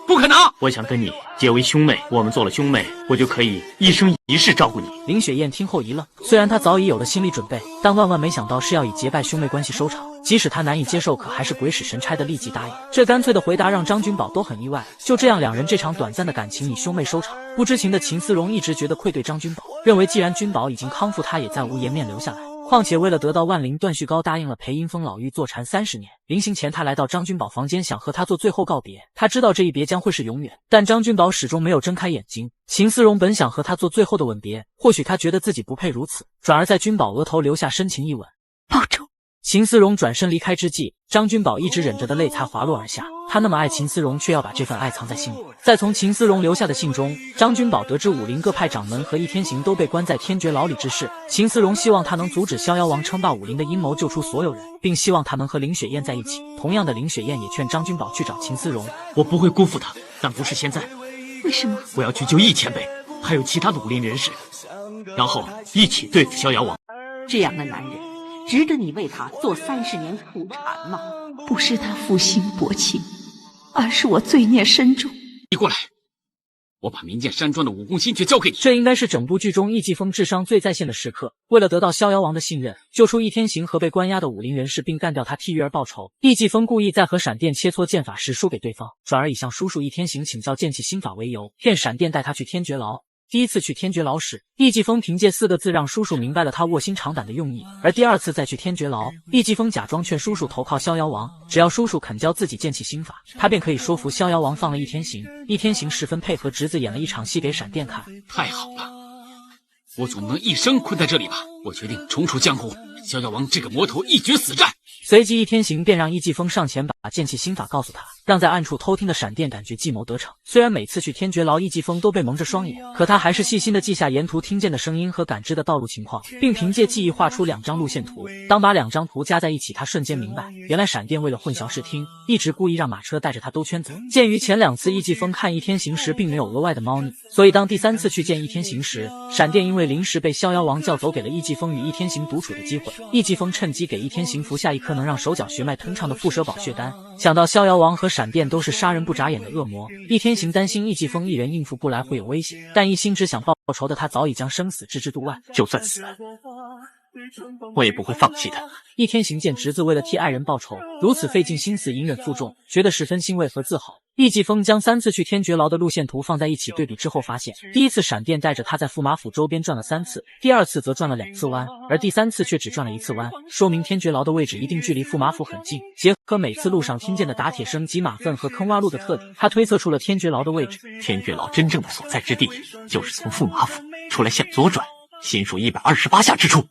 不可能！我想跟你结为兄妹，我们做了兄妹，我就可以一生一世照顾你。林雪燕听后一愣，虽然她早已有了心理准备，但万万没想到是要以结拜兄妹关系收场。即使她难以接受，可还是鬼使神差的立即答应。这干脆的回答让张君宝都很意外。就这样，2人这场短暂的感情以兄妹收场。不知情的秦思荣一直觉得愧对张君宝，认为既然君宝已经康复，他也再无颜面留下来。况且为了得到万灵断续膏，答应了陪阴风老妪坐禅30年。临行前，他来到张君宝房间，想和他做最后告别。他知道这一别将会是永远，但张君宝始终没有睁开眼睛。秦思荣本想和他做最后的吻别，或许他觉得自己不配如此，转而在君宝额头留下深情一吻。保重。秦思荣转身离开之际，张君宝一直忍着的泪才滑落而下。他那么爱秦思荣，却要把这份爱藏在心里。在从秦思荣留下的信中，张君宝得知武林各派掌门和一天行都被关在天绝牢里之事。秦思荣希望他能阻止逍遥王称霸武林的阴谋，救出所有人，并希望他能和林雪燕在一起。同样的，林雪燕也劝张君宝去找秦思荣。我不会辜负他，但不是现在。为什么？我要去救易前辈，还有其他的武林人士，然后一起对付逍遥王。这样的男人，值得你为他做30年苦禅吗？不是他负心薄情，而是我罪孽深重。你过来，我把明剑山庄的武功心诀交给你。这应该是整部剧中易继风智商最在线的时刻。为了得到逍遥王的信任，救出易天行和被关押的武林人士，并干掉他替玉儿报仇，易继风故意在和闪电切磋剑法时输给对方，转而以向叔叔易天行请教剑气心法为由，骗闪电带他去天绝牢。第一次去天绝牢时，易继风凭借4个字让叔叔明白了他卧薪尝胆的用意，而第二次再去天绝牢，易继风假装劝叔叔投靠逍遥王，只要叔叔肯教自己剑气心法，他便可以说服逍遥王放了易天行。易天行十分配合，侄子演了一场戏给闪电看。太好了，我总不能一生困在这里吧？我决定重出江湖，逍遥王这个魔头一决死战。随即易天行便让易继风上前把剑气心法告诉他，让在暗处偷听的闪电感觉计谋得逞。虽然每次去天绝牢易继风都被蒙着双眼，可他还是细心的记下沿途听见的声音和感知的道路情况，并凭借记忆画出2张路线图。当把2张图加在一起，他瞬间明白，原来闪电为了混淆视听，一直故意让马车带着他兜圈子。鉴于前2次易继风看易天行时并没有额外的猫腻，所以当第3次去见易天行时，闪电因为临时被逍遥王叫走，给了易继风与易天行独处的机会。易继风趁机给易天行服下一颗能让手脚血脉通畅的附蛇宝血丹。想到逍遥王和闪电都是杀人不眨眼的恶魔，易天行担心易继风一人应付不来会有危险，但一心只想报仇的他早已将生死置之度外。就算死了，我也不会放弃的。易天行见侄子为了替爱人报仇，如此费尽心思隐忍负重，觉得十分欣慰和自豪。易继风将3次去天绝牢的路线图放在一起对比之后，发现第一次闪电带着他在驸马府周边转了3次，第2次则转了2次弯，而第3次却只转了1次弯，说明天绝牢的位置一定距离驸马府很近。结合每次路上听见的打铁声及马粪和坑洼路的特点，他推测出了天绝牢的位置。天绝牢真正的所在之地，就是从驸马府出来向左转，心数128下之处。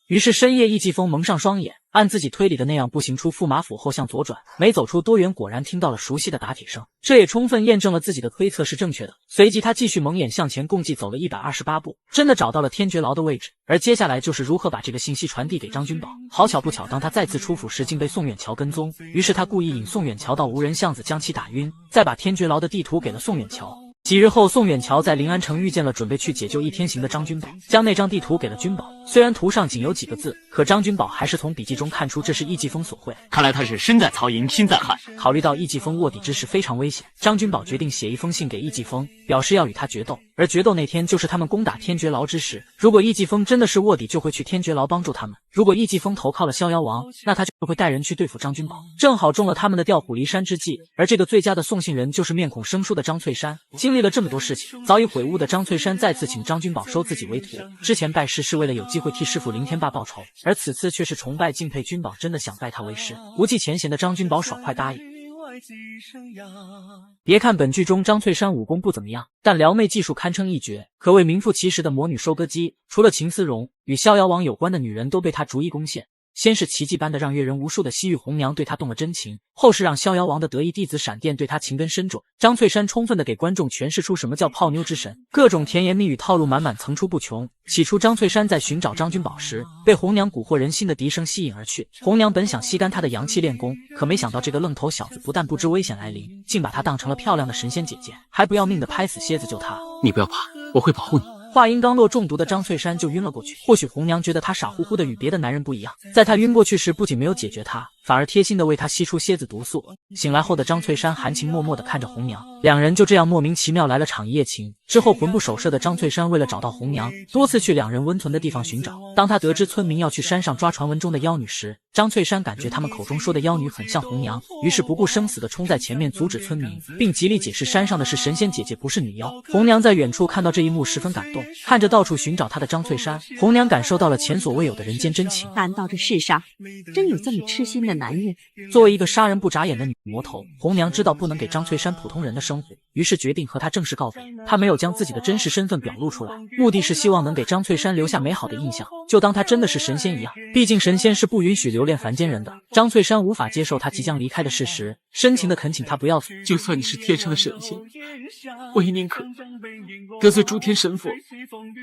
于是深夜，易继风蒙上双眼，按自己推理的那样步行出驸马府后向左转，没走出多远，果然听到了熟悉的打铁声，这也充分验证了自己的推测是正确的。随即他继续蒙眼向前，共计走了128步，真的找到了天绝牢的位置。而接下来就是如何把这个信息传递给张君宝。好巧不巧，当他再次出府时，竟被宋远桥跟踪，于是他故意引宋远桥到无人巷子将其打晕，再把天绝牢的地图给了宋远桥。几日后，宋远桥在临安城遇见了准备去解救易天行的张君宝，将那张地图给了君宝。虽然图上仅有几个字，可张君宝还是从笔记中看出这是易继风所绘。看来他是身在曹营心在汉。考虑到易继风卧底之事非常危险，张君宝决定写一封信给易继风，表示要与他决斗。而决斗那天就是他们攻打天绝牢之时。如果易继风真的是卧底，就会去天绝牢帮助他们；如果易继风投靠了逍遥王，那他就会带人去对付张君宝，正好中了他们的调虎离山之计。而这个最佳的送信人就是面孔生疏的张翠山。经历了这么多事情，早已悔悟的张翠山再次请张君宝收自己为徒。之前拜师是为了有机会替师傅凌天霸报仇，而此次却是崇拜敬佩君宝，真的想拜他为师。不计前嫌的张君宝爽快答应。别看本剧中张翠山武功不怎么样，但撩妹技术堪称一绝，可谓名副其实的魔女收割机。除了秦思荣，与逍遥王有关的女人都被她逐一攻陷。先是奇迹般的让阅人无数的西域红娘对他动了真情，后是让逍遥王的得意弟子闪电对他情根深重。张翠山充分的给观众诠释出什么叫泡妞之神，各种甜言蜜语套路满满，层出不穷。起初张翠山在寻找张君宝时，被红娘蛊惑人心的笛声吸引而去。红娘本想吸干他的阳气练功，可没想到这个愣头小子不但不知危险来临，竟把他当成了漂亮的神仙姐姐，还不要命的拍死蝎子救他。你不要怕，我会保护你。话音刚落，中毒的张翠山就晕了过去。或许红娘觉得他傻乎乎的与别的男人不一样，在他晕过去时不仅没有解决他，反而贴心的为他吸出蝎子毒素。醒来后的张翠山含情脉脉的看着红娘，两人就这样莫名其妙来了场一夜情。之后魂不守舍的张翠山为了找到红娘，多次去两人温存的地方寻找。当他得知村民要去山上抓传闻中的妖女时，张翠山感觉他们口中说的妖女很像红娘，于是不顾生死的冲在前面阻止村民，并极力解释山上的是神仙姐姐，不是女妖。红娘在远处看到这一幕十分感动，看着到处寻找她的张翠山，红娘感受到了前所未有的人间真情。难道这世上真有这么痴心的男人？作为一个杀人不眨眼的女魔头，红娘知道不能给张翠山普通人的生活，于是决定和他正式告别。她没有将自己的真实身份表露出来，目的是希望能给张翠山留下美好的印象，就当他真的是神仙一样。毕竟神仙是不允许留恋凡间人的。张翠山无法接受他即将离开的事实，深情的恳请他不要走。就算你是天上的神仙，我也宁可得罪诸天神佛，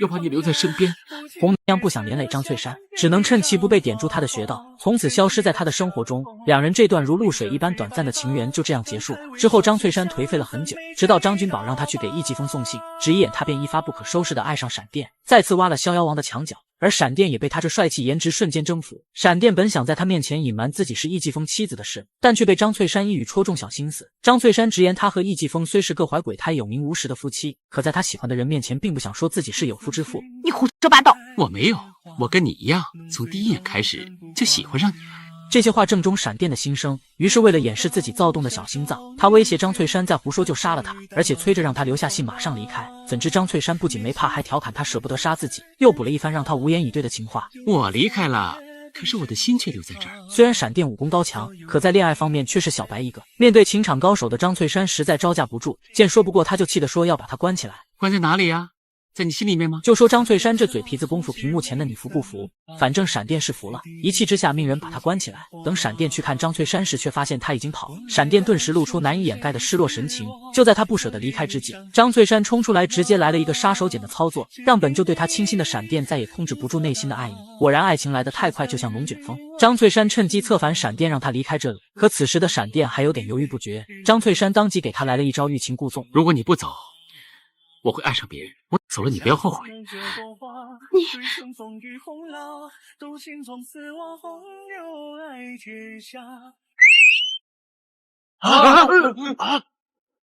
要把你留在身边。红娘不想连累张翠山，只能趁其不备点住他的穴道，从此消失在他的生活中。两人这段如露水一般短暂的情缘就这样结束。之后张翠山颓废了很久，直到张君宝让他去给易继风送信，只一眼他便一发不可收拾的爱上闪电，再次挖了逍遥王的墙角。而闪电也被他这帅气颜值瞬间征服。闪电本想在他面前隐瞒自己是易继风妻子的事，但却被张翠山一语戳中小心思。张翠山直言他和易继风虽是各怀鬼胎有名无实的夫妻，可在他喜欢的人面前并不想说自己是有妇之夫。你胡说八道！我没有，我跟你一样，从第一眼开始就喜欢上你。这些话正中闪电的心声，于是为了掩饰自己躁动的小心脏，他威胁张翠山再胡说就杀了他，而且催着让他留下信马上离开。怎知张翠山不仅没怕，还调侃他舍不得杀自己，又补了一番让他无言以对的情话。我离开了，可是我的心却留在这儿。虽然闪电武功高强，可在恋爱方面却是小白一个。面对情场高手的张翠山实在招架不住，见说不过他就气得说要把他关起来。关在哪里呀？在你心里面吗？就说张翠山这嘴皮子功夫，屏幕前的你服不服？反正闪电是服了，一气之下命人把他关起来。等闪电去看张翠山时，却发现他已经跑了。闪电顿时露出难以掩盖的失落神情。就在他不舍得离开之际，张翠山冲出来，直接来了一个杀手锏的操作，让本就对他倾心的闪电再也控制不住内心的爱意。果然，爱情来得太快，就像龙卷风。张翠山趁机策反闪电，让他离开这里。可此时的闪电还有点犹豫不决。张翠山当即给他来了一招欲擒故纵。如果你不走，我会爱上别人，我走了你不要后悔。你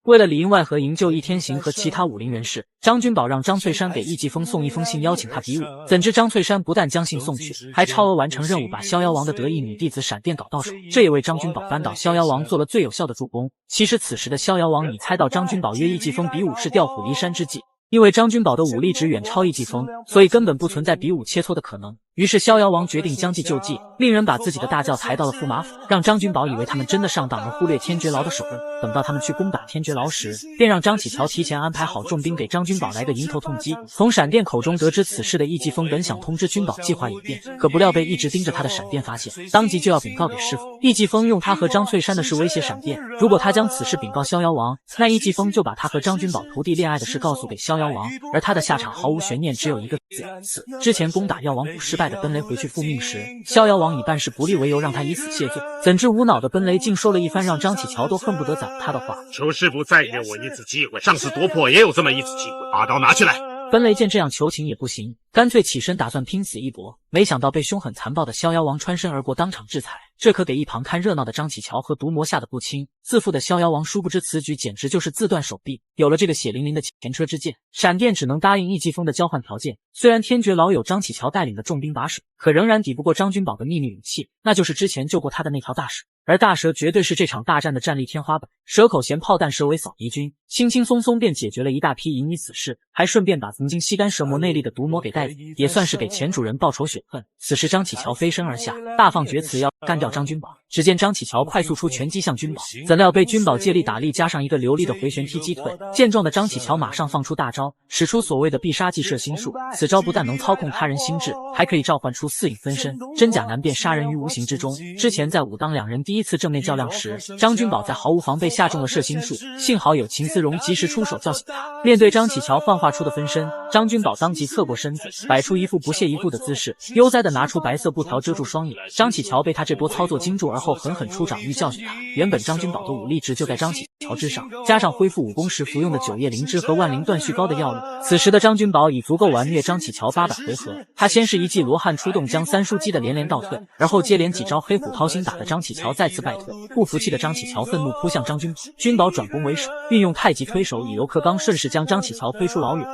为了里应外合营救易天行和其他武林人士，张君宝让张翠山给易继风送一封信，邀请他比武。怎知张翠山不但将信送去，还超额完成任务，把逍遥王的得意女弟子闪电搞到手，这也为张君宝扳倒逍遥王做了最有效的助攻。其实此时的逍遥王已猜到张君宝约易继风比武是调虎离山之计。因为张君宝的武力值远超易继风，所以根本不存在比武切磋的可能。于是逍遥王决定将计就计，令人把自己的大轿抬到了驸马府，让张君宝以为他们真的上当，而忽略天绝牢的手刃。等到他们去攻打天绝牢时，便让张启乔提前安排好重兵给张君宝来个迎头痛击。从闪电口中得知此事的易继风本想通知君宝计划演变，可不料被一直盯着他的闪电发现，当即就要禀告给师傅。易继风用他和张翠山的事威胁闪电，如果他将此事禀告逍遥王，那易继风就把他和张君宝徒弟恋爱的事告诉给逍遥王，而他的下场毫无悬念，只有一个死。之前攻打药王谷失败的奔雷回去复命时，逍遥王以办事不力为由让他以死谢罪，怎知无脑的奔雷竟说了一番让张启乔都恨不得宰了他的话。求师傅再给我一次机会，上次夺魄也有这么一次机会，把刀拿起来。奔雷见这样求情也不行，干脆起身打算拼死一搏，没想到被凶狠残暴的逍遥王穿身而过，当场制裁。这可给一旁看热闹的张启乔和毒魔吓得不轻。自负的逍遥王殊不知此举简直就是自断手臂。有了这个血淋淋的前车之鉴，闪电只能答应易继风的交换条件。虽然天绝牢有张启乔带领的重兵把守，可仍然抵不过张君宝的秘密武器，那就是之前救过他的那条大蛇。而大蛇绝对是这场大战的战力天花板，蛇口衔炮弹，蛇尾扫敌军，轻轻松松便解决了一大批淫女死士，还顺便把曾经吸干蛇魔内力的毒魔给带走，也算是给前主人报仇雪恨。此时张启乔飞身而下，大放厥词要干掉张君宝。只见张启乔快速出拳击向君宝，怎料被君宝借力打力，加上一个流利的回旋踢击退。见状的张启乔马上放出大招，使出所谓的必杀技摄心术。此招不但能操控他人心智，还可以召唤出四影分身，真假难辨，杀人于无形之中。之前在武当两人第一次正面较量时，张君宝在毫无防备下中了摄心术，幸好有秦思荣及时出手叫醒他。面对张启乔幻化出的分身，张君宝当即侧过身子，摆出一副不屑一顾的姿势，悠哉地拿出白色布条遮住双眼。张启乔被他这波操作惊住，而后狠狠出掌欲教训他。原本张君宝的武力值就在张启乔之上，加上恢复武功时服用的九叶灵芝和万灵断续膏的药力，此时的张君宝已足够完虐张启乔800回合。他先是一记罗汉出动，将三叔击的连连倒退，而后接连几招黑虎掏心，打得张启乔再次败退。不服气的张启乔愤怒扑向张君宝，君宝转攻为守，运用太极推手以柔克刚，顺势将张启乔推出老远。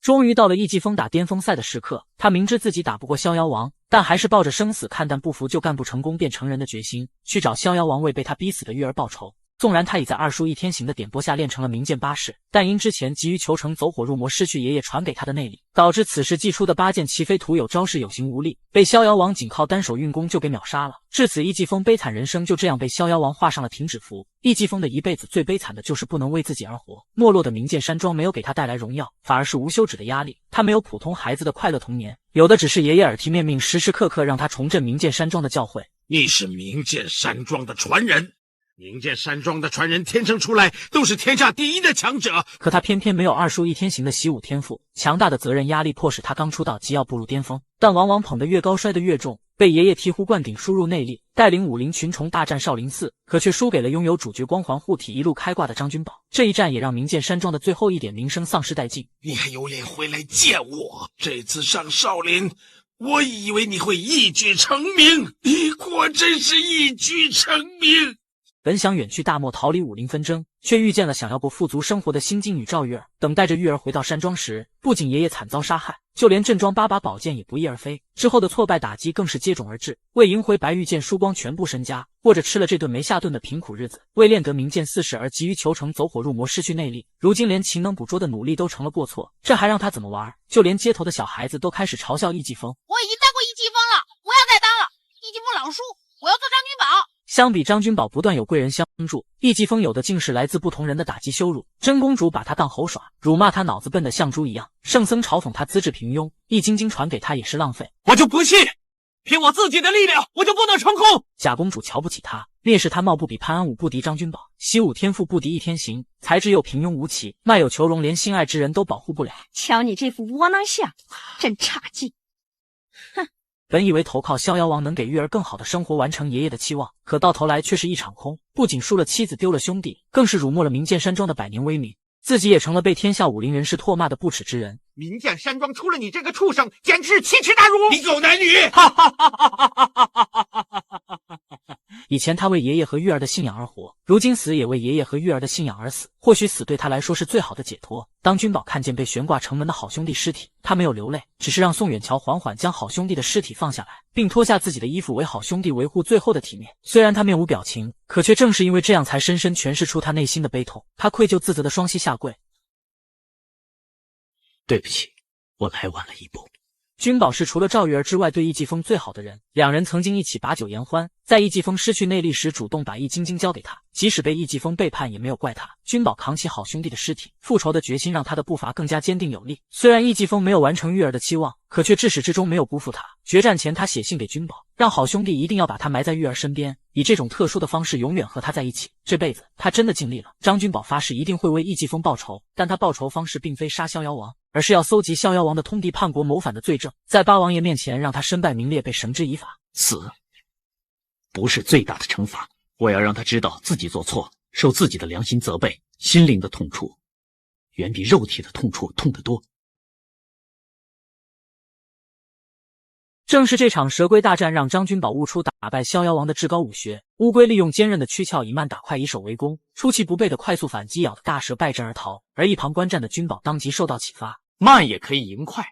终于到了易继风打巅峰赛的时刻，他明知自己打不过逍遥王，但还是抱着生死看淡，不服就干，不成功便成仁的决心，去找逍遥王为被他逼死的玉儿报仇。纵然他已在二叔易天行的点拨下练成了明剑八式，但因之前急于求成走火入魔，失去爷爷传给他的内力，导致此时祭出的8剑齐飞，徒有招式有形无力，被逍遥王仅靠单手运功就给秒杀了。至此易继风悲惨人生就这样被逍遥王画上了停止符。易继风的一辈子最悲惨的就是不能为自己而活，没落的明剑山庄没有给他带来荣耀，反而是无休止的压力。他没有普通孩子的快乐童年，有的只是爷爷耳提面命，时时刻刻让他重振明剑山庄的教诲。你是明剑山庄的传人，明剑山庄的传人天生出来都是天下第一的强者，可他偏偏没有二叔易天行的习武天赋，强大的责任压力迫使他刚出道即要步入巅峰，但往往捧得越高摔得越重，被爷爷醍醐灌顶输入内力，带领武林群虫大战少林寺，可却输给了拥有主角光环护体一路开挂的张君宝。这一战也让名剑山庄的最后一点名声丧失殆尽。你还有脸回来见我？这次上少林，我以为你会一举成名，你果真是一举成名。本想远去大漠逃离武林纷争，却遇见了想要过富足生活的新金女赵玉儿。等待着玉儿回到山庄时，不仅爷爷惨遭杀害，就连镇庄8把宝剑也不翼而飞。之后的挫败打击更是接踵而至。为赢回白玉剑，输光全部身家，过着吃了这顿没下顿的贫苦日子。为练得名剑4式而急于求成，走火入魔，失去内力。如今连勤能捕捉的努力都成了过错，这还让他怎么玩？就连街头的小孩子都开始嘲笑易继峰。我已经当过易继峰了，不要再当了。易继峰老叔，我要做张君宝。相比张君宝不断有贵人相助，易继峰有的竟是来自不同人的打击羞辱。真公主把他当猴耍，辱骂他脑子笨得像猪一样；圣僧嘲讽他资质平庸，易筋经传给他也是浪费。我就不信，凭我自己的力量，我就不能成功。贾公主瞧不起他，蔑视他貌不比潘安武，不敌张君宝；习武天赋不敌易天行，才智又平庸无奇，卖友求荣，连心爱之人都保护不了。瞧你这副窝囊相，真差劲！哼。本以为投靠逍遥王能给玉儿更好的生活，完成爷爷的期望，可到头来却是一场空。不仅输了妻子，丢了兄弟，更是辱没了名剑山庄的百年威名，自己也成了被天下武林人士唾骂的不耻之人。名剑山庄出了你这个畜生，简直是奇耻大辱！你狗男女！以前他为爷爷和玉儿的信仰而活，如今死也为爷爷和玉儿的信仰而死。或许死对他来说是最好的解脱。当君宝看见被悬挂城门的好兄弟尸体，他没有流泪，只是让宋远桥缓缓将好兄弟的尸体放下来，并脱下自己的衣服为好兄弟维护最后的体面。虽然他面无表情，可却正是因为这样，才深深诠释出他内心的悲痛。他愧疚自责的双膝下跪：对不起，我来晚了一步。君宝是除了赵玉儿之外对易继峰最好的人，两人曾经一起把酒言欢，在易继峰失去内力时主动把易筋经交给他，即使被易继峰背叛也没有怪他。君宝扛起好兄弟的尸体，复仇的决心让他的步伐更加坚定有力。虽然易继峰没有完成玉儿的期望，可却至始至终没有辜负他。决战前他写信给君宝，让好兄弟一定要把他埋在玉儿身边，以这种特殊的方式永远和他在一起。这辈子他真的尽力了。张君宝发誓一定会为易继峰报仇，但他报仇方式并非杀逍遥王，而是要搜集逍遥王的通敌叛国谋反的罪证，在八王爷面前让他身败名裂，被绳之以法。死不是最大的惩罚，我要让他知道自己做错，受自己的良心责备，心灵的痛楚远比肉体的痛楚痛得多。正是这场蛇龟大战让张君宝悟出打败逍遥王的至高武学。乌龟利用坚韧的躯壳以慢打快，以守为攻，出其不备的快速反击，咬得大蛇败阵而逃。而一旁观战的君宝当即受到启发，慢也可以赢快，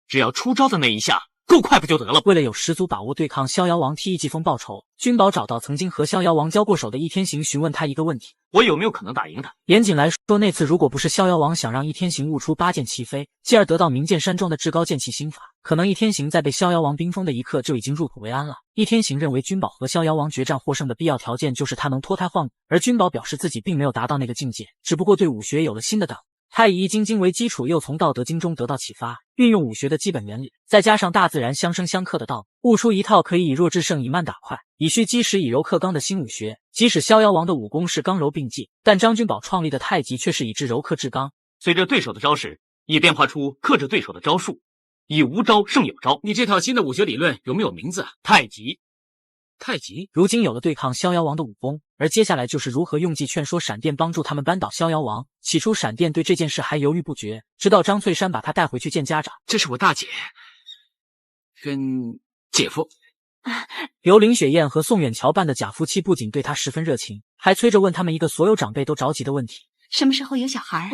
只要出招的那一下够快不就得了？为了有十足把握对抗逍遥王，替易继峰报仇，君宝找到曾经和逍遥王交过手的易天行，询问他一个问题：我有没有可能打赢他？严谨来说，那次如果不是逍遥王想让易天行悟出八剑齐飞，继而得到名剑山庄的至高剑气心法，可能易天行在被逍遥王冰封的一刻就已经入土为安了。易天行认为君宝和逍遥王决战获胜的必要条件就是他能脱胎换骨，而君宝表示自己并没有达到那个境界，只不过对武学有了新的感悟。他以易筋经为基础，又从道德经中得到启发，运用武学的基本原理，再加上大自然相生相克的道理，悟出一套可以以弱制胜、以慢打快、以虚击实、以柔克刚的新武学。即使逍遥王的武功是刚柔并济，但张君宝创立的太极却是以制柔克制刚，随着对手的招式，以变化出克制对手的招数，以无招胜有招。你这套新的武学理论有没有名字？太极。太极如今有了对抗逍遥王的武功，而接下来就是如何用计劝说闪电帮助他们扳倒逍遥王。起初闪电对这件事还犹豫不决，直到张翠山把他带回去见家长。这是我大姐跟姐夫。由林雪燕和宋远桥扮的假夫妻不仅对他十分热情，还催着问他们一个所有长辈都着急的问题：什么时候有小孩？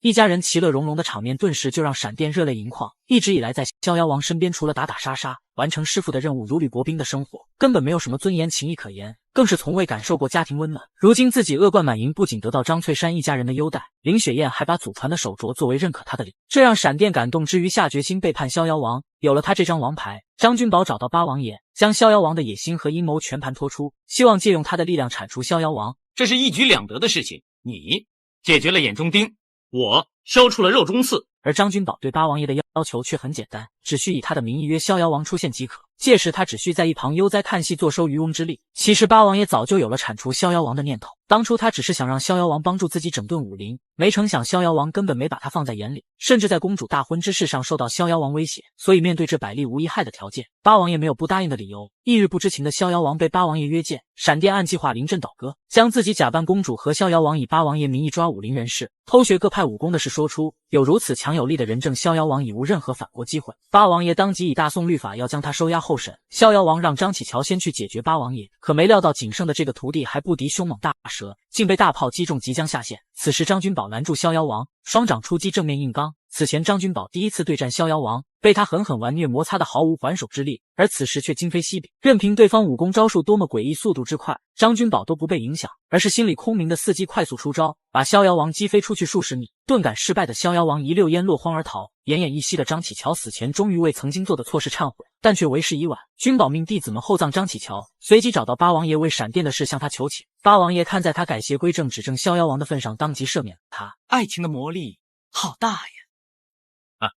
一家人其乐融融的场面顿时就让闪电热泪盈眶。一直以来在逍遥王身边，除了打打杀杀，完成师傅的任务，如履薄冰的生活，根本没有什么尊严情谊可言，更是从未感受过家庭温暖。如今自己恶贯满盈，不仅得到张翠山一家人的优待，林雪燕还把祖传的手镯作为认可他的礼，这让闪电感动之余下决心背叛逍遥王。有了他这张王牌，张君宝找到八王爷，将逍遥王的野心和阴谋全盘托出，希望借用他的力量铲除逍遥王。这是一举两得的事情，你解决了眼中钉，我消除了肉中刺。而张君宝对八王爷的要求却很简单，只需以他的名义约逍遥王出现即可。届时他只需在一旁悠哉看戏，坐收渔翁之利。其实八王爷早就有了铲除逍遥王的念头，当初他只是想让逍遥王帮助自己整顿武林，没成想逍遥王根本没把他放在眼里，甚至在公主大婚之事上受到逍遥王威胁。所以面对这百利无一害的条件，八王爷没有不答应的理由。翌日不知情的逍遥王被八王爷约见，闪电按计划临阵倒戈，将自己假扮公主和逍遥王以八王爷名义抓武林人士、偷学各派武功的事说出，有如此强有力的人证，逍遥王已无任何反驳机会。八王爷当即以大宋律法要将他收押候审。逍遥王让张启乔先去解决八王爷，可没料到仅剩的这个徒弟还不敌凶猛大蛇，竟被大炮击中，即将下线。此时张君宝拦住逍遥王，双掌出击，正面硬刚。此前张君宝第一次对战逍遥王，被他狠狠玩虐，摩擦的毫无还手之力，而此时却今非昔比，任凭对方武功招数多么诡异，速度之快，张君宝都不被影响，而是心里空明的伺机快速出招，把逍遥王击飞出去数十米。顿感失败的逍遥王一溜烟落荒而逃。奄奄一息的张启乔死前终于为曾经做的错事忏悔，但却为时已晚。君宝命弟子们厚葬张启乔，随即找到八王爷为闪电的事向他求情。八王爷看在他改邪归正指证逍遥王的份上，当即赦免了他。爱情的魔力好大呀！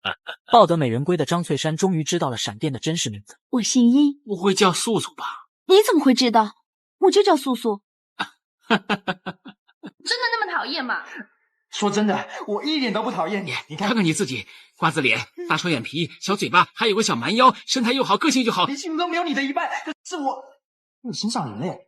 抱得美人归的张翠山终于知道了闪电的真实名字。我姓殷，不会叫素素吧？你怎么会知道？我就叫素素。真的那么讨厌吗？说真的，我一点都不讨厌你。你看看你自己，瓜子脸、大双眼皮、小嘴巴，还有个小蛮腰，身材又好，个性又好，连心都没有你的一半。是我，你心上人了耶。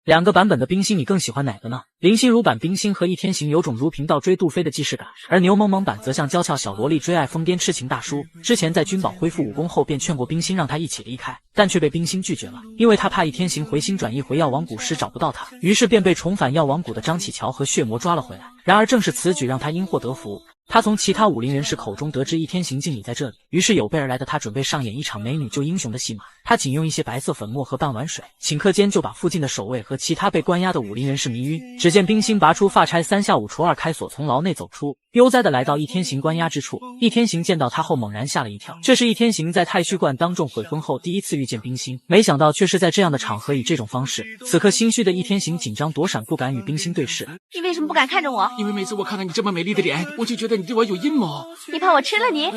两个版本的冰心你更喜欢哪个呢？林心如版冰心和易天行有种如贫道追杜飞的既视感，而牛萌萌版则像娇俏小萝莉追爱疯癫痴情大叔。之前在君宝恢复武功后便劝过冰心让他一起离开，但却被冰心拒绝了，因为他怕易天行回心转意回药王谷时找不到他，于是便被重返药王谷的张启乔和血魔抓了回来。然而正是此举让他因祸得福，他从其他武林人士口中得知易天行竟已在这里，于是有备而来的他准备上演一场美女救英雄的戏码。他仅用一些白色粉末和半碗水，顷刻间就把附近的守卫和其他被关押的武林人士迷晕。只见冰心拔出发钗，3下5除2开锁，从牢内走出，悠哉的来到易天行关押之处。易天行见到他后猛然吓了一跳，这是易天行在太虚观当众悔婚后第一次遇见冰心，没想到却是在这样的场合以这种方式。此刻心虚的易天行紧张躲闪，不敢与冰心对视。你为什么不敢看着我？因为每次我看到你这么美丽的脸，我就觉得你对我有阴谋。你怕我吃了你？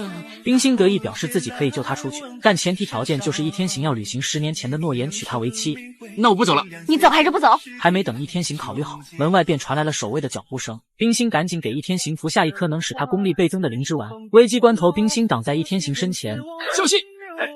冰心得意表示自己可以救他出去，但前提条件就是易天行要履行10年前的诺言，娶她为妻。那我不走了。你走还是不走？还没等易天行考虑好，门外便传来了守卫的脚步声。冰心赶紧给易天行服下一颗能使他功力倍增的灵芝丸。危机关头，冰心挡在易天行身前，小心！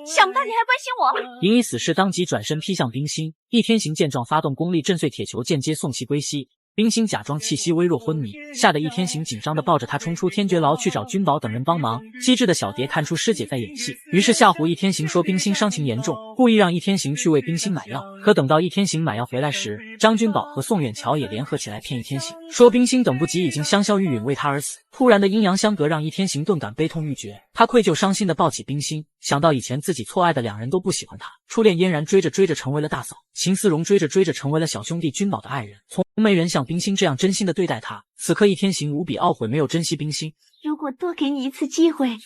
想不到你还关心我。银已死士当即转身劈向冰心，易天行见状发动功力震碎铁球，间接送其归西。冰心假装气息微弱昏迷，吓得易天行紧张地抱着他冲出天绝牢去找君宝等人帮忙。机智的小蝶看出师姐在演戏，于是吓唬易天行说冰心伤情严重，故意让易天行去为冰心买药。可等到易天行买药回来时，张君宝和宋远桥也联合起来骗易天行，说冰心等不及已经香消玉殒为他而死。突然的阴阳相隔让易天行顿感悲痛欲绝，他愧疚伤心地抱起冰心，想到以前自己错爱的两人都不喜欢他，初恋嫣然追着追着成为了大嫂，秦思荣追着追着成为了小兄弟君宝的爱人，从没人像冰心这样真心的对待他。此刻易天行无比懊悔没有珍惜冰心。如果多给你一次机会，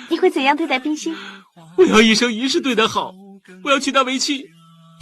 你会怎样对待冰心？我要一生一世对她好，我要娶她为妻。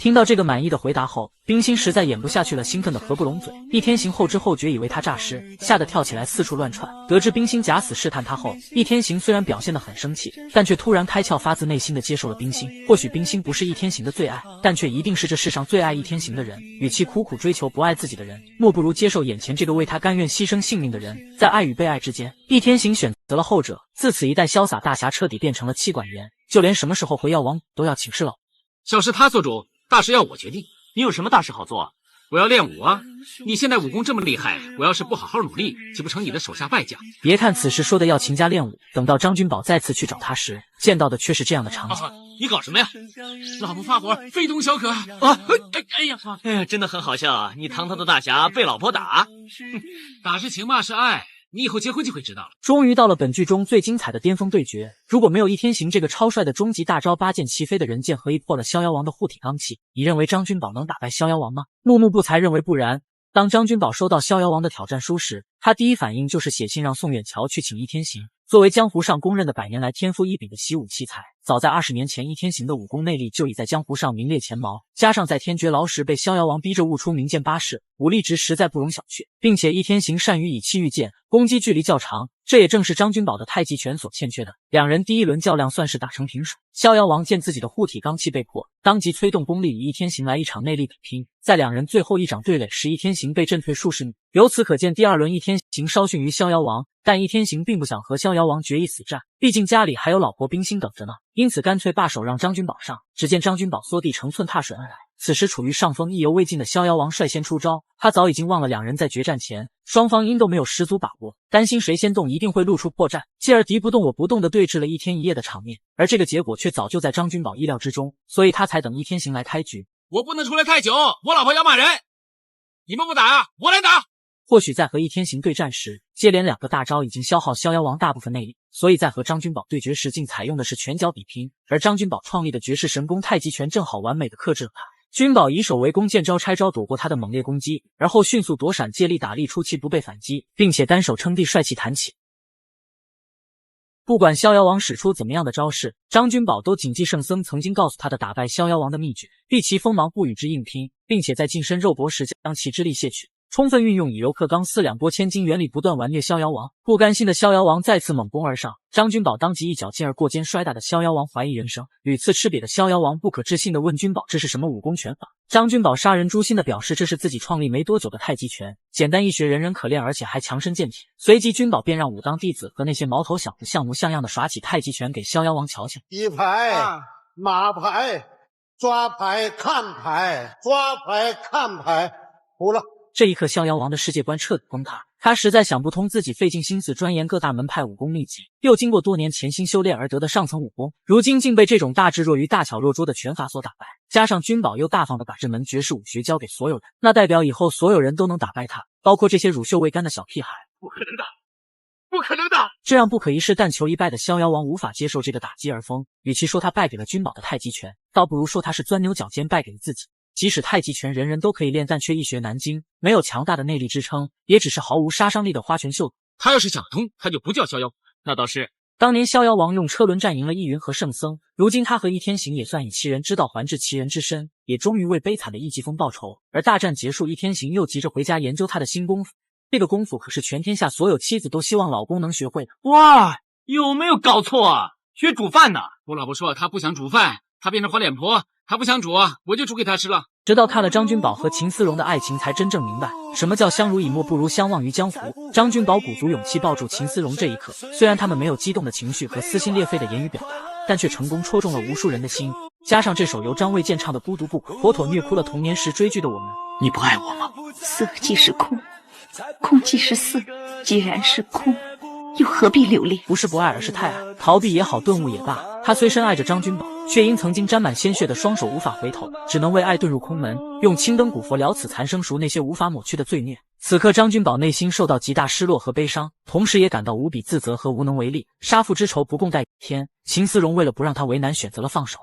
听到这个满意的回答后，冰心实在演不下去了，兴奋的合不拢嘴。易天行后知后觉，以为他诈尸，吓得跳起来四处乱窜。得知冰心假死试探他后，易天行虽然表现得很生气，但却突然开窍，发自内心的接受了冰心。或许冰心不是易天行的最爱，但却一定是这世上最爱易天行的人。与其苦苦追求不爱自己的人，莫不如接受眼前这个为他甘愿牺牲性命的人。在爱与被爱之间，易天行选择了后者。自此一代潇洒大侠彻底变成了妻管严，就连什么时候回药王都要请示老。小事他做主，大事要我决定。你有什么大事好做？我要练武啊！你现在武功这么厉害，我要是不好好努力，岂不成你的手下败将？别看此时说的要勤加练武，等到张君宝再次去找他时，见到的却是这样的场景。你搞什么呀？老婆发火，非同小可啊！哎呀，真的很好笑啊！你堂堂的大侠被老婆打，打是情，骂是爱。你以后结婚就会知道了。终于到了本剧中最精彩的巅峰对决，如果没有易天行这个超帅的终极大招八剑齐飞的人剑合一破了逍遥王的护体罡气，你认为张君宝能打败逍遥王吗？木木不才认为不然。当张君宝收到逍遥王的挑战书时，他第一反应就是写信让宋远桥去请易天行。作为江湖上公认的100年来天赋异禀的习武奇才，早在20年前，易天行的武功内力就已在江湖上名列前茅。加上在天绝牢时被逍遥王逼着悟出名剑8式，武力值实在不容小觑。并且易天行善于以气御剑，攻击距离较长，这也正是张君宝的太极拳所欠缺的。两人第一轮较量算是打成平手。逍遥王见自己的护体罡气被破，当即催动功力与一天行来一场内力比拼。在两人最后一掌对垒时，一天行被震退数十米。由此可见，第二轮一天行稍逊于逍遥王，但一天行并不想和逍遥王决一死战，毕竟家里还有老婆冰心等着呢，因此干脆罢手让张君宝上。只见张君宝缩地成寸踏水而来，此时处于上风意犹未尽的逍遥王率先出招，他早已经忘了两人在决战前双方因都没有十足把握，担心谁先动一定会露出破绽，继而敌不动我不动的对峙了一天一夜的场面，而这个结果却早就在张君宝意料之中，所以他才等一天行来开局。我不能出来太久，我老婆要骂人，你们不打啊，我来打。或许在和一天行对战时，接连2个大招已经消耗逍遥王大部分内力，所以在和张君宝对决时竟采用的是拳脚比拼，而张君宝创立的绝世神功太极拳正好完美的克制了他。君宝以守为攻，见招拆招躲过他的猛烈攻击，而后迅速躲闪，借力打力出其不备反击，并且单手撑地帅气弹起。不管逍遥王使出怎么样的招式，张君宝都谨记圣僧曾经告诉他的打败逍遥王的秘诀，避其锋芒不与之硬拼，并且在近身肉搏时将其之力卸去，充分运用以柔克刚4两拨千斤原理不断玩虐逍遥王。不甘心的逍遥王再次猛攻而上，张君宝当即一脚劲儿过肩摔打的逍遥王怀疑人生，屡次吃瘪的逍遥王不可置信地问君宝这是什么武功拳法。张君宝杀人诛心地表示这是自己创立没多久的太极拳，简单易学，人人可练，而且还强身健体。随即君宝便让武当弟子和那些毛头小子像模像样的耍起太极拳给逍遥王瞧瞧。一排、马牌、抓牌、看牌、抓牌、看牌，服了。这一刻，逍遥王的世界观彻底崩塌。他实在想不通，自己费尽心思钻研各大门派武功秘籍，又经过多年潜心修炼而得的上层武功，如今竟被这种大智若愚、大巧若拙的拳法所打败。加上君宝又大方地把这门绝世武学教给所有人，那代表以后所有人都能打败他，包括这些乳臭未干的小屁孩。不可能的，不可能的！这让不可一世但求一败的逍遥王无法接受这个打击而疯。与其说他败给了君宝的太极拳，倒不如说他是钻牛角尖败给了自己。即使太极拳人人都可以练，但却一学难精，没有强大的内力支撑，也只是毫无杀伤力的花拳绣腿。他要是想得通，他就不叫逍遥。那倒是，当年逍遥王用车轮战赢了易云和圣僧，如今他和一天行也算以其人之道还治其人之身，也终于为悲惨的易疾风报仇。而大战结束，一天行又急着回家研究他的新功夫，这个功夫可是全天下所有妻子都希望老公能学会的。哇，有没有搞错啊？学煮饭呢？我老婆说她不想煮饭，她变成黄脸婆，她不想煮啊，我就煮给她吃了。直到看了张君宝和秦思荣的爱情，才真正明白什么叫相濡以沫不如相忘于江湖。张君宝鼓足勇气抱住秦思荣这一刻，虽然他们没有激动的情绪和撕心裂肺的言语表达，但却成功戳中了无数人的心。加上这首由张卫健唱的《孤独不可》，妥妥虐哭了童年时追剧的我们。你不爱我吗？色即是空，空即是色，既然是空，又何必留恋？不是不爱，而是太爱。逃避也好，顿悟也罢，他虽深爱着张君宝，却因曾经沾满鲜血的双手无法回头，只能为爱遁入空门，用青灯古佛了此残生熟那些无法抹去的罪孽。此刻张君宝内心受到极大失落和悲伤，同时也感到无比自责和无能为力。杀父之仇不共戴天，秦思荣为了不让他为难，选择了放手。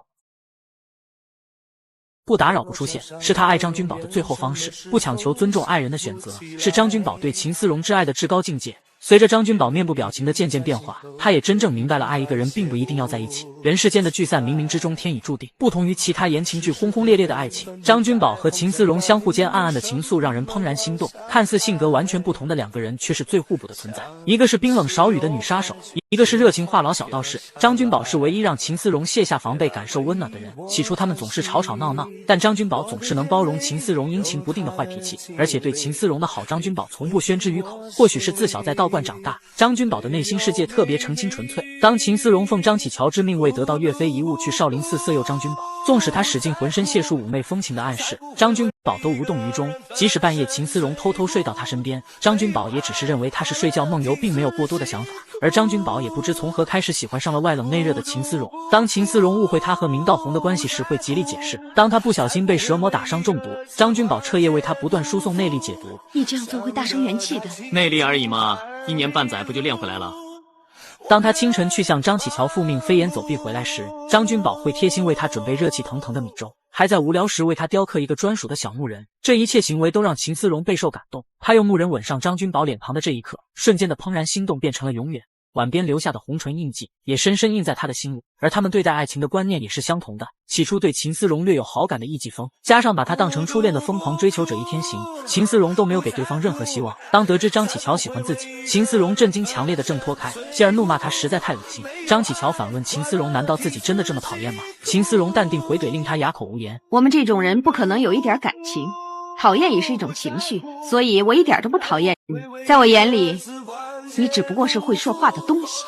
不打扰不出现，是他爱张君宝的最后方式；不强求尊重爱人的选择，是张君宝对秦思荣之爱的至高境界。随着张君宝面部表情的渐渐变化，他也真正明白了爱一个人并不一定要在一起，人世间的聚散冥冥之中天已注定。不同于其他言情剧轰轰烈烈的爱情，张君宝和秦思荣相互间暗暗的情愫让人怦然心动。看似性格完全不同的两个人，却是最互补的存在。一个是冰冷少雨的女杀手，一个是热情话痨小道士。张君宝是唯一让秦思荣卸下防备感受温暖的人。起初他们总是吵吵闹闹，但张君宝总是能包容秦思荣阴晴不定的坏脾气，而且对秦思荣的好张君宝从不宣之于口。或许是自小在道观长大，张君宝的内心世界特别澄清纯粹。当秦思荣奉张启乔之命为得到岳飞遗物去少林寺色诱张君宝，纵使他使尽浑身解数妩媚风情的暗示，张君宝都无动于衷。即使半夜秦思荣偷偷睡到他身边，张君宝也只是认为他是睡觉梦游，并没有过多的想法。而张君宝也不知从何开始喜欢上了外冷内热的秦思荣。当秦思荣误会他和明道红的关系时，会极力解释；当他不小心被蛇魔打伤中毒，张君宝彻夜为他不断输送内力解毒。你这样做会大伤元气的。内力而已嘛，1年半载不就练回来了？当他清晨去向张启乔复命飞檐走壁回来时，张君宝会贴心为他准备热气腾腾的米粥，还在无聊时为他雕刻一个专属的小木人。这一切行为都让秦思荣备受感动。他用木人吻上张君宝脸庞的这一刻，瞬间的怦然心动变成了永远。吻边留下的红唇印记也深深印在他的心里。而他们对待爱情的观念也是相同的。起初对秦思荣略有好感的易继风，加上把他当成初恋的疯狂追求者易天行，秦思荣都没有给对方任何希望。当得知张启乔喜欢自己，秦思荣震惊强烈的挣脱开，继而怒骂他实在太恶心。张启乔反问秦思荣，难道自己真的这么讨厌吗？秦思荣淡定回怼，令他哑口无言。我们这种人不可能有一点感情，讨厌也是一种情绪，所以我一点都不讨厌你。在我眼里，你只不过是会说话的东西。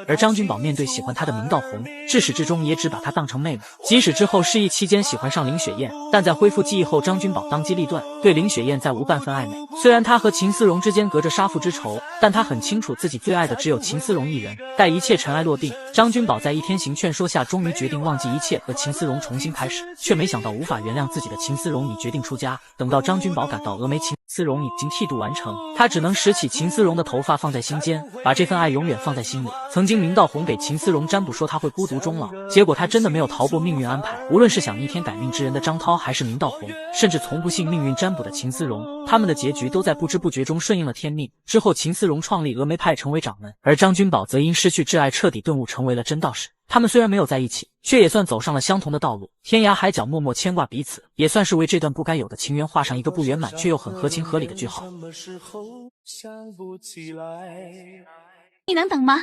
而张君宝面对喜欢他的明道红，至始至终也只把她当成妹妹。即使之后失忆期间喜欢上林雪燕，但在恢复记忆后，张君宝当机立断，对林雪燕再无半分暧昧。虽然他和秦思荣之间隔着杀父之仇，但他很清楚自己最爱的只有秦思荣一人。待一切尘埃落定，张君宝在易天行劝说下，终于决定忘记一切，和秦思荣重新开始。却没想到无法原谅自己的秦思荣已决定出家。等到张君宝赶到峨眉，秦思荣已经剃度完成，他只能拾起秦思荣的头发放在心间，把这份爱永远放在心里。曾经明道红给秦思荣占卜说他会孤独终老，结果他真的没有逃过命运安排。无论是想逆天改命之人的张涛，还是明道红，甚至从不信命运占卜的秦思荣，他们的结局都在不知不觉中顺应了天命。之后秦思荣创立峨眉派成为掌门，而张君宝则因失去挚爱彻底顿悟成为了真道士。他们虽然没有在一起，却也算走上了相同的道路，天涯海角默默牵挂彼此，也算是为这段不该有的情缘画上一个不圆满却又很合情合理的句号。你能等吗？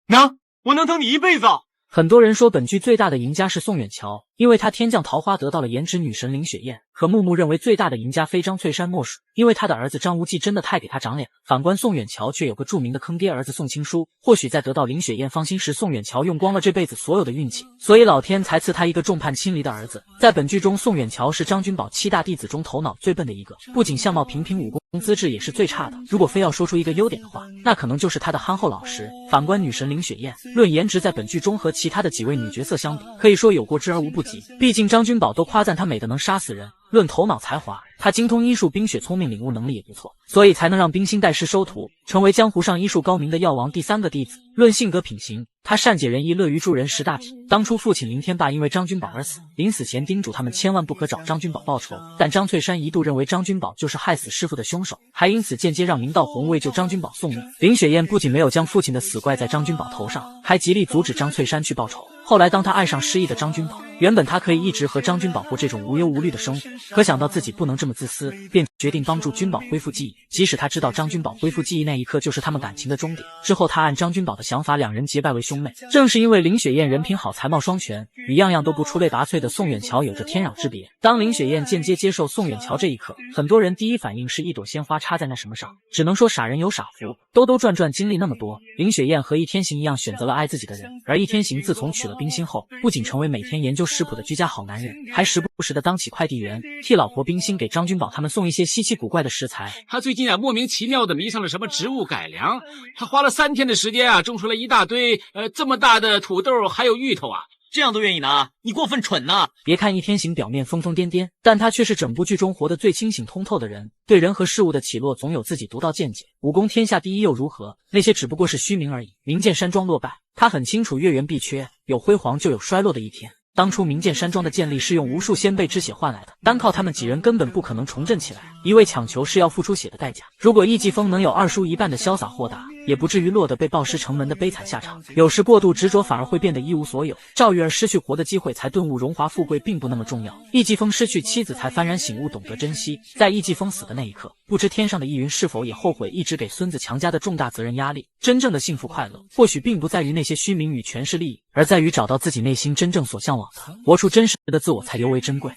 能，我能等你一辈子。很多人说本剧最大的赢家是宋远桥，因为他天降桃花得到了颜值女神林雪燕。可木木认为最大的赢家非张翠山莫属，因为他的儿子张无忌真的太给他长脸。反观宋远桥却有个著名的坑爹儿子宋青书，或许在得到林雪燕芳心时，宋远桥用光了这辈子所有的运气，所以老天才赐他一个众叛亲离的儿子。在本剧中，宋远桥是张君宝7大弟子中头脑最笨的一个，不仅相貌平平，武功资质也是最差的。如果非要说出一个优点的话，那可能就是他的憨厚老实。反观女神林雪燕，论颜值在本剧中和其他的几位女角色相比，可以说有过之而无不及。毕竟张君宝都夸赞她美得能杀死人。论头脑才华，他精通医术，冰雪聪明，领悟能力也不错，所以才能让冰心带师收徒，成为江湖上医术高明的药王第3个弟子。论性格品行，他善解人意，乐于助人，识大体。当初父亲林天霸因为张君宝而死，临死前叮嘱他们千万不可找张君宝报仇，但张翠山一度认为张君宝就是害死师父的凶手，还因此间接让明道红为救张君宝送命。林雪燕不仅没有将父亲的死怪在张君宝头上，还极力阻止张翠山去报仇。后来当他爱上失忆的张君宝，原本他可以一直和张君宝过这种无忧无虑的生活，可想到自己不能这么自私，便决定帮助君宝恢复记忆。即使他知道张君宝恢复记忆那一刻就是他们感情的终点，之后他按张君宝的想法，两人结拜为兄妹。正是因为林雪燕人品好，才貌双全，与样样都不出类拔萃的宋远桥有着天壤之别。当林雪燕间接接受宋远桥这一刻，很多人第一反应是一朵鲜花插在那什么上，只能说傻人有傻福。兜兜转转经历那么多，林雪燕和易天行一样选择了爱自己的人，而易天行自从娶了冰心后，不仅成为每天研究食谱的居家好男人，还时不时的当起快递员，替老婆冰心给张君宝他们送一些稀奇古怪的食材。他最近莫名其妙的迷上了什么植物改良，他花了3天的时间种出了一大堆这么大的土豆还有芋头啊。这样都愿意拿，你过分蠢呐！别看易天行表面疯疯癫癫，但他却是整部剧中活得最清醒通透的人，对人和事物的起落总有自己独到见解。武功天下第一又如何？那些只不过是虚名而已。明剑山庄落败，他很清楚月圆必缺，有辉煌就有衰落的一天。当初明剑山庄的建立是用无数先辈之血换来的，单靠他们几人根本不可能重振起来，一味强求是要付出血的代价。如果易继风能有2输1半的潇洒豁达，也不至于落得被暴尸城门的悲惨下场。有时过度执着反而会变得一无所有。赵玉儿失去活的机会才顿悟荣华富贵并不那么重要，易继风失去妻子才幡然醒悟懂得珍惜。在易继风死的那一刻，不知天上的易云是否也后悔一直给孙子强加的重大责任压力。真正的幸福快乐或许并不在于那些虚名与权势利益，而在于找到自己内心真正所向往的，活出真实的自我才尤为珍贵。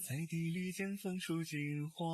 在地里见枫树金花